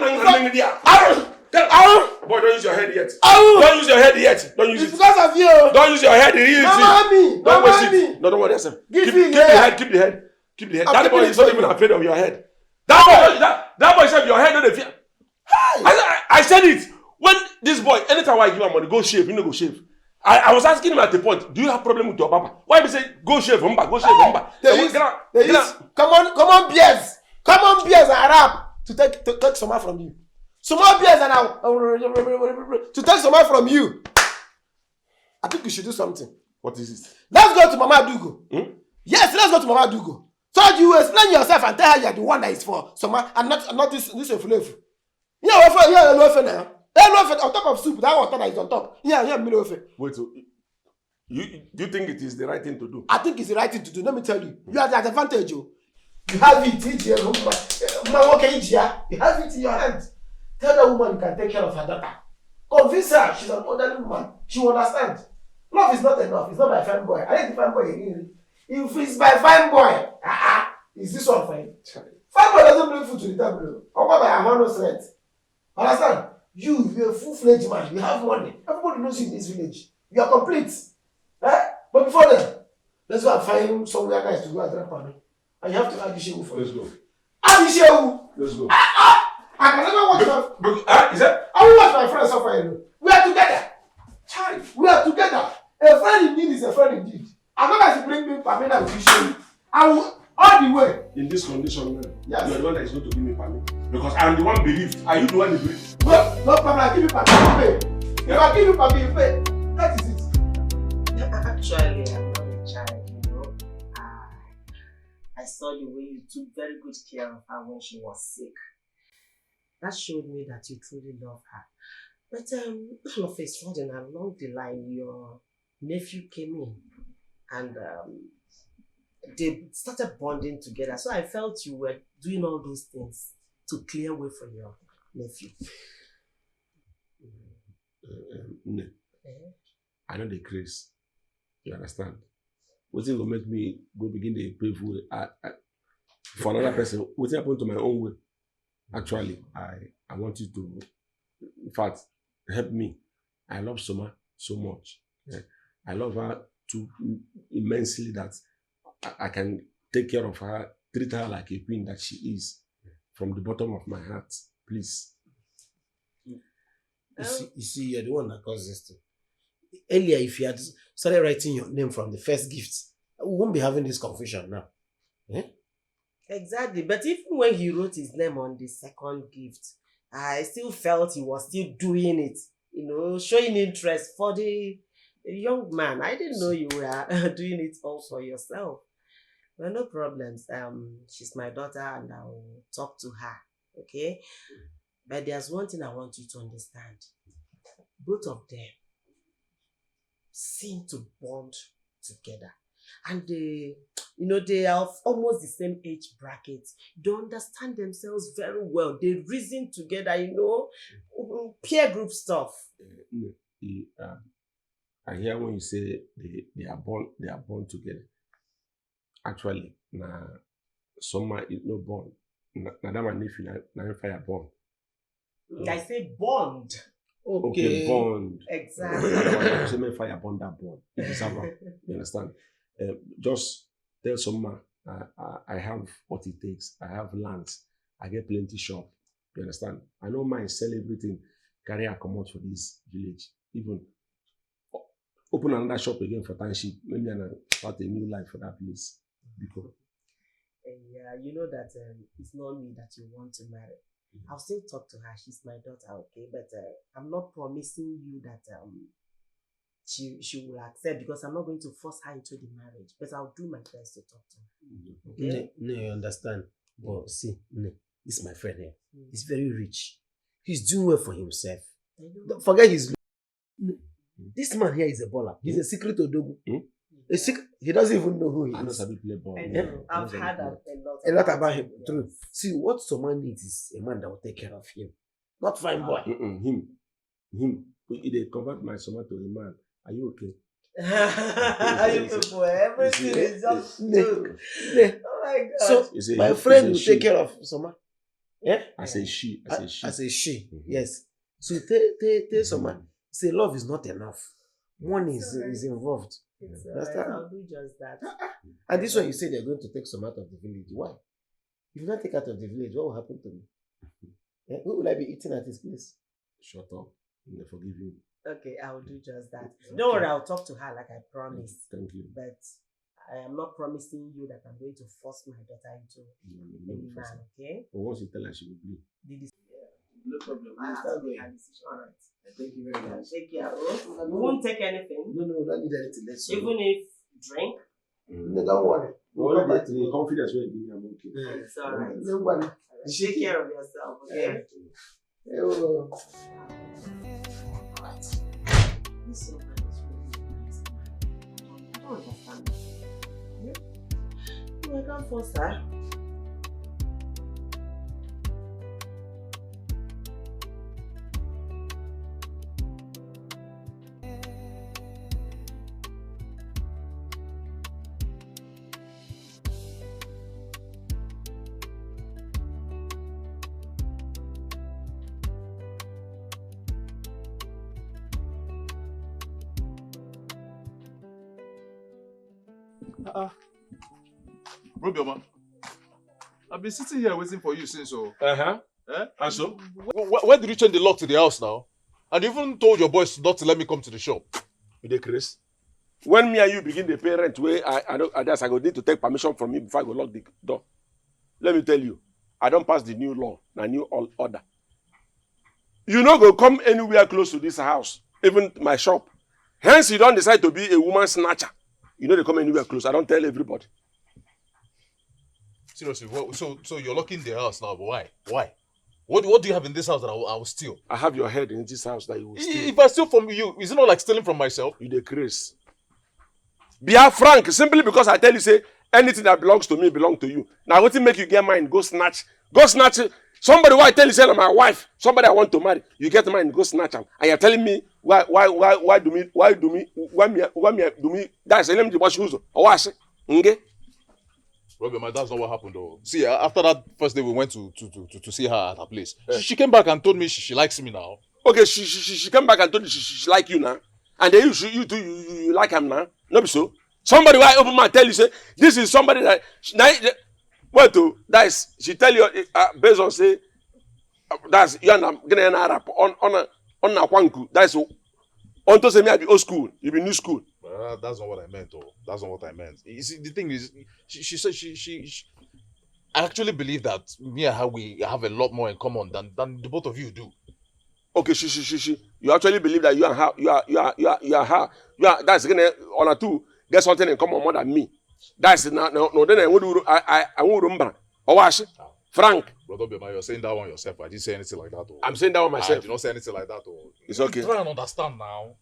Boy, don't use your head yet. Don't use your head yet. Don't use it. It's because of you. Don't use your head. Don't waste it. No, don't worry yourself. Keep the head. Keep the head. That boy is not even afraid of your head. That boy said your head don't fear. I said it. When this boy, anytime I give him money, go shave, you know, go shave. I was asking him at the point, do you have problem with your papa? Why he say, go shave, go shave, Come on, beers. Come on, beers and rap to take some from you. Some more beers and to take some from you. I think you should do something. What is it? Let's go to Mama Dugo. Yes, let's go to Mama Dugo. So you explain yourself and tell her you're the one that is for Soma and not this flavor. Yeah, now. On top of soup, that water that is on top. Yeah, middle of it. Wait, so do you think it is the right thing to do? I think it's the right thing to do. Let me tell you. You have the advantage, you. You have it here. You have it in your hands. Tell the woman you can take care of her daughter. Convince her she's an elderly woman. She will understand. Love is not enough. It's not by fine boy. I ain't the fine boy again. If it's by fine boy, is this one fine? Fine boy doesn't bring food to the table. Or by a honor threat. Understand? You're a full-fledged man. You have money. Everybody knows you in this village. You are complete. But before then, let's go and find somewhere guys to go and drink money. And you have to add the show for Let's go. Add the show. Let's go. I can never watch I will watch my friends suffer alone. We are together. Child, we are together. A friend in need is a friend indeed. As long as you bring me permit, I will show you. I will all the way. In this condition, man, yes. You are the one that is going to give me permit. Because I am the one believed. Are you the one that believed? No problem, I give you permit, you pay. If I give you permit, you pay. That is it. Actually, I'm not a child, you know. I saw the way you took very good care of her when she was sick. That showed me that you truly love her. But all of a sudden, along the line, your nephew came in and they started bonding together. So I felt you were doing all those things to clear way for your nephew. No. I know the grace. You understand? What's it gonna make me go begin to pay for another person? What's happened to my own way? Actually, I want you to, in fact, help me. I love Soma so much. Yeah. I love her too immensely that I can take care of her, treat her like a queen that she is, from the bottom of my heart. Please. You see, you're the one that caused this thing. Earlier, if you had started writing your name from the first gift, we won't be having this confusion now. Eh? Exactly, but even when he wrote his name on the second gift, I still felt he was still doing it, you know, showing interest for the young man. I didn't know you were doing it all for yourself. Well, no problems. She's my daughter and I'll talk to her, okay? But there's one thing I want you to understand. Both of them seem to bond together. And they are of almost the same age bracket. They understand themselves very well. They reason together, peer group stuff. I hear when you say they are born together. Actually, Soma is not born. That my nephew na fire born. I say bond. Okay, bond. Exactly. Say fire bond that bond. You understand? Just tell Soma I have what it takes. I have lands. I get plenty shop. You understand? I don't mind sell everything. carry her come out for this village. Even open another shop again for township. Maybe and start a new life for that place. Because yeah, you know that it's not me that you want to marry. I'll still talk to her. She's my daughter, okay? But I'm not promising you that she will accept, because I'm not going to force her into the marriage. But I'll do my best to talk to her. Okay? No, you understand. But see, this is my friend here. He's very rich. He's doing well for himself. Don't forget his. This man here is a baller. He's a secret Odogu. He doesn't even know who he is. I know some people play ball. I know. I've heard a lot about him. True. See, what someone needs is a man that will take care of him. Not fine boy. Him. If they convert my son to a man, are you okay? You people, everything is just joke. Oh my God. So my friend will take care of someone. Yeah? I say she. I say she. Yes. So tell someone. Say love is not enough. Money is involved. It's right. I'll do just that. And this one you say they're going to take some out of the village. Why? If you not take out of the village, what will happen to me? Who will I be eating at his place? Shut up. They forgive you. Okay, I will do just that. Don't worry, I'll talk to her like I promised. Thank you. But I am not promising you that I'm going to force my daughter into any man, okay? But once you tell her, she will bleed. No problem. I start going. All right. Thank you very much. Take care. You won't take anything. No, don't need anything. Even if drink. No, don't worry. We'll come back to the confidence where you I'm okay. It's all right. No worry. Take care of yourself, okay? This young man is really nice. I don't understand. No, I can't force her. Robioma, I've been sitting here waiting for you since so. And so? When did you change the lock to the house now? And you even told your boys not to let me come to the shop. You dey craze? When me and you begin the parent way, I go need to take permission from you before I go lock the door. Let me tell you, I don't pass the new law, the new order. You no go come anywhere close to this house, even my shop. Hence, you don't decide to be a woman snatcher. You know they come anywhere close. I don't tell everybody. Seriously, so you're locking the house now, but why? Why? What do you have in this house that I will steal? I have your head in this house that you will steal. If I steal from you, is it not like stealing from myself? You dey craze. Be frank, simply because I tell you, say, anything that belongs to me belongs to you. Now, what make you get mine? Go snatch. Somebody who I tell you, say, my wife, somebody I want to marry, you get mine, go snatch them. And you're telling me, why do me, that's a name to wash shoes. Or what? Robert, that's not what happened though. See, after that first day we went to see her at her place, she came back and told me she likes me now. Okay, she came back and told you she like you now. And then you like him now. No be so. Somebody who I open my tell you, say, this is somebody that, what to, that is, she tell you, based on say, that's, you are getting an Arab on a kwanku. That's, on to say me I be old school, you be new school. That's not what I meant, though. That's not what I meant. You see, the thing is, she said I actually believe that me and her, we have a lot more in common than the both of you do. Okay, you actually believe that you and her, you are her, that's gonna on a two get something in common more than me. That's no. Then I won't remember. Or what? Frank. Brother Bema, you're saying that one yourself. I didn't say anything like that. Oh. I'm saying that one myself. I did not say anything like that. Oh. It's okay. Try and understand now.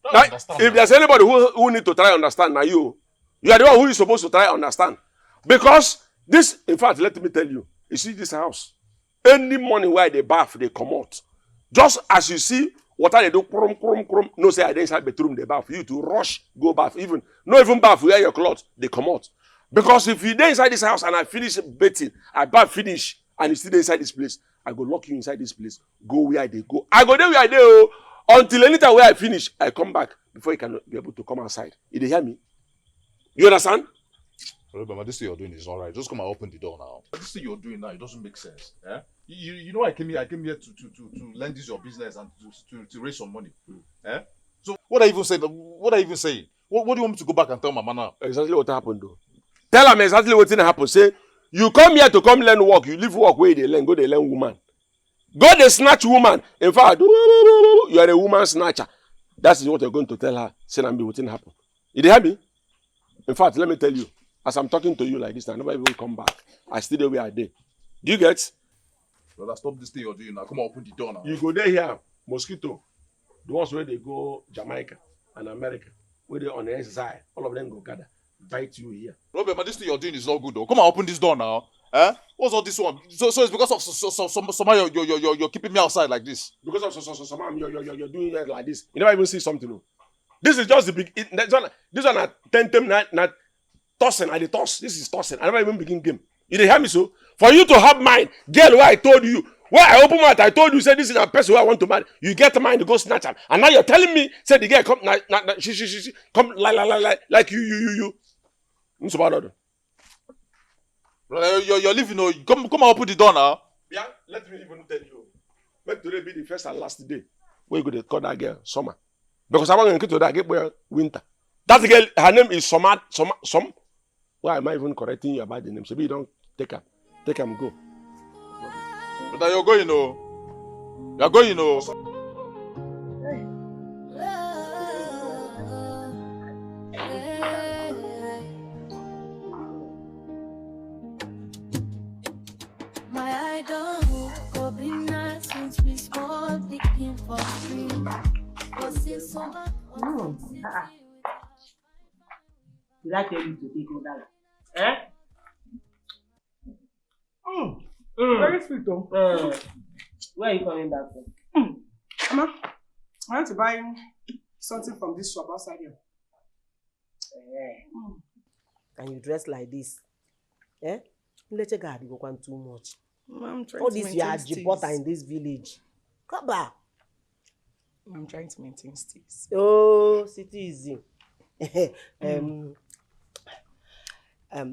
If there's anybody who need to try and understand, now you are the one who is supposed to try and understand. Because this, in fact, let me tell you, you see this house, any morning where they bath, they come out. Just as you see, water they do, krum. No say I didn't inside bedroom, they bath. You to rush, go bath. Not even bath, wear your clothes, they come out. Because if you dey inside this house and I finish bathing, I bath finish, and you still inside this place, I go lock you inside this place. Go where they go. I go there where I dey until anytime where I finish, I come back before you can be able to come outside. You dey hear me? You understand? Remember, this thing you're doing is all right. Just come and open the door now. This thing you're doing now, it doesn't make sense. Eh? You know I came here to lend this your business and to raise some money. Eh? So what are you even saying? What are you even saying? What do you want me to go back and tell Mama now? Exactly what happened though. Tell him exactly what happened. Say, you come here to come learn work. You leave work where they learn. Go they learn woman. Go they snatch woman. In fact, you are a woman snatcher. That is what you're going to tell her. Say, I'm what happened. You hear me? In fact, let me tell you. As I'm talking to you like this, I never even come back. I stay there where I did. Do you get? Brother, stop this thing you're doing now. Come on, open the door now. You go there here, mosquito. The ones where they go Jamaica and America, where they on the side, all of them go gather, bite you here. Robert, but this thing you're doing is not good though. Come on, open this door now. Eh? What's all this one? So it's because of somehow you're keeping me outside like this. Because of somehow you're doing it like this. You never even see something. No. This is just the big. This one at 10 not tossing. I toss. This is tossing. I never even begin game. You didn't hear me so? For you to have mine, girl, where I told you, where I open mouth, I told you, say this is a person who I want to marry. You get mine to go snatch her. And now you're telling me, say the girl come, she come like you. What's about that? You're leaving. No, come and open the door now. Yeah, let me even tell you. Make today be the first and last day. Where you go to call that girl Summer. Because I want to get to that girl Winter. That girl, her name is Summer. Why am I even correcting you about the name? Maybe you don't take her. Take her and go. But you're going, You're going, My idol, go be nice since we small, picking for free. But since summer, Did I tell you to take your dollar? Eh? Very sweet though. Where are you coming back from? Mama, I want to buy something from this shop outside here. And you dress like this? Eh? Let your guard go on too much. I'm trying All to this maintain you are steeze. Jibota in this village. Come back. I'm trying to maintain steeze. Oh, city easy.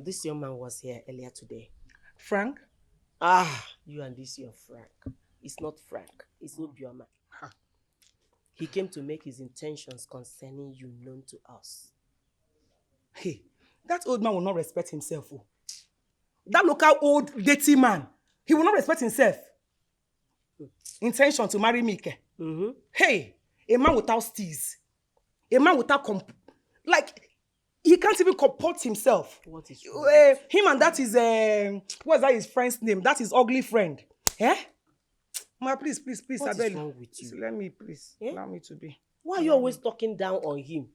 This young man was here earlier today. Frank? You and this your Frank. It's not Frank. It's Obioma. He came to make his intentions concerning you known to us. Hey, that old man will not respect himself. Oh. That local old dirty man, he will not respect himself. Intention to marry me. Hey, a man without steez. A man without he can't even comport himself. What is him and that is what's that his friend's name? That is ugly friend. Eh? Ma, please. What is wrong with you? Let me, please. Allow me to be. Why are you always talking down on him?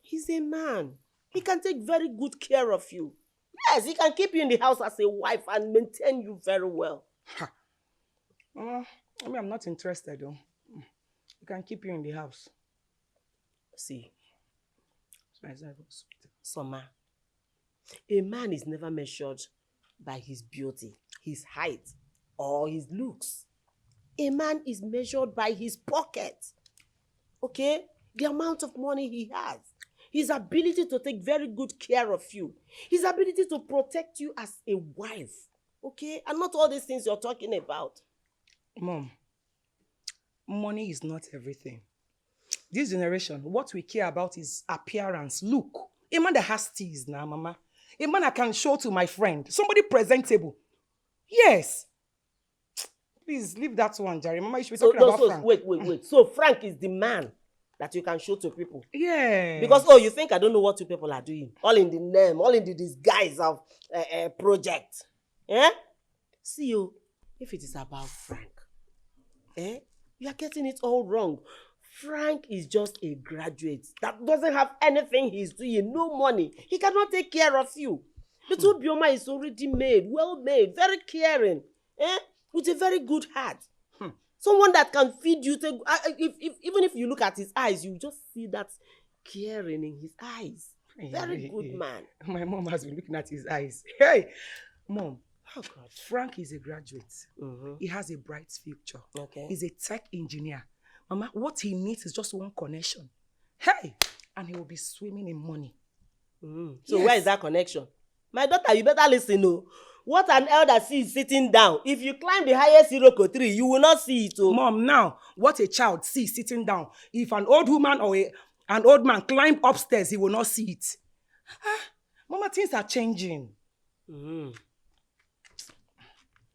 He's a man. He can take very good care of you. Yes, he can keep you in the house as a wife and maintain you very well. I'm not interested though. He can keep you in the house. See, Summer, a man is never measured by his beauty, his height, or his looks. A man is measured by his pocket. Okay? The amount of money he has. His ability to take very good care of you. His ability to protect you as a wife. Okay? And not all these things you're talking about. Mom, money is not everything. This generation, what we care about is appearance, look. A man that has teeth now, Mama. A man I can show to my friend. Somebody presentable. Yes. Please, leave that one, Jerry. Mama, you should be talking about Frank. Wait. So Frank is the man that you can show to people? Yeah. Because, you think I don't know what you people are doing? All in the name, all in the disguise of a project. Eh? See you, if it is about Frank, you are getting it all wrong. Frank is just a graduate that doesn't have anything he's doing, no money. He cannot take care of you. Little Bioma is already made, well made, very caring, with a very good heart. Someone that can feed you. Even if you look at his eyes, you just see that caring in his eyes. Very good man. My mom has been looking at his eyes. Hey, Mom. Oh God. Frank is a graduate. He has a bright future. Okay. He's a tech engineer. Mama, what he needs is just one connection. Hey! And he will be swimming in money. So where is that connection? My daughter, you better listen. Oh. What an elder sees sitting down. If you climb the highest Iroko tree, you will not see it. Oh. Mom, now, what a child sees sitting down. If an old woman or an old man climb upstairs, he will not see it. Mama, things are changing.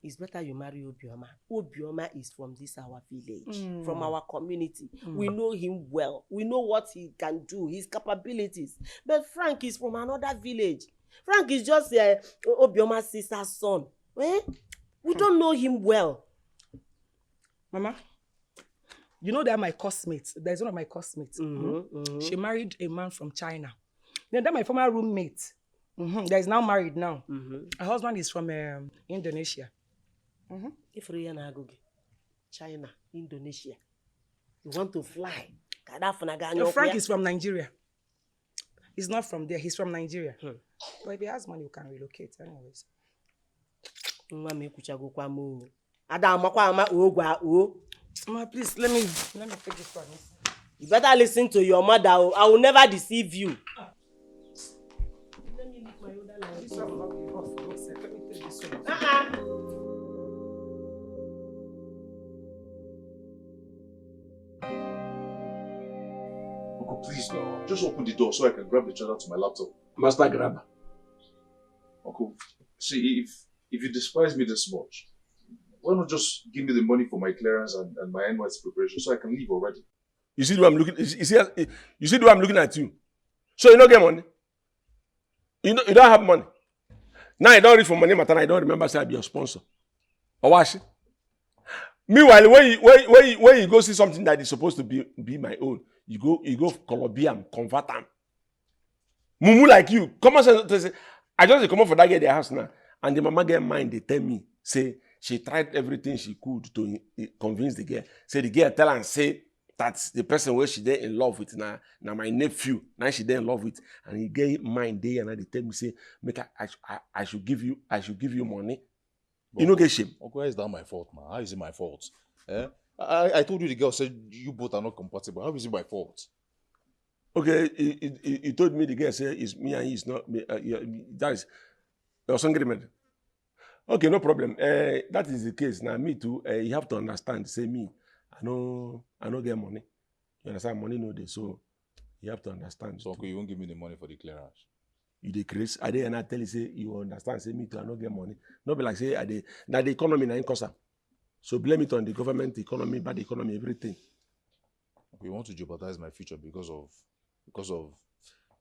It's better you marry Obioma. Obioma is from this our village, from our community. We know him well. We know what he can do, his capabilities. But Frank is from another village. Frank is just Obioma's sister's son. Eh? We don't know him well. Mama, you know that my classmates, there's one of my classmates. She married a man from China. Then that my former roommate, that is now married now. Her husband is from Indonesia. If China, Indonesia, you want to fly? Frank is from Nigeria. He's not from there. He's from Nigeria. But if he has money, you can relocate anyways. Mama, please, let me take this one. You better listen to your mother. I will never deceive you. Let me leave my other line. This one will not be off. Let me take this one. Uncle, please no. Just open the door so I can grab the charger to my laptop. Master grabber. Uncle, see, if you despise me this much, why not just give me the money for my clearance and my NYC preparation so I can leave already? You see the way I'm looking. You see the way I'm looking at you. So you don't get money. You don't have money. Now you don't reach for money matter. I don't remember say I be your sponsor. Or what? Meanwhile, when you go see something that is supposed to be my own, you go Colombian, convert them. Mumu like you, come on, say, I just come up for that girl their house now, and the mama get mind. They tell me say she tried everything she could to convince the girl. Say the girl tell her and say that's the person where she there in love with now my nephew. Now she there in love with, and he get mind there and they tell me say make I should give you money. But you no get shame. Okay, why is that my fault, man? How is it my fault? I told you the girl said you both are not compatible. How is it my fault? Okay, he told me the girl said it's me and he is not me. That is your son agreement. Okay, no problem. That is the case. Now me too. You have to understand. Say me, I no get money. You understand? Money no day. So you have to understand. So okay, you won't give me the money for the clearance. You decrease. I did not tell you say you understand. Say me too. I no get money. No be like say I did. Now the economy na in cost. So blame it on the government, economy, bad economy, everything. Okay, you want to jeopardize my future because of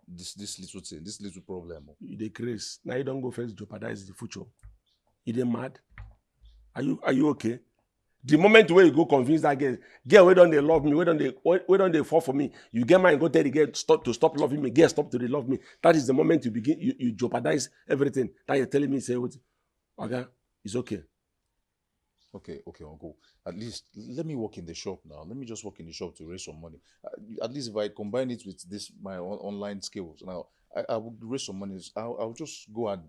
this little thing, this little problem. You decrease. Now you don't go first jeopardize the future. You dey mad? Are you okay? The moment where you go convince that girl where don't they love me, where don't they fall for me, you get mine, go tell the girl to stop loving me, girl stop to they love me. That is the moment you begin, you jeopardize everything. That you're telling me, say, what? Okay, it's okay. Okay, Uncle. At least let me work in the shop now. Let me just work in the shop to raise some money. At least if I combine it with this my online skills, now I will raise some money. I'll just go and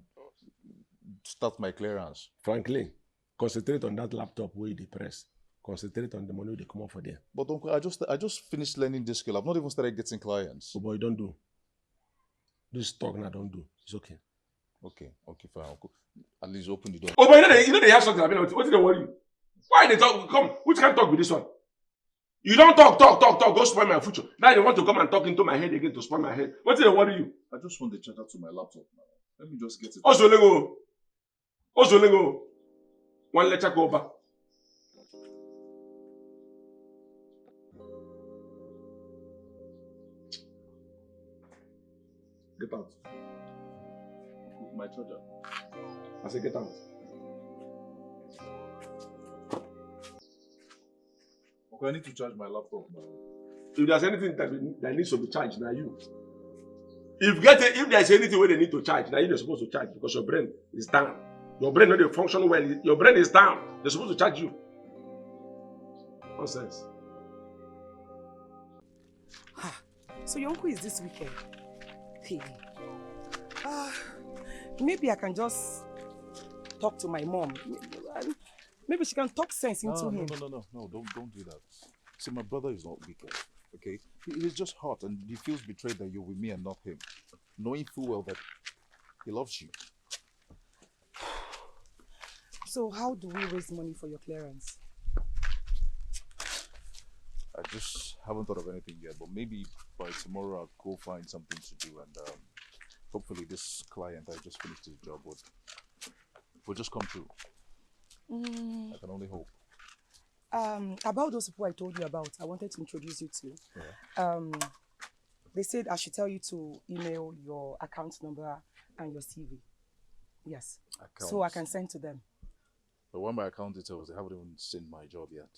start my clearance. Frankly, concentrate on that laptop where you press. Concentrate on the money they come up for there. But Uncle, I just finished learning this skill. I've not even started getting clients. Oh boy, don't do. This talk now, don't do. It's okay. Okay, fine, Uncle. At least open the door. Oh, but you know they have something. What did they worry you? Why they talk? Come, which can talk with this one? You don't talk. Go spoil my future. Now you want to come and talk into my head again to spoil my head. What did they worry you? I just want the charger to my laptop now. Let me just get it. Also, Lego. One letter go back. Get out. My charger. I said get out. Okay, I need to charge my laptop now. If there's anything that needs to be charged, now you. If there's anything where they need to charge, now you're supposed to charge because your brain is down. Your brain not function well. Your brain is down. They're supposed to charge you. Nonsense. So your uncle is this weekend. Maybe I can just talk to my mom. Maybe she can talk sense into him. No, don't do that. See, my brother is not wicked, okay? He's just hurt and he feels betrayed that you're with me and not him. Knowing full well that he loves you. So how do we raise money for your clearance? I just haven't thought of anything yet, but maybe by tomorrow I'll go find something to do, and hopefully this client I just finished his job will just come through. I can only hope. About those people I told you about, I wanted to introduce you to. Yeah. They said I should tell you to email your account number and your CV. Yes. So I can send to them. But when my account details, they haven't even seen my job yet.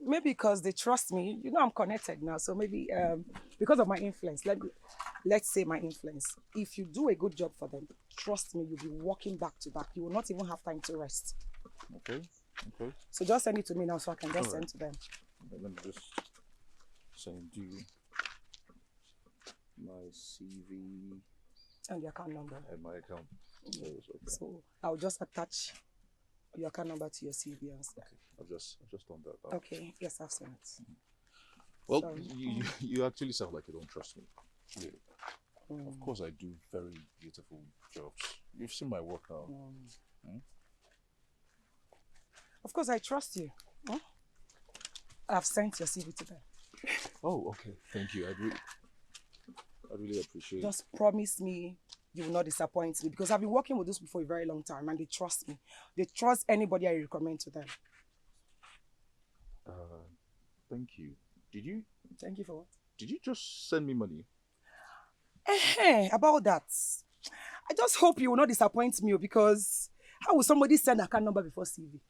Maybe because they trust me. You know I'm connected now, so maybe because of my influence. Let's say my influence. If you do a good job for them, trust me, you'll be walking back to back. You will not even have time to rest. Okay. So just send it to me now, so I can just send to them. Okay, let me just send you my CV and your account number and my account. Okay. So I'll just attach your account number to your CV and stuff. Okay. I've just done that. Okay. Yes, I've seen it. Well, you actually sound like you don't trust me. Really. Of course, I do very beautiful jobs. You've seen my work now. Of course, I trust you. I've sent your CV to them. Oh, okay. Thank you. I really appreciate it. Just promise me you will not disappoint me, because I've been working with this people for a very long time and they trust me. They trust anybody I recommend to them. Thank you. Thank you for what? Did you just send me money? About that. I just hope you will not disappoint me, because how will somebody send an account number before CV?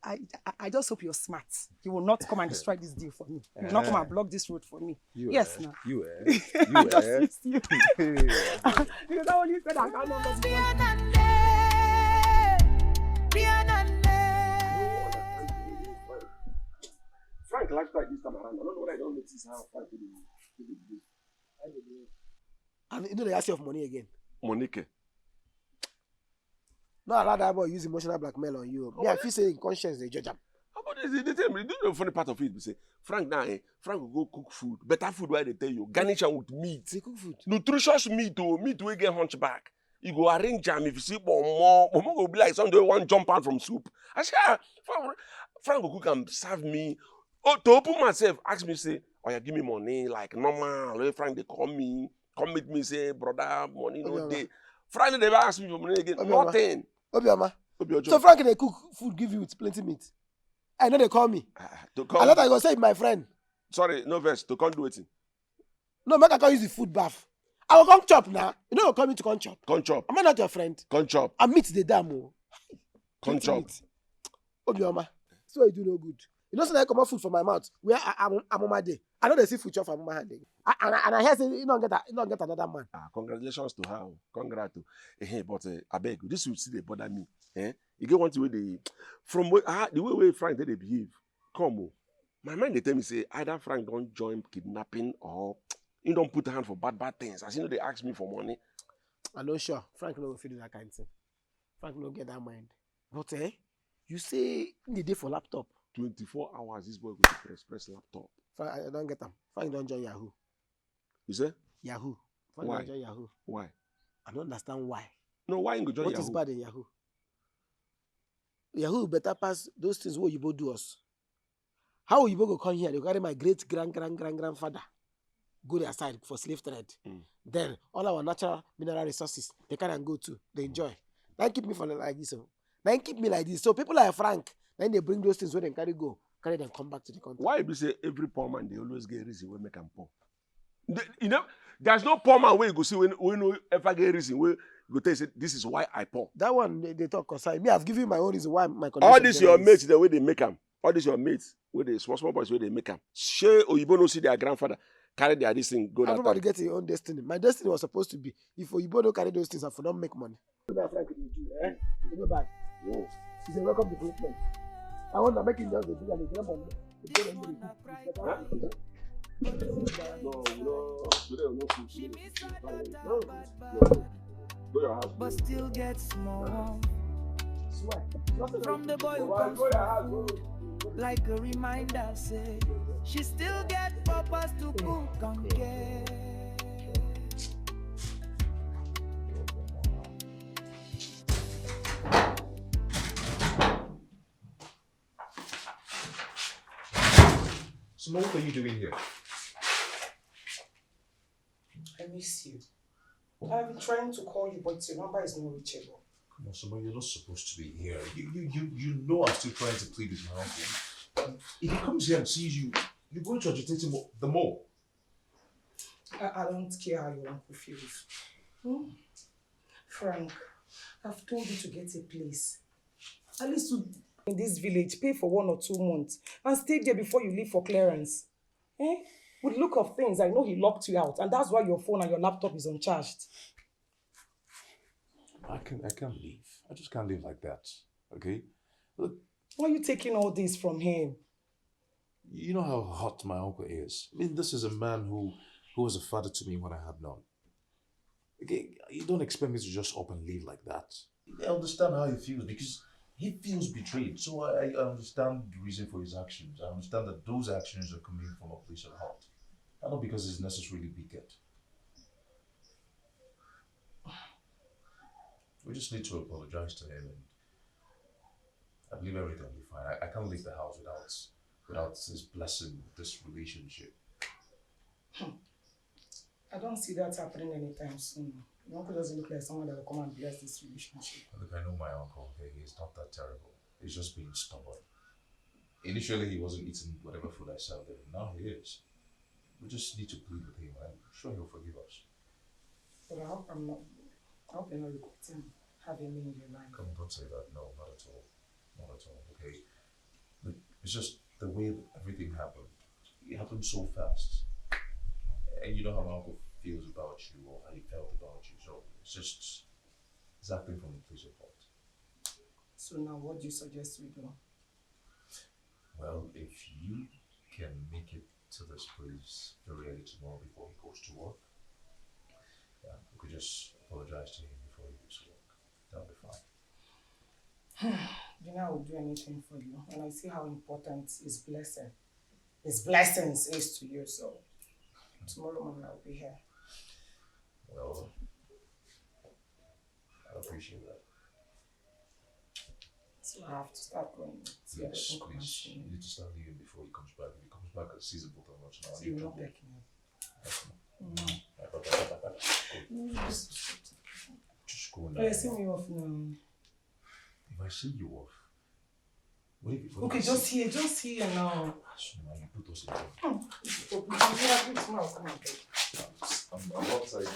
I just hope you're smart. You will not come and destroy this deal for me. You will not come and block this road for me. Yes, now. You I just missed you. Because I only said account number Frank likes like this time around. I don't know what I don't notice how Frank did it. And you know they ask you of money again. Monique. Not allow that boy use emotional blackmail on you. Yeah, if you say in conscience, they judge him. But the funny part of it, we say, Frank now, Frank will go cook food. Better food where they tell you. Garnish am with meat. They cook food. Nutritious meat, meat will get hunchback. You go arrange jam if you see more go be like somebody want jump out from soup. I say, Frank will cook and serve me. Oh, to open myself, ask me, say, oh, yeah, give me money, like normal. Frank, they call me, come meet me, say, brother, money no day. Frank, they never ask me for money again. Nothing. Obioma. So Frank, they cook food, give you with plenty meat. I know they call me. I thought I was saying my friend. Sorry, no verse. To come do it. No, make I can't use the food bath. I will come chop now. You know you call me to come chop. Come chop. Am I not your friend? Come chop. I meet the damn. Come chop. Obioma. So you do no good. You know, so I come out food from my mouth. Where I'm on my day. I know they see food chop from my hand. And I hear say you don't get another man. Congratulations to her. Congrats to. But I beg you, this will still they bother me. You get one way they from the way Frank they behave. Come on. My mind they tell me say either Frank don't join kidnapping or he don't put hand for bad things. As you know they ask me for money. I'm not sure. Frank no feel that kind of thing. Frank no get that mind. But you say the day for laptop. 24 hours this boy go to press laptop. Frank, I don't get them. Frank don't join Yahoo. You say? Yahoo. Frank Why? Don't join Yahoo. Why? I don't understand why. No, why you go join What Yahoo? is bad in Yahoo? Yahoo better pass those things what you both do us. How you both go come here? They carry my great grandfather. Go their side for slave trade. Then all our natural mineral resources they can and go to. They enjoy. Then keep me for like this. Then keep me like this. So people like Frank, then they bring those things where they carry them come back to the country. Why you say every poor man they always get reason where make them poor? You know, there's no poor man where you go see when you ever get reason where you go tell you this is why I poor. That one they talk concern me. I've given you my own reason why my condition. All this your mates the way they make them. All this your mates where they small boys where they make them. Share Oyibo no see their grandfather carry their this thing go that everybody get your own destiny. My destiny was supposed to be if Oyibo don't carry those things, I for don't make money. Frank, you know bad. No. He's a welcome development. I want to make him just a big and a money. But still gets more from the boy who comes like a reminder, say she still get purpose to cook and care. So what are you doing here? I miss you. I've been trying to call you, but your number is not reachable. Come on, Somo, you're not supposed to be here. You know I'm still trying to plead with my uncle. If he comes here and sees you, you're going to agitate him the more. I don't care how your uncle feels. Frank, I've told you to get a place. At least to in this village, pay for 1 or 2 months and stay there before you leave for clearance. With the look of things, I know he locked you out, and that's why your phone and your laptop is uncharged. I can't leave. I just can't live like that. Okay? Look. Why are you taking all this from him? You know how hot my uncle is. I mean, this is a man who was a father to me when I had none. Okay, you don't expect me to just up and leave like that. I understand how he feels because he feels betrayed. So I understand the reason for his actions. I understand that those actions are coming from a place of heart. And not because he's necessarily wicked. We just need to apologize to him, and I believe everything will be fine. I can't leave the house without his blessing, this relationship. I don't see that happening anytime soon. Your uncle doesn't look like someone that will come and bless this relationship. Look, I know my uncle, okay? He's not that terrible. He's just being stubborn. Initially, he wasn't eating whatever food I served him. Now he is. We just need to plead with him. I'm sure he'll forgive us. But I hope you're not regretting having me in your life. Come on, don't say that. No, not at all. Not at all, okay? Look, it's just the way that everything happened. It happened so fast. And you know how my uncle feels about you or how he felt about you. So it's acting from a place of heart. So now what do you suggest we do? Well, if you can make it to this place very early tomorrow before he goes to work, yeah, we could just apologize to him before he goes to work. That'll be fine. You know I will do anything for you. And I see how important his blessings is to you. So tomorrow morning I'll be here. Well, I appreciate that. So I have to start going. Yes, please. You need to start leaving before he comes back. If he comes back and sees the both of us now, so you're not backing up. Just go now. Oh, you see me off now. If I see you off, what if okay, just here now. You put us in I'm outside now.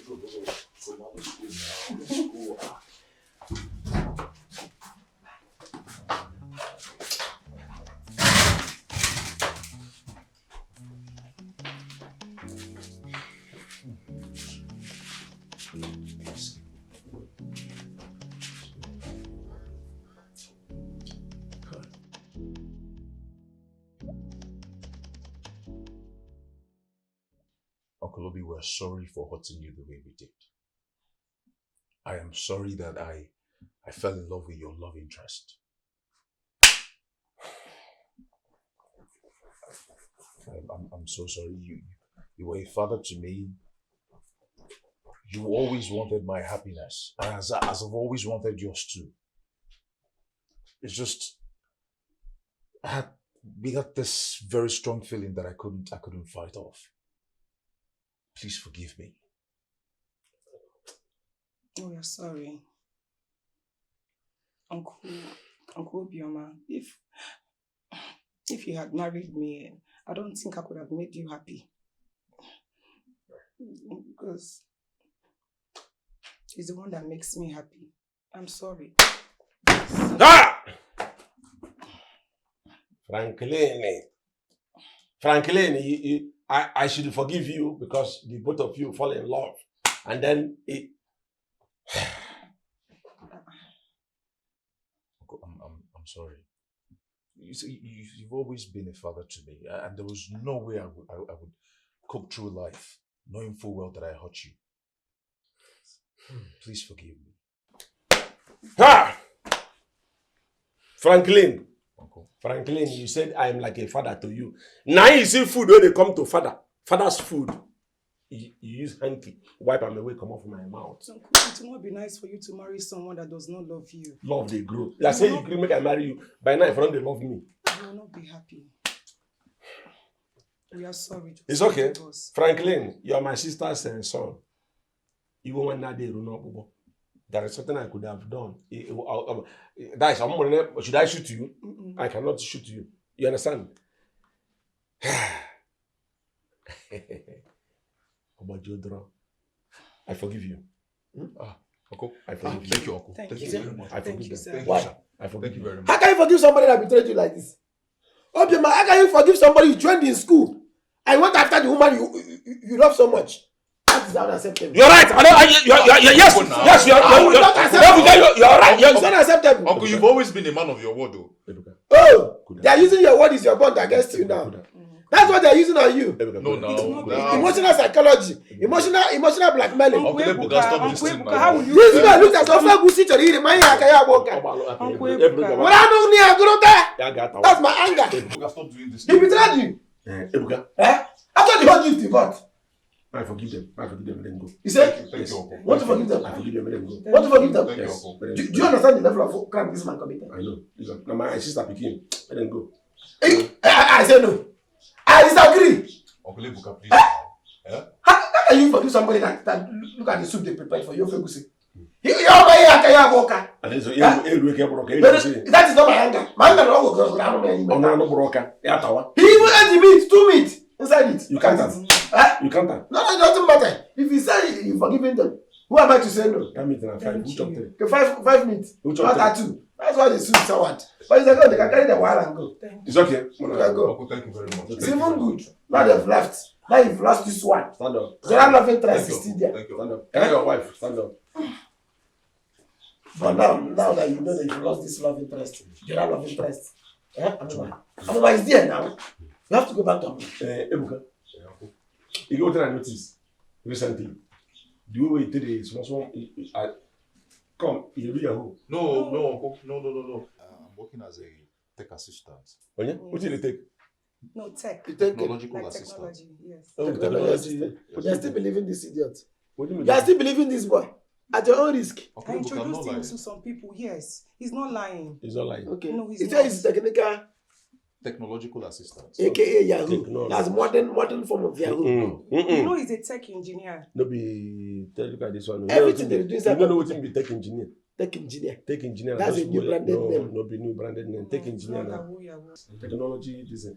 Go to school now. Uncle Obi, we're sorry for hurting you the way we did. I am sorry that I fell in love with your love interest. I'm so sorry. You were a father to me. You always wanted my happiness, as I've always wanted yours too. It's just we had this very strong feeling that I couldn't fight off. Please forgive me. Oh, you're sorry. Uncle Obioma, if you had married me, I don't think I could have made you happy. Because he's the one that makes me happy. I'm sorry. Ah! Franklin, I should forgive you because the both of you fall in love. And then it... I'm sorry. You see, you've always been a father to me, and there was no way I would cope through life knowing full well that I hurt you. Please forgive me. Ha! Franklin, you said I'm like a father to you. Now you see food when they come to father's food. You use hanky, wipe them away, come off my mouth. Uncle, it will not be nice for you to marry someone that does not love you. Love they grow. I say you make I marry you. By now, if you don't love me. You will not be happy. We are sorry. It's okay. Franklin, you are my sister's son. Even when that day, there is something I could have done. That is, should I shoot you? I cannot shoot you. You understand? About Jodro, I forgive you. Uncle, I forgive you. Thank you, Uncle. Thank Thank you you very much. I forgive you. Why? I forgive Thank you you. very much. How can you forgive somebody that betrayed you like this? Obioma, how can you forgive somebody you trained in school? I went after the woman you love so much. That is unacceptable. You're right. Yes, you're right. It's unacceptable. Uncle, you've always been a man of your word, though. Oh, they are using your word is your bond against you now. That's what they are using on you. No, now. Emotional psychology, emotional blackmailing. Uncle Ebuka, stop this thing now. How will you? This man look at Sofa Gusi to read my That's my anger. Ebuka, stop doing this. He betrayed you. Ebuka, After the whole gift you got. I forgive them. I forgive them. Let them go. You said? Thank you, Uncle. Want to forgive them? I forgive them. Let them go. Want to forgive them? Thank you, Yes. Uncle. Let them Do go. you understand the level of crime this man committed? I know. Listen, now my sister picking. Let them go. I say no. I disagree. Uncle Ebuka, please. How can you forgive somebody that look at the soup they prepared for you? And then so, that is not my anger. My anger don't go. He even ate the meat, 2 meat inside it. You can't. You can't. No, it doesn't matter. If he say you forgiving them, who am I to say no? That meat and 5. Who chopped it? Okay, 5 meat. Who Not chopped at it? 2. That's why the soup soured. But it's like, oh, they can carry the wire and go. It's okay. You can go. Uncle, thank you very much. It's even good. Now they've left. Now you've lost this one. Stand up. So that love interest Thank is you. still there. Thank you. Stand up. Tell your wife. Stand up. But now that you know that you've lost this love interest, the other love interest. Amama is there now. You have to go back to Amama. Ebuka. You go to I notice recently. The way you did it, small. Come, you be a who? No, Uncle. No. I'm working as a tech assistant. Oh yeah? What did you take? No, tech. Technological Like assistant. technology, yes. Oh, Technology. But you're still believing this idiot. What do you mean? You're still believing this boy. At your own risk. Uncle I Ebuka, I'm not introduced him lying. to some people, yes. He's not lying. It's not like Okay. No, he's He not. says he's technical, Technological assistant. aka Yahoo. Technology. That's modern form of Yahoo. You know he's a tech engineer. No be look at this one. Everything they do is You don't know what be tech engineer. Tech engineer. Tech engineer. That's just a new go- branded no, name. No be new branded name. Tech engineer now. Yahoo. Technology. This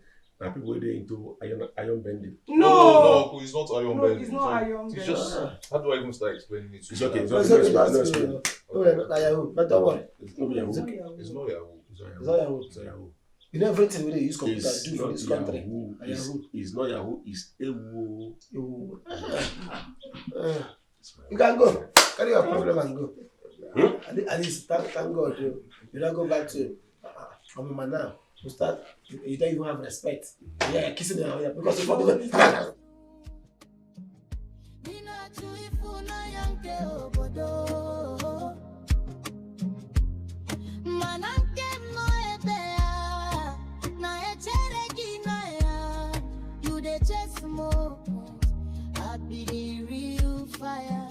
now people wey dey into iron bending. No, Uncle, he's not iron No, bending. he's not iron He's bending. just. How do I even start explaining it to It's you? okay. now? It's No, okay. it's okay. No, That's it's okay. okay. Oh, not Yahoo. But don't worry. It's not Yahoo. It's okay. It's not Yahoo. It's not It's not Yahoo. It's not Yahoo. You know everything we dey use computer It's do for not this country. Yahoo. Yahoo. It's not Yahoo. It's Ewu. You can go. Carry your problem and go. At least thank God you don't go back to Mama now. You start. You don't even have respect. Yeah, kissing her because you forget. I be the real fire.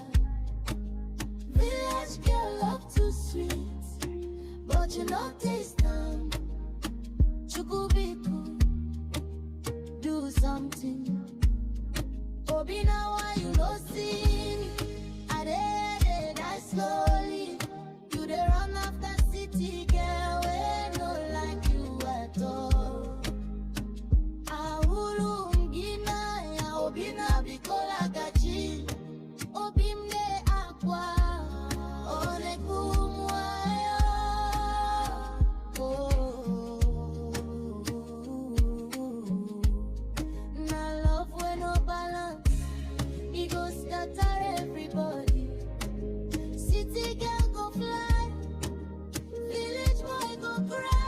Village girl love too sweet, but you know taste them. Chukubiku, do something. Obi now why you no see me? I did it, I slow.